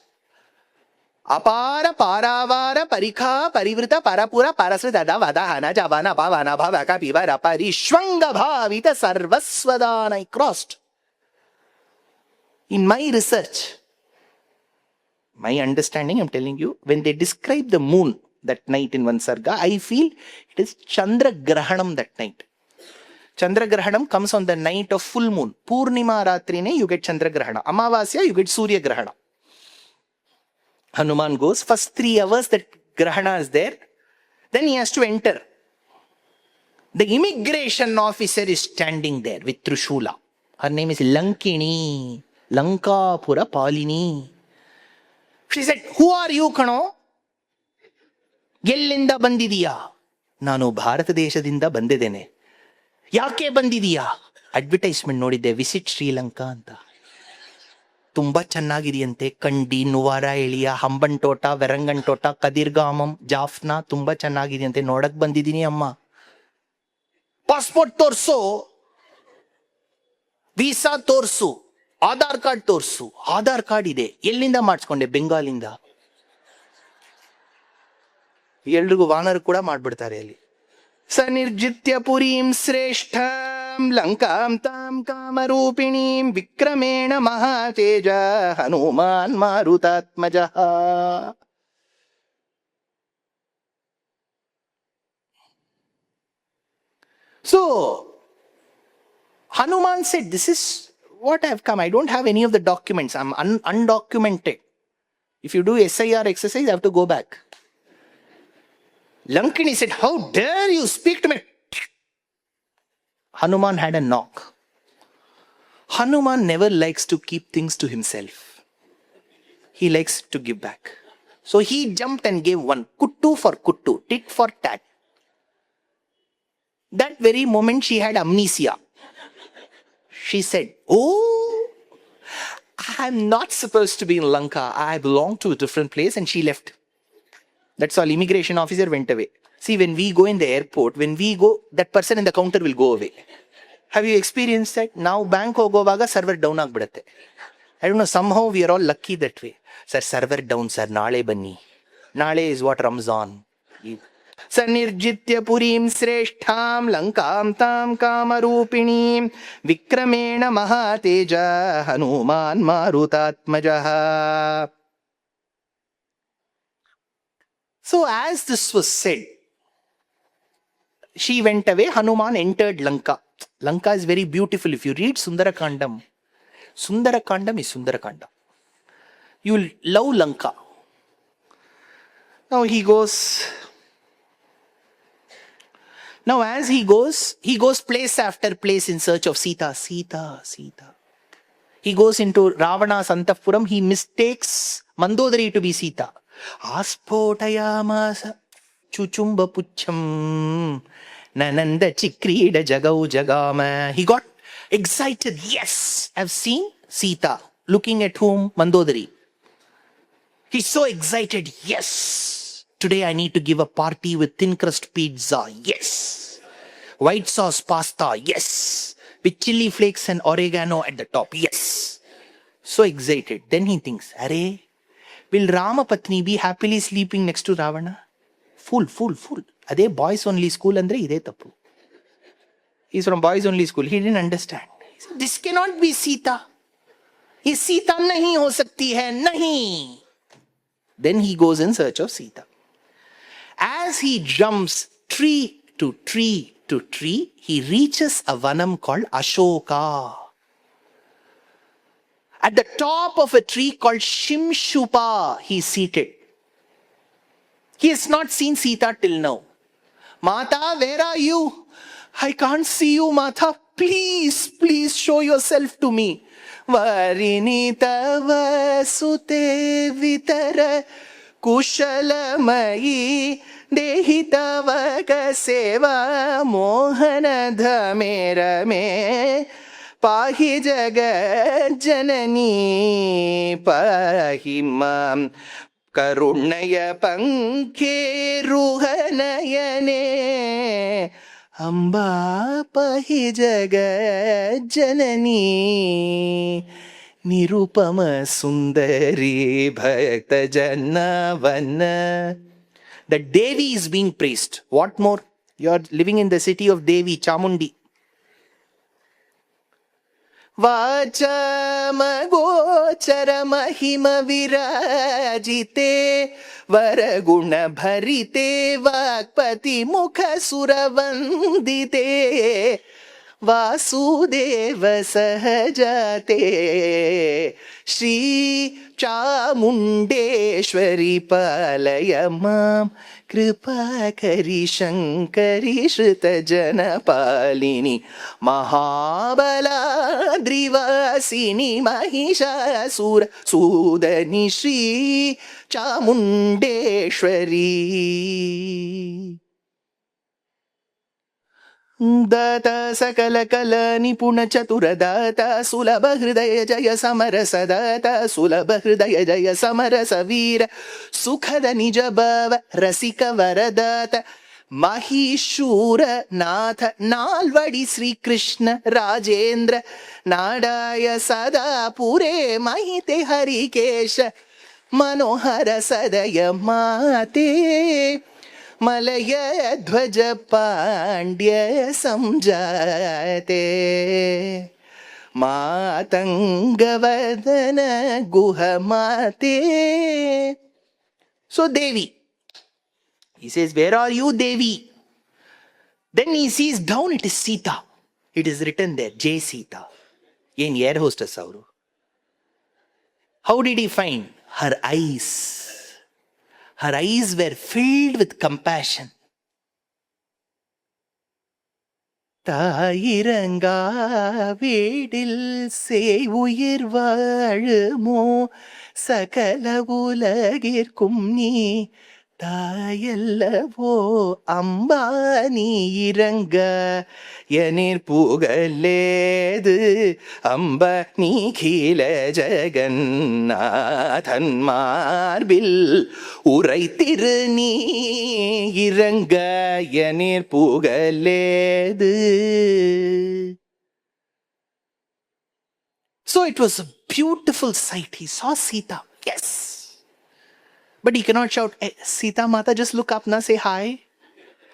Apara paravara parikha parivrita parapura parasvidada vadahana javana pavana bhavaka piva rapari shvanga bhavita sarvaswadana. I crossed. In my research, my understanding, I'm telling you, when they describe the moon that night in one sarga, I feel it is Chandra Grahanam that night. Chandra Grahanam comes on the night of full moon. Purnima Ratrine, you get Chandra Grahana. Amavasya, you get Surya Grahana. Hanuman goes, first 3 hours that Grahana is there, then he has to enter. The immigration officer is standing there with Trishula. Her name is Lankini, Lankapura Palini. She said, who are you, Kano? Yellinda bandidiya? Nanu Bharata Deshadinda bandidene. Yake bandidiya? Advertisement nodide, visit Sri Lanka anta. Tumba channagidiyante, Kandi, Nuvara Eliya, Hambantota, Verangantota, Kadirgamam, Jaffna, Tumba channagidiyante, nodak bandidini amma. Passport torso, visa torso, Aadhaar card torsu. Aadhaar card ide. Yellinda ಮಾಡಿಸ್ಕೊಂಡೆ ಬೆಂಗಾಲಿಂದ. ಎಲ್ರಿಗೂ ವಾನರ ಕೂಡ ಮಾಡ್ಬಿಡ್ತಾರೆ ಅಲ್ಲಿ. ಸನಿರ್ಜಿತ್ಯ ಪುರೀಂ ಶ್ರೇಷ್ಠಂ ಲಂಕಾಂ ತಾಂ ಕಾಮರೂಪಿಣೀಂ ವಿಕ್ರಮೇಣ ಮಹಾತೇಜ Hanuman ಮಾರುತಾತ್ಮಜಃ. So Hanuman said, this is what I have come. I don't have any of the documents. I'm undocumented. If you do SIR exercise, I have to go back. Lankini said, how dare you speak to me? Hanuman had a knock. Hanuman never likes to keep things to himself. He likes to give back. So he jumped and gave one. Kuttu for kuttu. Tit for tat. That very moment she had amnesia. She said, oh, I'm not supposed to be in Lanka. I belong to a different place. And she left. That's all. Immigration officer went away. See, when we go in the airport, when we go, that person in the counter will go away. Have you experienced that? Now, bank hogovaga server down agbidatte. I don't know, somehow we are all lucky that way. Sir, server down, sir. Nale banni. Nale is what Ramzan. सनिर्जित्य पुरीं श्रेष्ठां लंकां तां कामरूपिणीं विक्रमेण महातेज Hanuman मारुतात्मजः. So as this was said, she went away. Hanuman entered Lanka. Lanka is very beautiful. If you read Sundarakandam, Sundarakandam is Sundarakandam. You will love Lanka. Now he goes. Now as he goes place after place in search of Sita. He goes into Ravana's Anthapuram. He mistakes Mandodari to be Sita. Aspotayamasa chuchumba pucham nananda chikrida jagau jagama. He got excited. Yes, I've seen Sita. Looking at whom? Mandodari. He's so excited. Yes. Today I need to give a party with thin crust pizza. Yes. White sauce pasta. Yes. With chili flakes and oregano at the top. Yes. So excited. Then he thinks, Arey, will Rama Patni be happily sleeping next to Ravana? Fool. Ade boys only school andre ide tappu. He's from boys only school. He didn't understand. He said, this cannot be Sita. ये सीता नहीं हो सकती है, नहीं. Then he goes in search of Sita. As he jumps tree to tree to tree, he reaches a vanam called Ashoka. At the top of a tree called Shimshupa, he is seated. He has not seen Sita till now. Mata, where are you? I can't see you, Mata. Please show yourself to me. Varini tava sute vitara kushalamayi dehi tava kaseva mohana dhamera me pahi jagat janani pahi mam karunnaya pankhe ruhanayane Amba pahi jagat janani nirupama sundari bhakta janavana. The Devi is being praised. What more? You are living in the city of Devi, Chamundi. Vachamagochara mahima virajite varaguna bharite vakpati mukha suravandite vasudeva sahajate Shri Chamundeshwari palayamam कृपाकरी Shankari श्रुत जनपालिनी महाबलाद्रिवासिनी महिषासुर सूदनी श्री चामुंडेश्वरी दाता सकल कल निपुण चतुर दाता सुलभ हृदय जय समरस दाता सुलभ हृदय जय समरस वीर सुखद निज भव रसिक वरदाता महिषूर नाथ नाल्वडी श्री कृष्ण राजेंद्र नाडाय सदा पुरे महिते हरिकेश मनोहर सदय माते मलय ध्वज पांड्य समझाते मातंगवदन गुह माते. So Devi, he says, where are you, Devi? Then he sees down, it is Sita. It is written there, Jai Sita. Yen air hostess avru. How did he find? Her eyes. Her eyes were filled with compassion. Tayiranga vidil se uyir valumo sakala ulagirkum ni tayallavo amba ni iranga yanir pugalledu amba ni khila jagannathan marbil urai ni iranga yanir pugalledu. So it was a beautiful sight. He saw Sita. Yes. But he cannot shout, hey, Sita Mata, just look up na, say hi.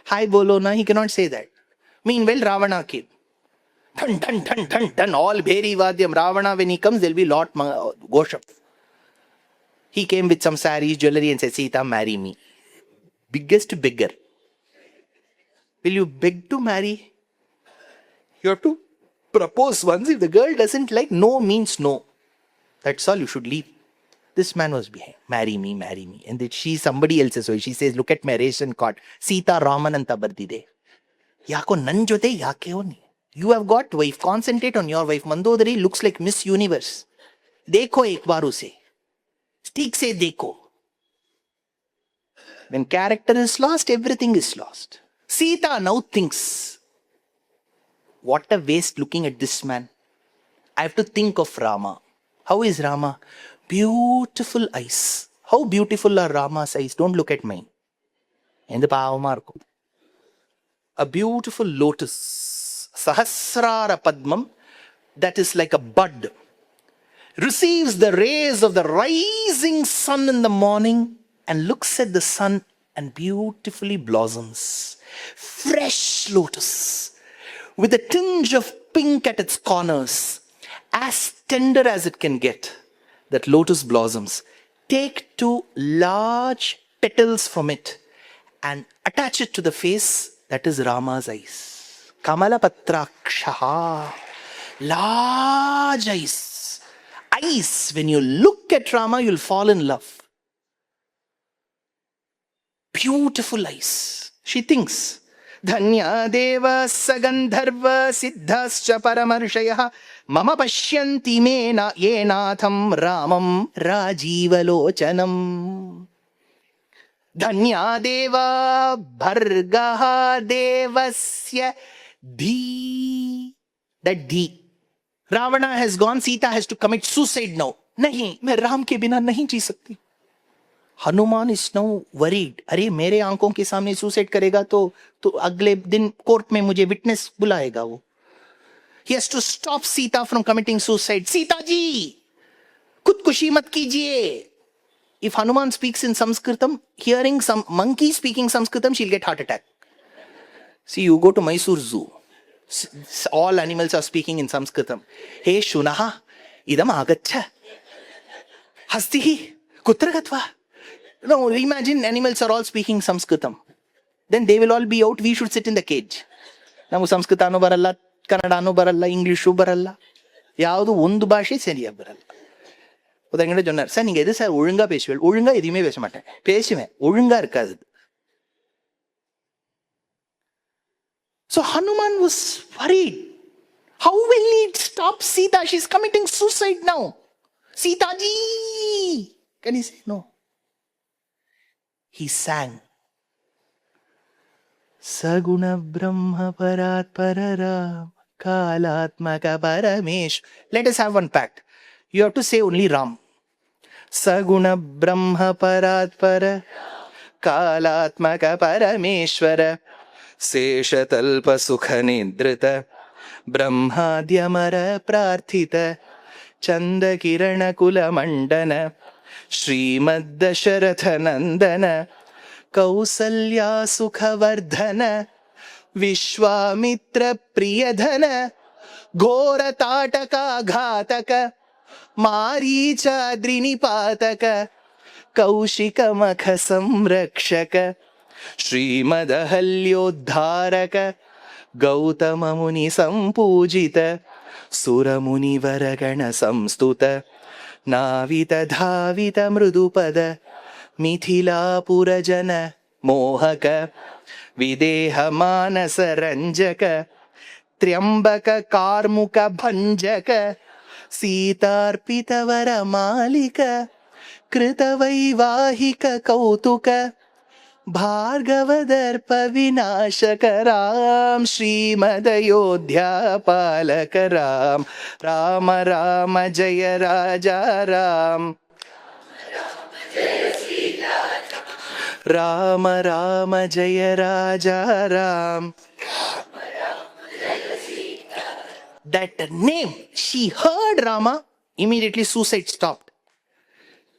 Hi bolo na. He cannot say that. Meanwhile, Ravana came. Dun, dun, dun, dun, dun. All Bheri Vadyam. Ravana, when he comes, there will be lot Goshap. He came with some saris, jewelry and said, Sita, marry me. Biggest beggar. Will you beg to marry? You have to propose once. If the girl doesn't like, no means no. That's all, you should leave. This man was behind. Marry me, marry me. And that she's somebody else's wife. She says, look at my ration card. Sita Ramananta bardide. Yako nan jote yake oni. You have got wife. Concentrate on your wife. Mandodari looks like Miss Universe. Dekho ek baar use. Stick se dekho. When character is lost, everything is lost. Sita now thinks, what a waste looking at this man. I have to think of Rama. How is Rama? Beautiful eyes. How beautiful are Rama's eyes? Don't look at mine. A beautiful lotus. Sahasrara Padmam. That is like a bud. receives the rays of the rising sun in the morning and looks at the sun and beautifully blossoms. Fresh lotus with a tinge of pink at its corners, as tender as it can get. That lotus blossoms. Take two large petals from it and attach it to the face. That is Rama's eyes. Kamala Patrakshaha. Large eyes. Eyes. When you look at Rama, you'll fall in love. Beautiful eyes. She thinks, Dhanya deva sagandharva siddhascha paramarshayah mama pashyanti mena yenatham ramam rajivalocanam. Dhanya deva bhargaha devasya dhi. That dhi. Ravana has gone, Sita has to commit suicide now. Nahi, मैं राम के बिना नहीं जी सकती. Hanuman is now worried. अरे मेरे आंखों के सामने सुसाइड करेगा तो अगले दिन कोर्ट में मुझे विटनेस बुलाएगा वो. He has to stop Sita from committing suicide. Sita ji, खुदकुशी मत कीजिए. If Hanuman speaks in Sanskritam, hearing some monkey speaking Sanskritam, she'll get heart attack. See, you go to Mysore Zoo. All animals are speaking in Sanskritam. Hey Shunaha, idam agaccha. Hastihi, kutra gatva. No, imagine animals are all speaking Sanskritam. Then they will all be out. We should sit in the cage. Namu Sanskritano baralla, Kannadano baralla, Englishu baralla. Yavadu ondu bhashe seriya baralla. Udangane jonnar, sir ninga edu sir olunga pesuvel. Olunga edume pesa matten. Pesuven. Olunga irukadu. So Hanuman was worried. How will he stop Sita? She's committing suicide now. Sita ji! Can he say no? He sang. Saguna Brahma Parat Pararam Kalatmaka Paramesh. Let us have one pact. You have to say only Ram. Saguna Brahma Parat Para Kalatmaka Parameshwara Seshatalpa Sukhanidrita Brahmadyamara Prarthita Chanda Kirana Kula Mandana Srimad Dasharatha Nandana Kausalya Sukhavardhana Vishwamitra Priyadhana Ghora Tataka Ghataka Maricha Drinipataka Kaushika Makha Samrakshaka Srimad Ahalyodharaka Gautama Muni Sampujita Suramuni Varagana Samstuta Navita Dhavita Mrudupada Mithila Purajana Mohaka Videha Manasa Ranjaka Triambaka Karmuka Bhanjaka Sitarpita Varamalika Krita Vaivahika Kautuka Bhargavadarpa Vinashakaram Srimad Ayodhya Palakaram Rama Rama Jaya Raja Ram Rama Rama Jaya Raja Ram. That name, she heard Rama, immediately suicide stopped.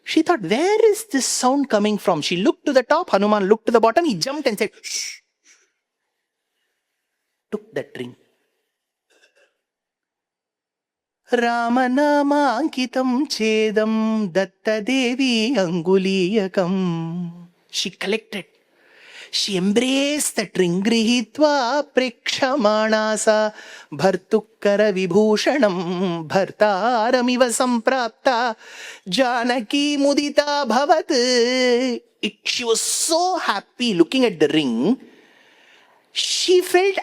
She thought, where is this sound coming from? She looked to the top, Hanuman looked to the bottom, he jumped and said, shh. Took that ring. Ramanama Ankitam Chedam Datta Devi Anguliyakam. She collected. She embraced that ring. Grihitva prekshamanasa bhartukkara vibhushanam bhartaramiva samprapta janaki mudita bhavat. She was so happy looking at the ring. She felt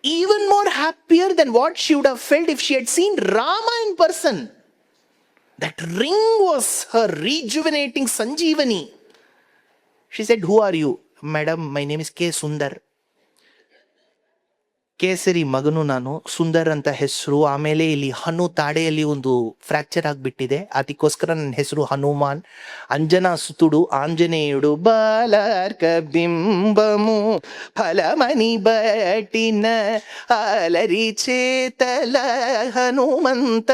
even more happier than what she would have felt if she had seen Rama in person. That ring was her rejuvenating Sanjeevani. She said, who are you? Madam, my name is K. Sundar. ಕೇಸರಿ ಮಗನು ನಾನು, ಸುಂದರ್ ಅಂತ ಹೆಸರು. ಆಮೇಲೆ ಇಲ್ಲಿ ಹನು ತಾಡೆಯಲ್ಲಿ ಒಂದು fracture ಆಗಿಬಿಟ್ಟಿದೆ, ಅದಕ್ಕೋಸ್ಕರ ನನ್ನ ಹೆಸರು ಹನುಮಾನ್. ಅಂಜನಾ ಸುತುಡು ಆಂಜನೇಯುಡು ಬಾಲಾರ್ಕ ಬಿಂಬಮು ಫಲಮಣಿ ಬಟಿನ ಆಲರಿ చేతల హనుమంత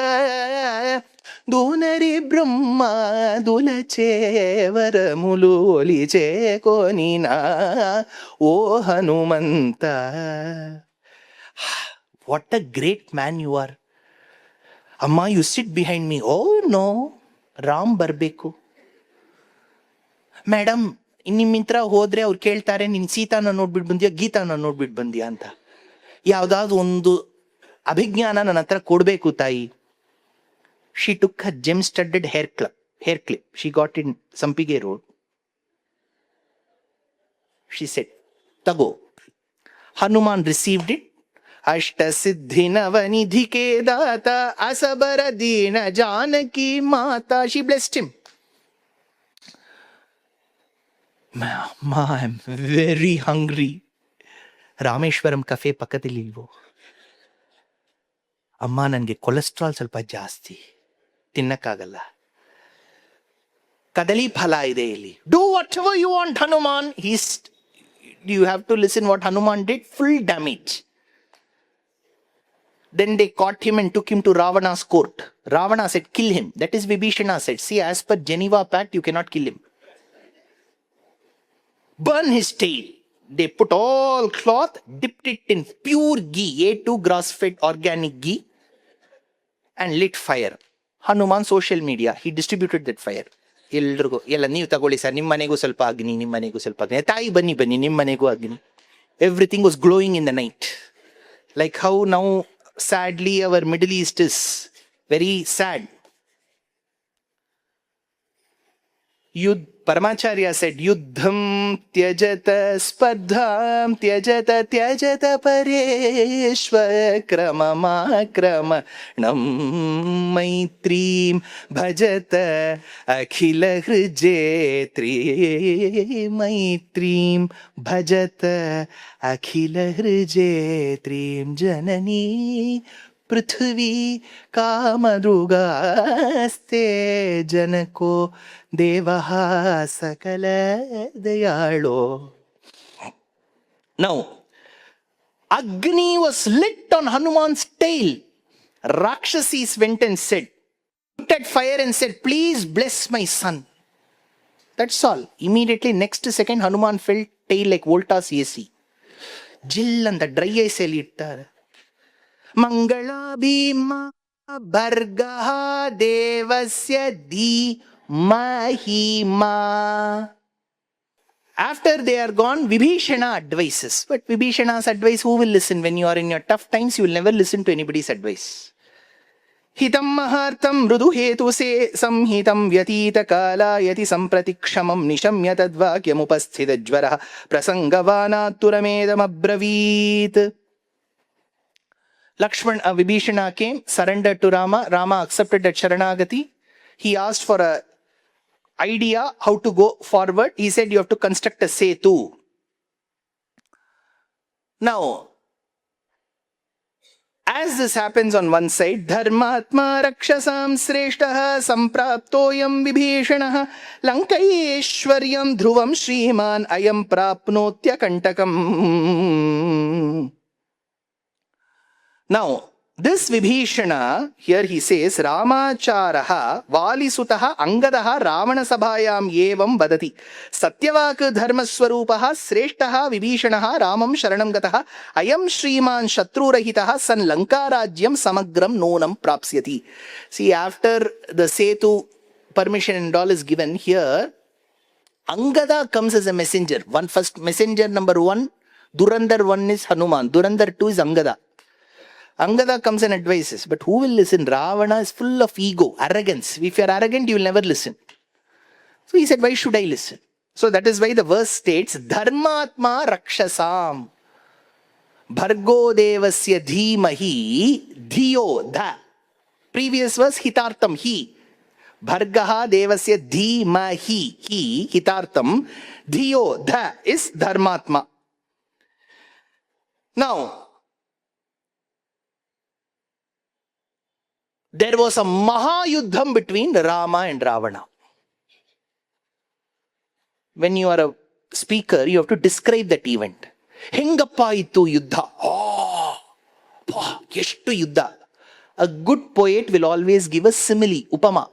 దూనరి బ్రహ్మ దులచే వరములు ఒలిచే కొనినా ఓ Hanumantha. What a great man you are. Amma, you sit behind me. Oh no, Ram ಬರಬೇಕು. ಮೇಡಮ್, ನಿಮ್ಮ ಮಿತ್ರ ಹೋದ್ರೆ ಅವ್ರು ಕೇಳ್ತಾರೆ, ನೀನು ಸೀತಾನ ನೋಡ್ಬಿಟ್ಟು ಬಂದ್ಯಾ, ಗೀತಾನ ನೋಡ್ಬಿಟ್ಟು ಬಂದ್ಯಾ ಅಂತ. ಯಾವುದಾದ್ರು ಒಂದು ಅಭಿಜ್ಞಾನ ನನ್ನ ಹತ್ರ ಕೊಡಬೇಕು ತಾಯಿ. She took a gem studded hair clip. She got in Sampige road. She said, ತಗೋ. Hanuman received it. ಅಷ್ಟ ಸಿದ್ಧಿ ನವನಿಧಿಕೆ ದಾತ ಅಸಬರ ದೀನ ಜಾನಕಿ ಮಾತಾ. She blessed him. Ma, I'm very hungry. Rameshwaram cafe ಪಕ್ಕದಲ್ಲಿ ಇಲ್ವೋ? ಅಮ್ಮ, ನನಗೆ ಕೊಲೆಸ್ಟ್ರಾಲ್ ಸ್ವಲ್ಪ ಜಾಸ್ತಿ, ತಿನ್ನಕ್ಕಾಗಲ್ಲ. ಕದಲಿ ಫಲ ಇದೆ ಇಲ್ಲಿ. Do whatever you want Hanuman. You have to listen what Hanuman did. Full damage. Then they caught him and took him to Ravana's court. Ravana said, kill him. That is Vibhishana said. See, as per Geneva Pact, you cannot kill him. Burn his tail. They put all cloth, dipped it in pure ghee, A2 grass-fed organic ghee, and lit fire. Hanuman social media, he distributed that fire. ಎಲ್ರಿಗೂ, ಎಲ್ಲ ನೀವು ತಗೊಳ್ಳಿ sir, ನಿಮ್ಮ ಮನೆಗೂ ಸ್ವಲ್ಪ ಅಗ್ನಿ, ನಿಮ್ಮ ಮನೆಗೂ ಸ್ವಲ್ಪ ಅಗ್ನಿ, ತಾಯಿ ಬನ್ನಿ ಬನ್ನಿ, ನಿಮ್ಮ ಮನೆಗೂ ಅಗ್ನಿ. Everything was glowing in the night. Like how now, sadly, our Middle East is very sad. Paramacharya said, Yuddham tyajata spardham tyajata pareshva krama nam maitrim bhajata akhila hrijetri maitrim bhajata akhila hrijetrim janani पृथ्वी कामदृगास्ते जनको देवः सकल दयाळो. Now, Agni was lit on Hanuman's tail. Rakshasis went and said, looked at fire and said, please bless my son. That's all. Immediately next second Hanuman felt tail like Voltas AC. Jill and the dry ice ittar. Mangala bhima bhargaha devasya dhimahima. After they are gone, Vibhishana advises. But Vibhishana's advice, who will listen? When you are in your tough times, you will never listen to anybody's advice. Hitam mahartam mrudu hetu se samhitam vyatita kala yati sampratikshamam nishamya tadvakyam upasthita jvara prasangavana turamedam abravit. Vibhishana came, surrendered to Rama. Rama accepted that Sharanagati. He asked for a idea how to go forward. He said, you have to construct a setu. Now, as this happens on one side, Dharmatma Rakshasam Sreshtaha Sampraptoyam Vibhishanaha Lankayeshwaryam Dhruvam Shriman Ayam Prapnotya Kantakam. Now, this Vibhishana, here he says, Ramacharaha Valisutaha Angadaha Ravana Sabhayam Yevam Vadati Satyavak Dharmaswarupaha Sreshtaha Vibhishanaha Ramam Sharanam Gataha Ayam Shriman Shatrurahitaha San Lankarajyam Samagram Nonam Prapsyati. See, after the Setu permission and all is given here, Angada comes as a messenger. First messenger number 1, Durandar 1 is Hanuman, Durandar 2 is Angada. Angada comes and advises, but who will listen? Ravana is full of ego, arrogance. If you are arrogant, you will never listen. So he said, why should I listen? So that is why the verse states, Dharmatma Rakshasam Bhargo Devasya Dhimahi Dhiyo Dha. Previous verse, Hitartam, he. Bhargaha Devasya Dhimahi, he, Hitartam. Dhiyo Dha is Dharmatma. Now, there was a Mahayuddham between Rama and Ravana. When you are a speaker, you have to describe that event. Hengappa itu yuddha. Oh, yeshtu yuddha. A good poet will always give a simile, upama.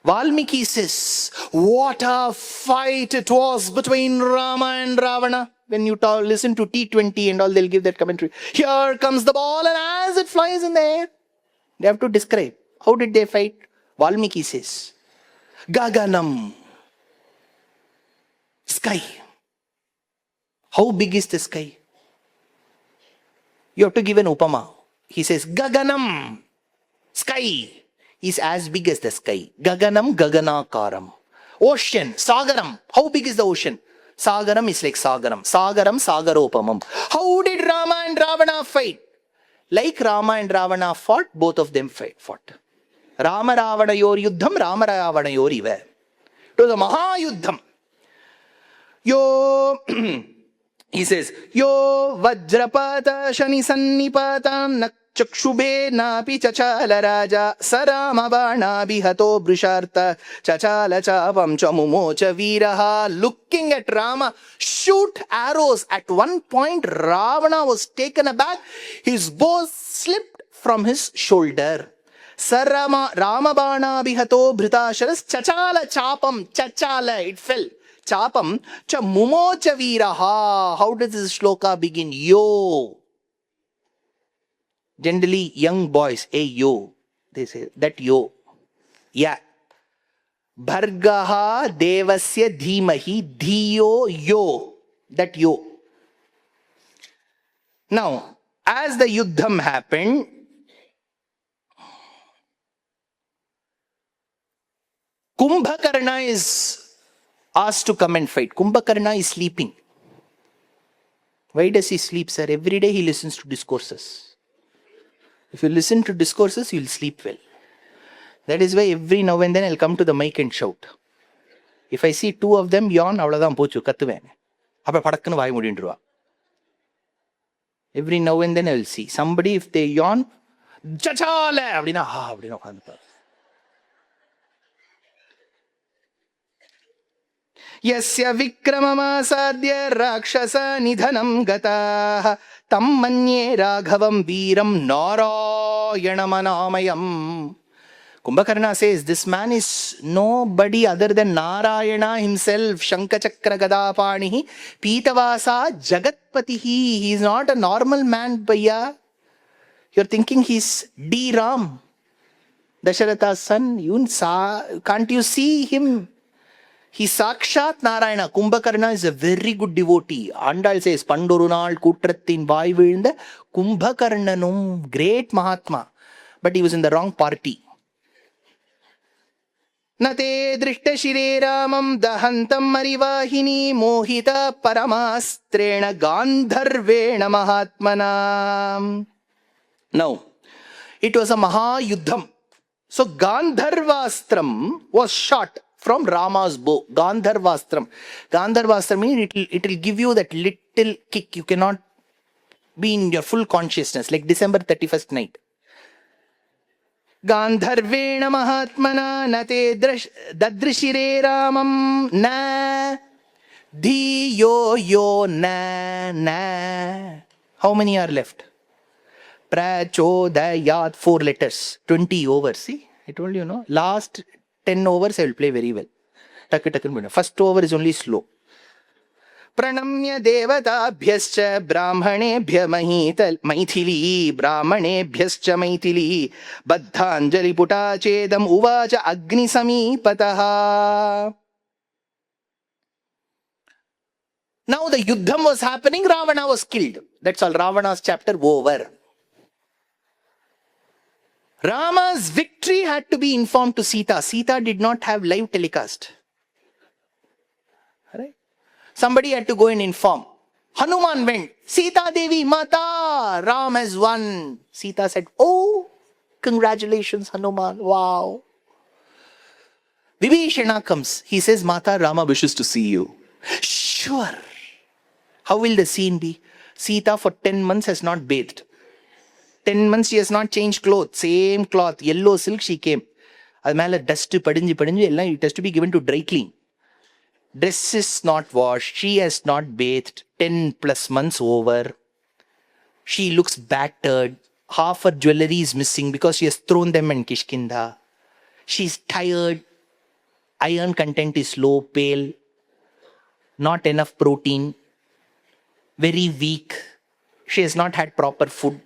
Valmiki says, what a fight it was between Rama and Ravana. When you listen to T20 and all, they'll give that commentary. Here comes the ball, and as it flies in the air, they have to describe. How did they fight? Valmiki says, Gaganam. Sky. How big is the sky? You have to give an upama. He says, Gaganam. Sky is as big as the sky. Gaganam gaganakaram. Ocean, Sagaram. How big is the ocean? Sagaram is like Sagaram. Sagaram Sagaropamam. How did Rama and Ravana fight? Like Rama and Ravana fought, both of them fought. Rama Ravana yor yuddham, Rama Ravana yor iva. It was a Mahayuddham. Yo, he says, Yo Vajrapata Shani Sannipata Chakshube Napi Chachala Raja Sarama Bana Bihato Brisharta Chachala Chavam Chamumocha Viraha. Looking at Rama shoot arrows. At one point, Ravana was taken aback. His bow slipped from his shoulder. Sarama Ramabana Bihato Bhritasharas Chachala Chapam Chachala. It fell. Chapam cha mumocha viraha. How does this shloka begin? Yo. Generally, young boys, hey yo, they say that yo. Yeah. Bhargaha devasya dhimahi dhiyo yo. That yo. Now, as the yuddham happened, Kumbhakarna is asked to come and fight. Kumbhakarna is sleeping. Why does he sleep, sir? Every day he listens to discourses. If you listen to discourses, you'll sleep well. That is why every now and then I'll come to the mic and shout. If I see two of them yawn, avladhaan pochu, kattuven. Appa padakkunnu vaai mudindruva. Every now and then I will see. Somebody, if they yawn, chachale! Avdina ukkanduppa. Yasya vikramamasadya rakshasa nidhanam gataha tam manye raghavam veeram narayanamanayam. Kumbhakarna says, this man is nobody other than Narayana himself. Shankachakra gadapanihi pitavasa jagatpatihi. He is not a normal man, bhaiya. You're thinking he's D. Ram, Dasharatha's son. Can't you see him? He's Sakshat Narayana. Kumbhakarna is a very good devotee. Andal says, Pandorunal Kutrathin Vai Vilnda Kumbhakarnanum. Great Mahatma. But he was in the wrong party. Nate drishta shire ramam dahantam marivahini mohita paramastrena gandharvena mahatmana. Now, it was a Mahayuddham. So Gandharvastram was shot from Rama's bow. Gandharvastram. Gandharvastram means it will give you that little kick. You cannot be in your full consciousness, like December 31st night. Gandharvena mahatmana nate dadrishire ramam na dhiyo yo na. How many are left? Prachodayat, 4 letters, 20 overs. See, I told you, no? Last 10 overs I will play very well. First over is only slow. Pranamya devatabhyascha brahmanebhya maithili brahmanebhyascha maithili baddhanjali puta chedam uvacha agni samipataha. Now the yuddham was happening, Ravana was killed. That's all. Ravana's chapter over. Rama's victory had to be informed to Sita. Sita did not have live telecast. Right? Somebody had to go and inform. Hanuman went. Sita Devi, Mata, Ram has won. Sita said, oh, congratulations, Hanuman. Wow. Vibhishana comes. He says, Mata, Rama wishes to see you. Sure. How will the scene be? Sita for 10 months has not bathed. 10 months she has not changed clothes. Same cloth, yellow silk she came. அது மேலே dust படிஞ்சு எல்லாம் it has to be given to dry clean. Dress is not washed. She has not bathed. 10 plus months over. She looks battered. Half her jewelry is missing because she has thrown them in Kishkinda. She's tired. Iron content is low, pale. Not enough protein. Very weak. She has not had proper food.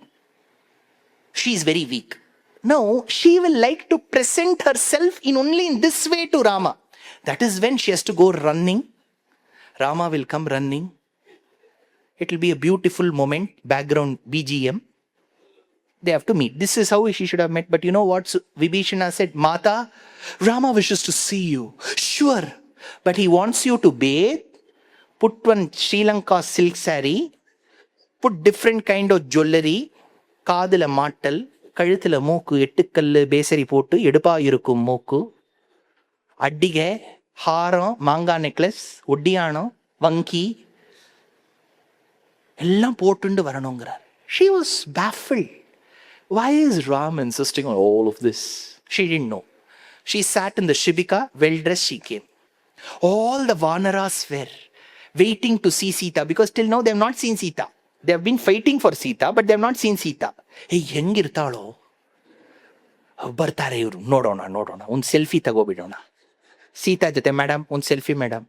She is very weak. Now, she will like to present herself only in this way to Rama. That is when she has to go running. Rama will come running. It will be a beautiful moment. Background BGM. They have to meet. This is how she should have met. But you know what Vibhishana said? Mata, Rama wishes to see you. Sure. But he wants you to bathe. Put one Sri Lanka silk saree. Put different kind of jewelry. Kaadila mattal. கழுத்தில் மூக்கு 8 கல் பேசரி போட்டு எடுப்பா இருக்கும் மூக்கு, அட்டிகை, ஹாரம், மாங்காய் necklace, ஒட்டியானம், வங்கி எல்லாம் போட்டுண்டு வரணுங்கிறார். She was baffled. Why is Ram insisting on all of this? She didn't know. She sat in the Shibika, well dressed she came. All the Vanaras were waiting to see Sita because till now they have not seen Sita. They have been fighting for Sita, but they have not seen Sita. Hey, ಹೆಂಗಿರ್ತಾಳೋ, ಬರ್ತಾರೆ ಇವರು, ನೋಡೋಣ ಒಂದು selfie ತಗೋಬಿಡೋಣ Sita ಜೊತೆ. Madam ಒಂದು selfie, madam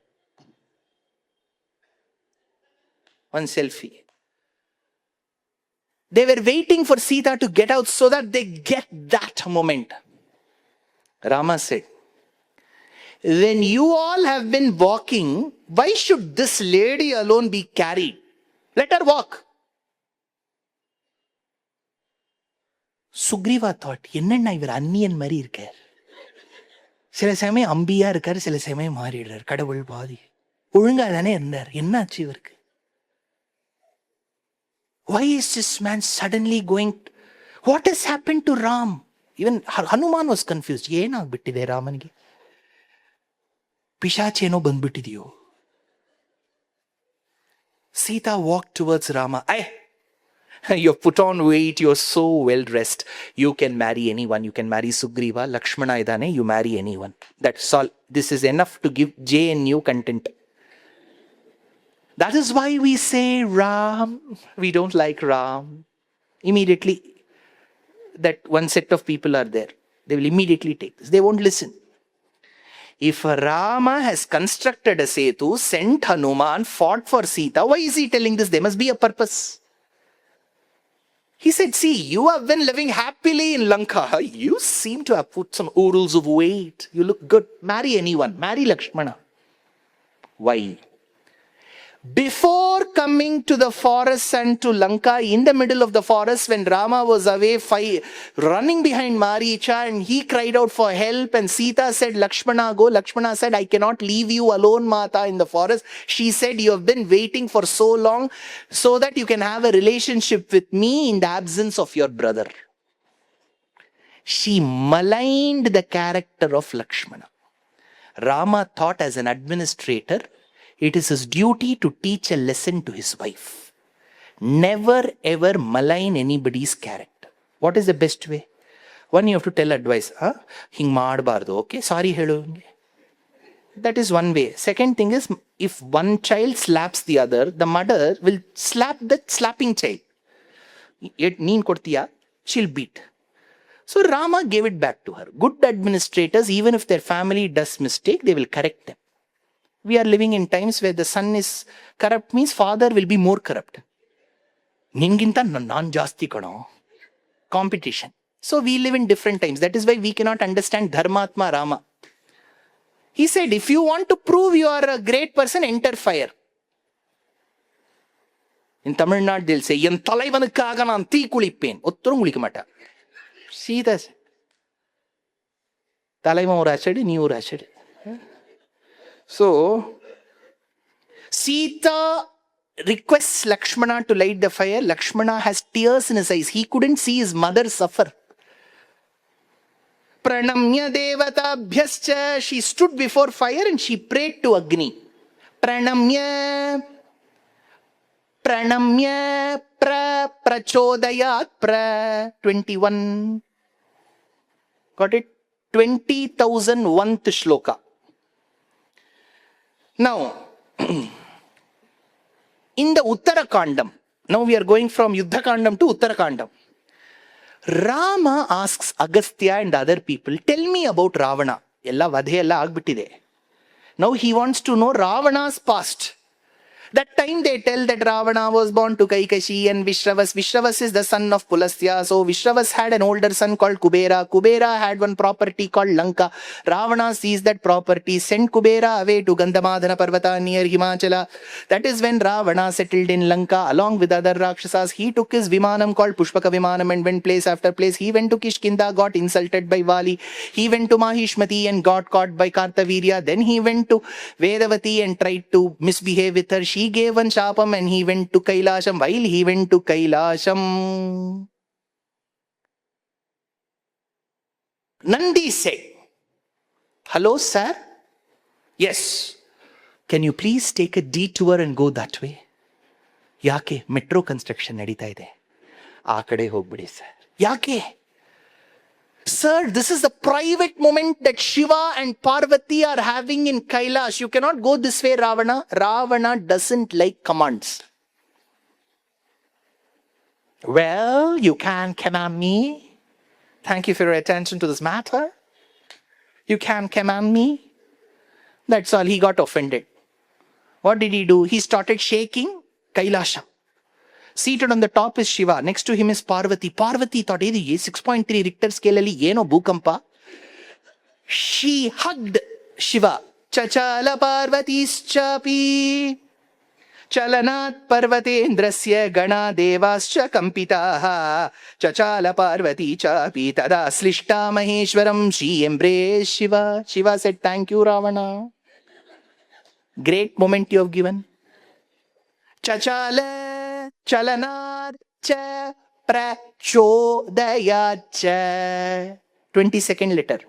ಒಂದು selfie. They were waiting for Sita to get out so that they get that moment. Rama said, when you all have been walking, why should this lady alone be carried? Let her walk. Sugriva thought, என்னன்னா இவர் அந்நியன் மாதிரி இருக்கார். சில சமயம் அம்பியா இருக்காரு, சில சமயம் மாறிடுறார். கடவுள் பாதி ஒழுங்கா தானே இருந்தார், என்னாச்சு இவருக்கு? Why is this man suddenly going? What has happened to Ram? Even Hanuman was confused. ಏನಾಗ್ಬಿಟ್ಟಿದೆ ರಾಮನಿಗೆ? ಪಿಶಾಚೇನೋ ಬಂದ್ಬಿಟ್ಟಿದೆಯೋ? Sita walked towards Rama. You've put on weight, you're so well dressed. You can marry anyone. You can marry Sugriva, Lakshmana idane, you marry anyone. That's all. This is enough to give JNU content. That is why we say Ram. We don't like Ram. Immediately, that one set of people are there. They will immediately take this. They won't listen. If Rama has constructed a setu, sent Hanuman, fought for Sita, why is he telling this? There must be a purpose. He said, see, you have been living happily in Lanka. You seem to have put some oodles of weight. You look good. Marry anyone. Marry Lakshmana. Why? Before coming to the forest and to Lanka, in the middle of the forest, when Rama was away running behind Maricha, and he cried out for help, and Sita said, Lakshmana, go. Lakshmana said, I cannot leave you alone, Mata, in the forest. She said, you have been waiting for so long so that you can have a relationship with me in the absence of your brother. She maligned the character of Lakshmana. Rama thought, as an administrator, it is his duty to teach a lesson to his wife. Never ever malign anybody's character. What is the best way? One, you have to tell advice. Hing maadbardu. Okay, sorry helu. That is one way. Second thing is, if one child slaps the other, the mother will slap the slapping child. Neen kortiya, she'll beat. So Rama gave it back to her. Good administrators, even if their family does mistake, they will correct them. We are living in times where the son is corrupt, means father will be more corrupt. Ninginta nan jasti kano. Competition. So we live in different times. That is why we cannot understand Dharmatma Rama. He said, if you want to prove you are a great person, enter fire. In Tamil Nadu, they'll say, Yan talaivanukaga naan thee kulippen. Ottorum kulikkamata. See this. Talaivan or achadi, nee or achadi. So, Sita requests Lakshmana to light the fire. Lakshmana has tears in his eyes. He couldn't see his mother suffer. Pranamya devatabhyascha. She stood before fire and she prayed to Agni. Pranamya pranamya prachodayat 21. Got it? 20,001th shloka. Now, in the Uttarakandam, now we are going from Yuddhakandam to Uttarakandam. Rama asks Agastya and other people, tell me about Ravana. Ella vadhe ella agbittide. Now he wants to know Ravana's past. That time they tell that Ravana was born to Kaikashi and Vishravas. Vishravas is the son of Pulasthya. So Vishravas had an older son called Kubera. Kubera had one property called Lanka. Ravana sees that property, sent Kubera away to Gandhamadhana Parvata near Himachala. That is when Ravana settled in Lanka along with other Rakshasas. He took his Vimanam called Pushpaka Vimanam and went place after place. He went to Kishkinda, got insulted by Vali. He went to Mahishmati and got caught by Kartavirya. Then he went to Vedavati and tried to misbehave with her. She gave one shapam and he went to Kailasham. While he went to Kailasham, Nandi said, hello sir? Yes. Can you please take a detour and go that way? Yake metro construction nadita ide. Aa kade hogbidi sir. Yake? Sir, this is the private moment that Shiva and Parvati are having in Kailash. You cannot go this way, Ravana. Ravana doesn't like commands. Well, you can command me. Thank you for your attention to this matter. You can command me. That's all. He got offended. What did he do? He started shaking Kailasha. Seated on the top is Shiva. Next to him is Parvati. Parvati thought, 6.3 Richter scale ali yeno bhukampa. She hugged Shiva. Chachala Parvatischapi. Chalanat Parvatendrasya Gana Devascha Kampitaha. Chachala Parvati Chapi Tada Slishta Maheshwaram. She embraced Shiva. Shiva said, thank you, Ravana. Great moment you have given. Chachala Chalanat cha prachodayat cha. 22nd letter.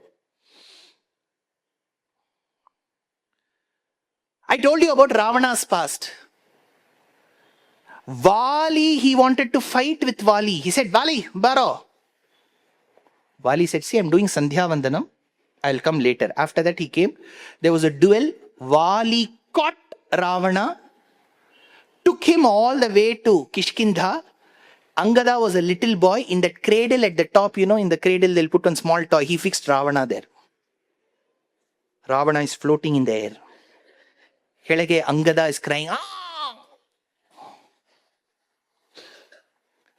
I told you about Ravana's past. Vali, he wanted to fight with Vali. He said, Vali, baro. Vali said, see, I'm doing Sandhya Vandanam. I'll come later. After that he came. There was a duel. Vali caught Ravana. Took him all the way to Kishkindha. Angada was a little boy. In that cradle at the top, in the cradle they'll put one small toy. He fixed Ravana there. Ravana is floating in the air. Kelage Angada is crying. Ah!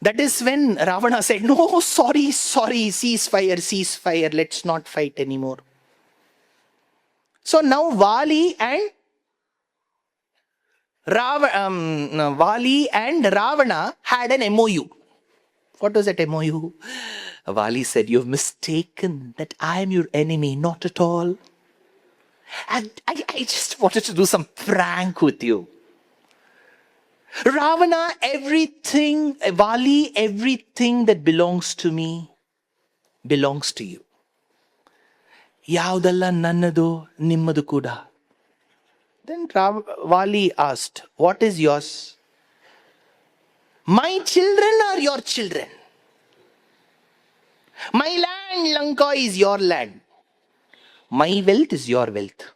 That is when Ravana said, no, sorry, ceasefire, let's not fight anymore. So now Vali and Vali and Ravana had an MOU. What was that MOU? Vali said, you've mistaken that I am your enemy. Not at all. And I just wanted to do some prank with you. Ravana, everything, Vali, everything that belongs to me belongs to you. Yaudalla nannadu nimmadu kuda. Then Vali asked, what is yours? My children are your children. My land, Lanka, is your land. My wealth is your wealth.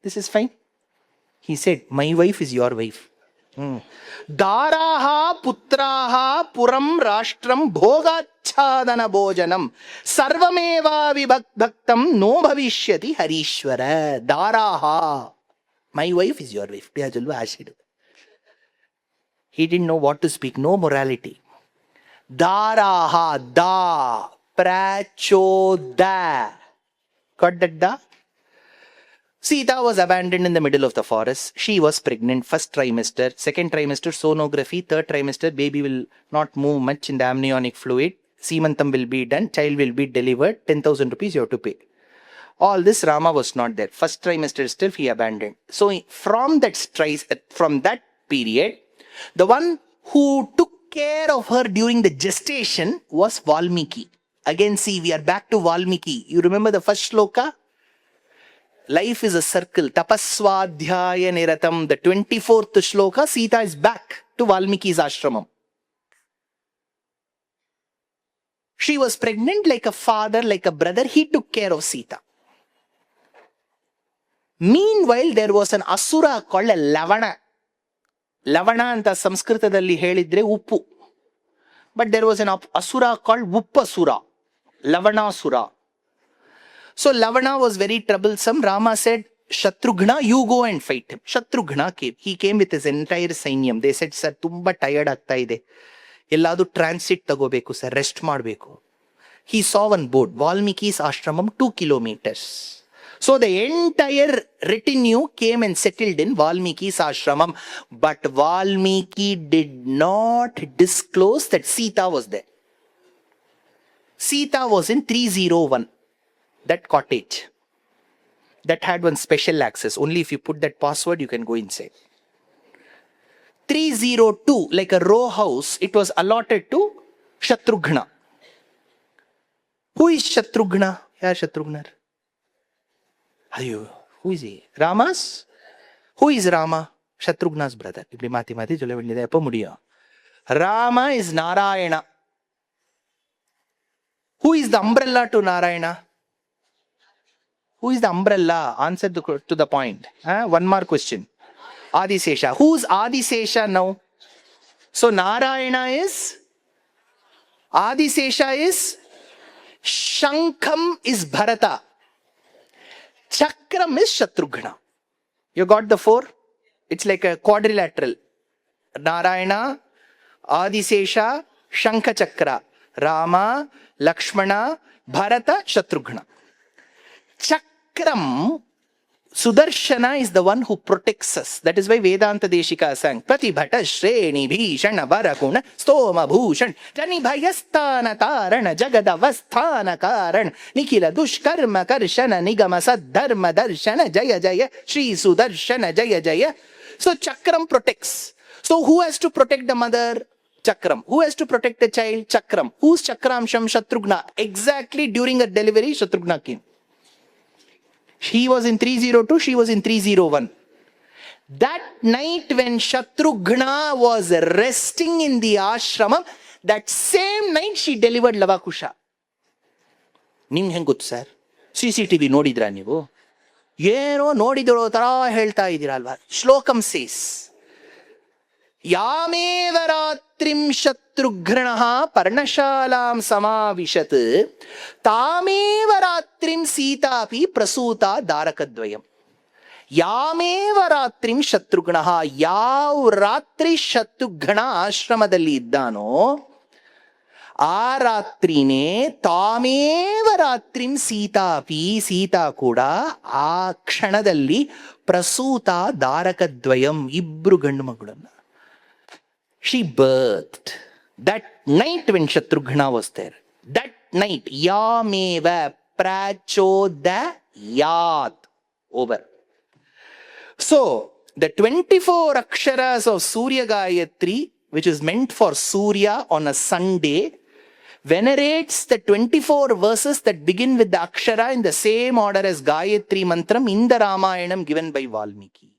This is fine. He said, my wife is your wife. Daraha putraha puram rashtram bhogachadana bhojanam sarvameva vibhaktam no bhavishyati harishwara. Daraha. My wife is your wife. He didn't know what to speak. No morality. Daraha, da, prachoda. Got that da? Sita was abandoned in the middle of the forest. She was pregnant. First trimester, second trimester, sonography. Third trimester, baby will not move much in the amniotic fluid. Semantam will be done. Child will be delivered. 10,000 rupees you have to pay. All this Rama was not there. First trimester still he abandoned. So from that period, the one who took care of her during the gestation was Valmiki. Again, see, we are back to Valmiki. You remember the first shloka? Life is a circle. Tapaswadhyaya niratam. The 24th shloka, Sita is back to Valmiki's ashramam. She was pregnant like a father, like a brother. He took care of Sita. Meanwhile, there was an asura called a Lavana. Lavana anta Sanskritadalli helidre uppu. But there was an asura called Uppasura. Lavanasura. So Lavana was very troublesome. Rama said, Shatrughna, you go and fight him. Shatrughna came. He came with his entire sainyam. They said, sir, tumba tired ಆಗ್ತಾ ಇದೆ. ಎಲ್ಲಾದರೂ transit ತಗೋಬೇಕು sir, rest ಮಾಡಬೇಕು. He saw one board, Valmiki's ashramam, 2 kilometers. So the entire retinue came and settled in Valmiki's ashramam. But Valmiki did not disclose that Sita was there. Sita was in 301, that cottage. That had one special access. Only if you put that password, you can go inside. 302, like a row house, it was allotted to Shatrughna. Who is Shatrughna? Yeah, Shatrughna. Who is he? Rama's? Who is Rama? Shatrughna's brother. Rama is Narayana. Who is the umbrella to Narayana? Who is the umbrella? Answer to the point. One more question. Adisesha. Who's Adisesha now? So Narayana is? Adisesha is? Shankham is Bharata. Chakram is Shatrughna. You got the 4? It's like a quadrilateral. Narayana, Adisesha, Shankha Chakra. Rama, Lakshmana, Bharata, Shatrughna. Chakram, Sudarshana is the one who protects us. That is why Vedanta Deshika sang Pratibhata Shreni Bhishana Barakuna Stoma Bhushan Janibhayasthana Tarana Jagadavasthana Karan Nikila Dushkarma Karshana Nigama Saddharma Darshana Jaya Jaya Shri Sudarshana Jaya Jaya. So Chakram protects. So who has to protect the mother? Chakram. Who has to protect the child? Chakram. Who's Chakramsham? Shatrughna. Exactly during her delivery, Shatrughna came. He was in 302, she was in 301. That night when Shatrughna was resting in the ashramam, that same night she delivered Lavakusha. ನಿಮ್ಗೆ ಹೆಂಗೆ ಗೊತ್ತು sir? CCTV ನೋಡಿದ್ರಾ ನೀವು? ಏನೋ ನೋಡಿದಿರೋ ತರ ಹೇಳ್ತಾ ಇದ್ದೀರಾ ಅಲ್ವಾ? ಶ್ಲೋಕಂ ಸೇಸ್ ಯಾಮೇವ ರಾತ್ರಿಂ ಶತ್ರುಘ್ನಃ ಪರ್ಣಶಾಲಾಂ ಸಮಾವಿಶತ್ ತಾಮೇವ ರಾತ್ರಿಂ ಸೀತಾಪಿ ಪ್ರಸೂತ ದಾರಕದ್ವಯಂ. ಯಾಮೇವ ರಾತ್ರಿಂ ಶತ್ರುಘ್ನಃ, ಯಾವ ರಾತ್ರಿ ಶತ್ರುಘ್ನ ಆಶ್ರಮದಲ್ಲಿ ಇದ್ದಾನೋ ಆ ರಾತ್ರಿನೇ ತಾಮೇವ ರಾತ್ರಿಂ ಸೀತಾಪಿ, ಸೀತಾ ಕೂಡ ಆ ಕ್ಷಣದಲ್ಲಿ ಪ್ರಸೂತ ದಾರಕದ್ವಯಂ, ಇಬ್ರು ಗಂಡು ಮಗಳನ್ನ she birthed. That night when Shatrughna was there, that night, Yameva Prachodayat, over. So, the 24 aksharas of Surya Gayathri, which is meant for Surya on a Sunday, venerates the 24 verses that begin with the akshara in the same order as Gayathri Mantram in the Ramayanam given by Valmiki.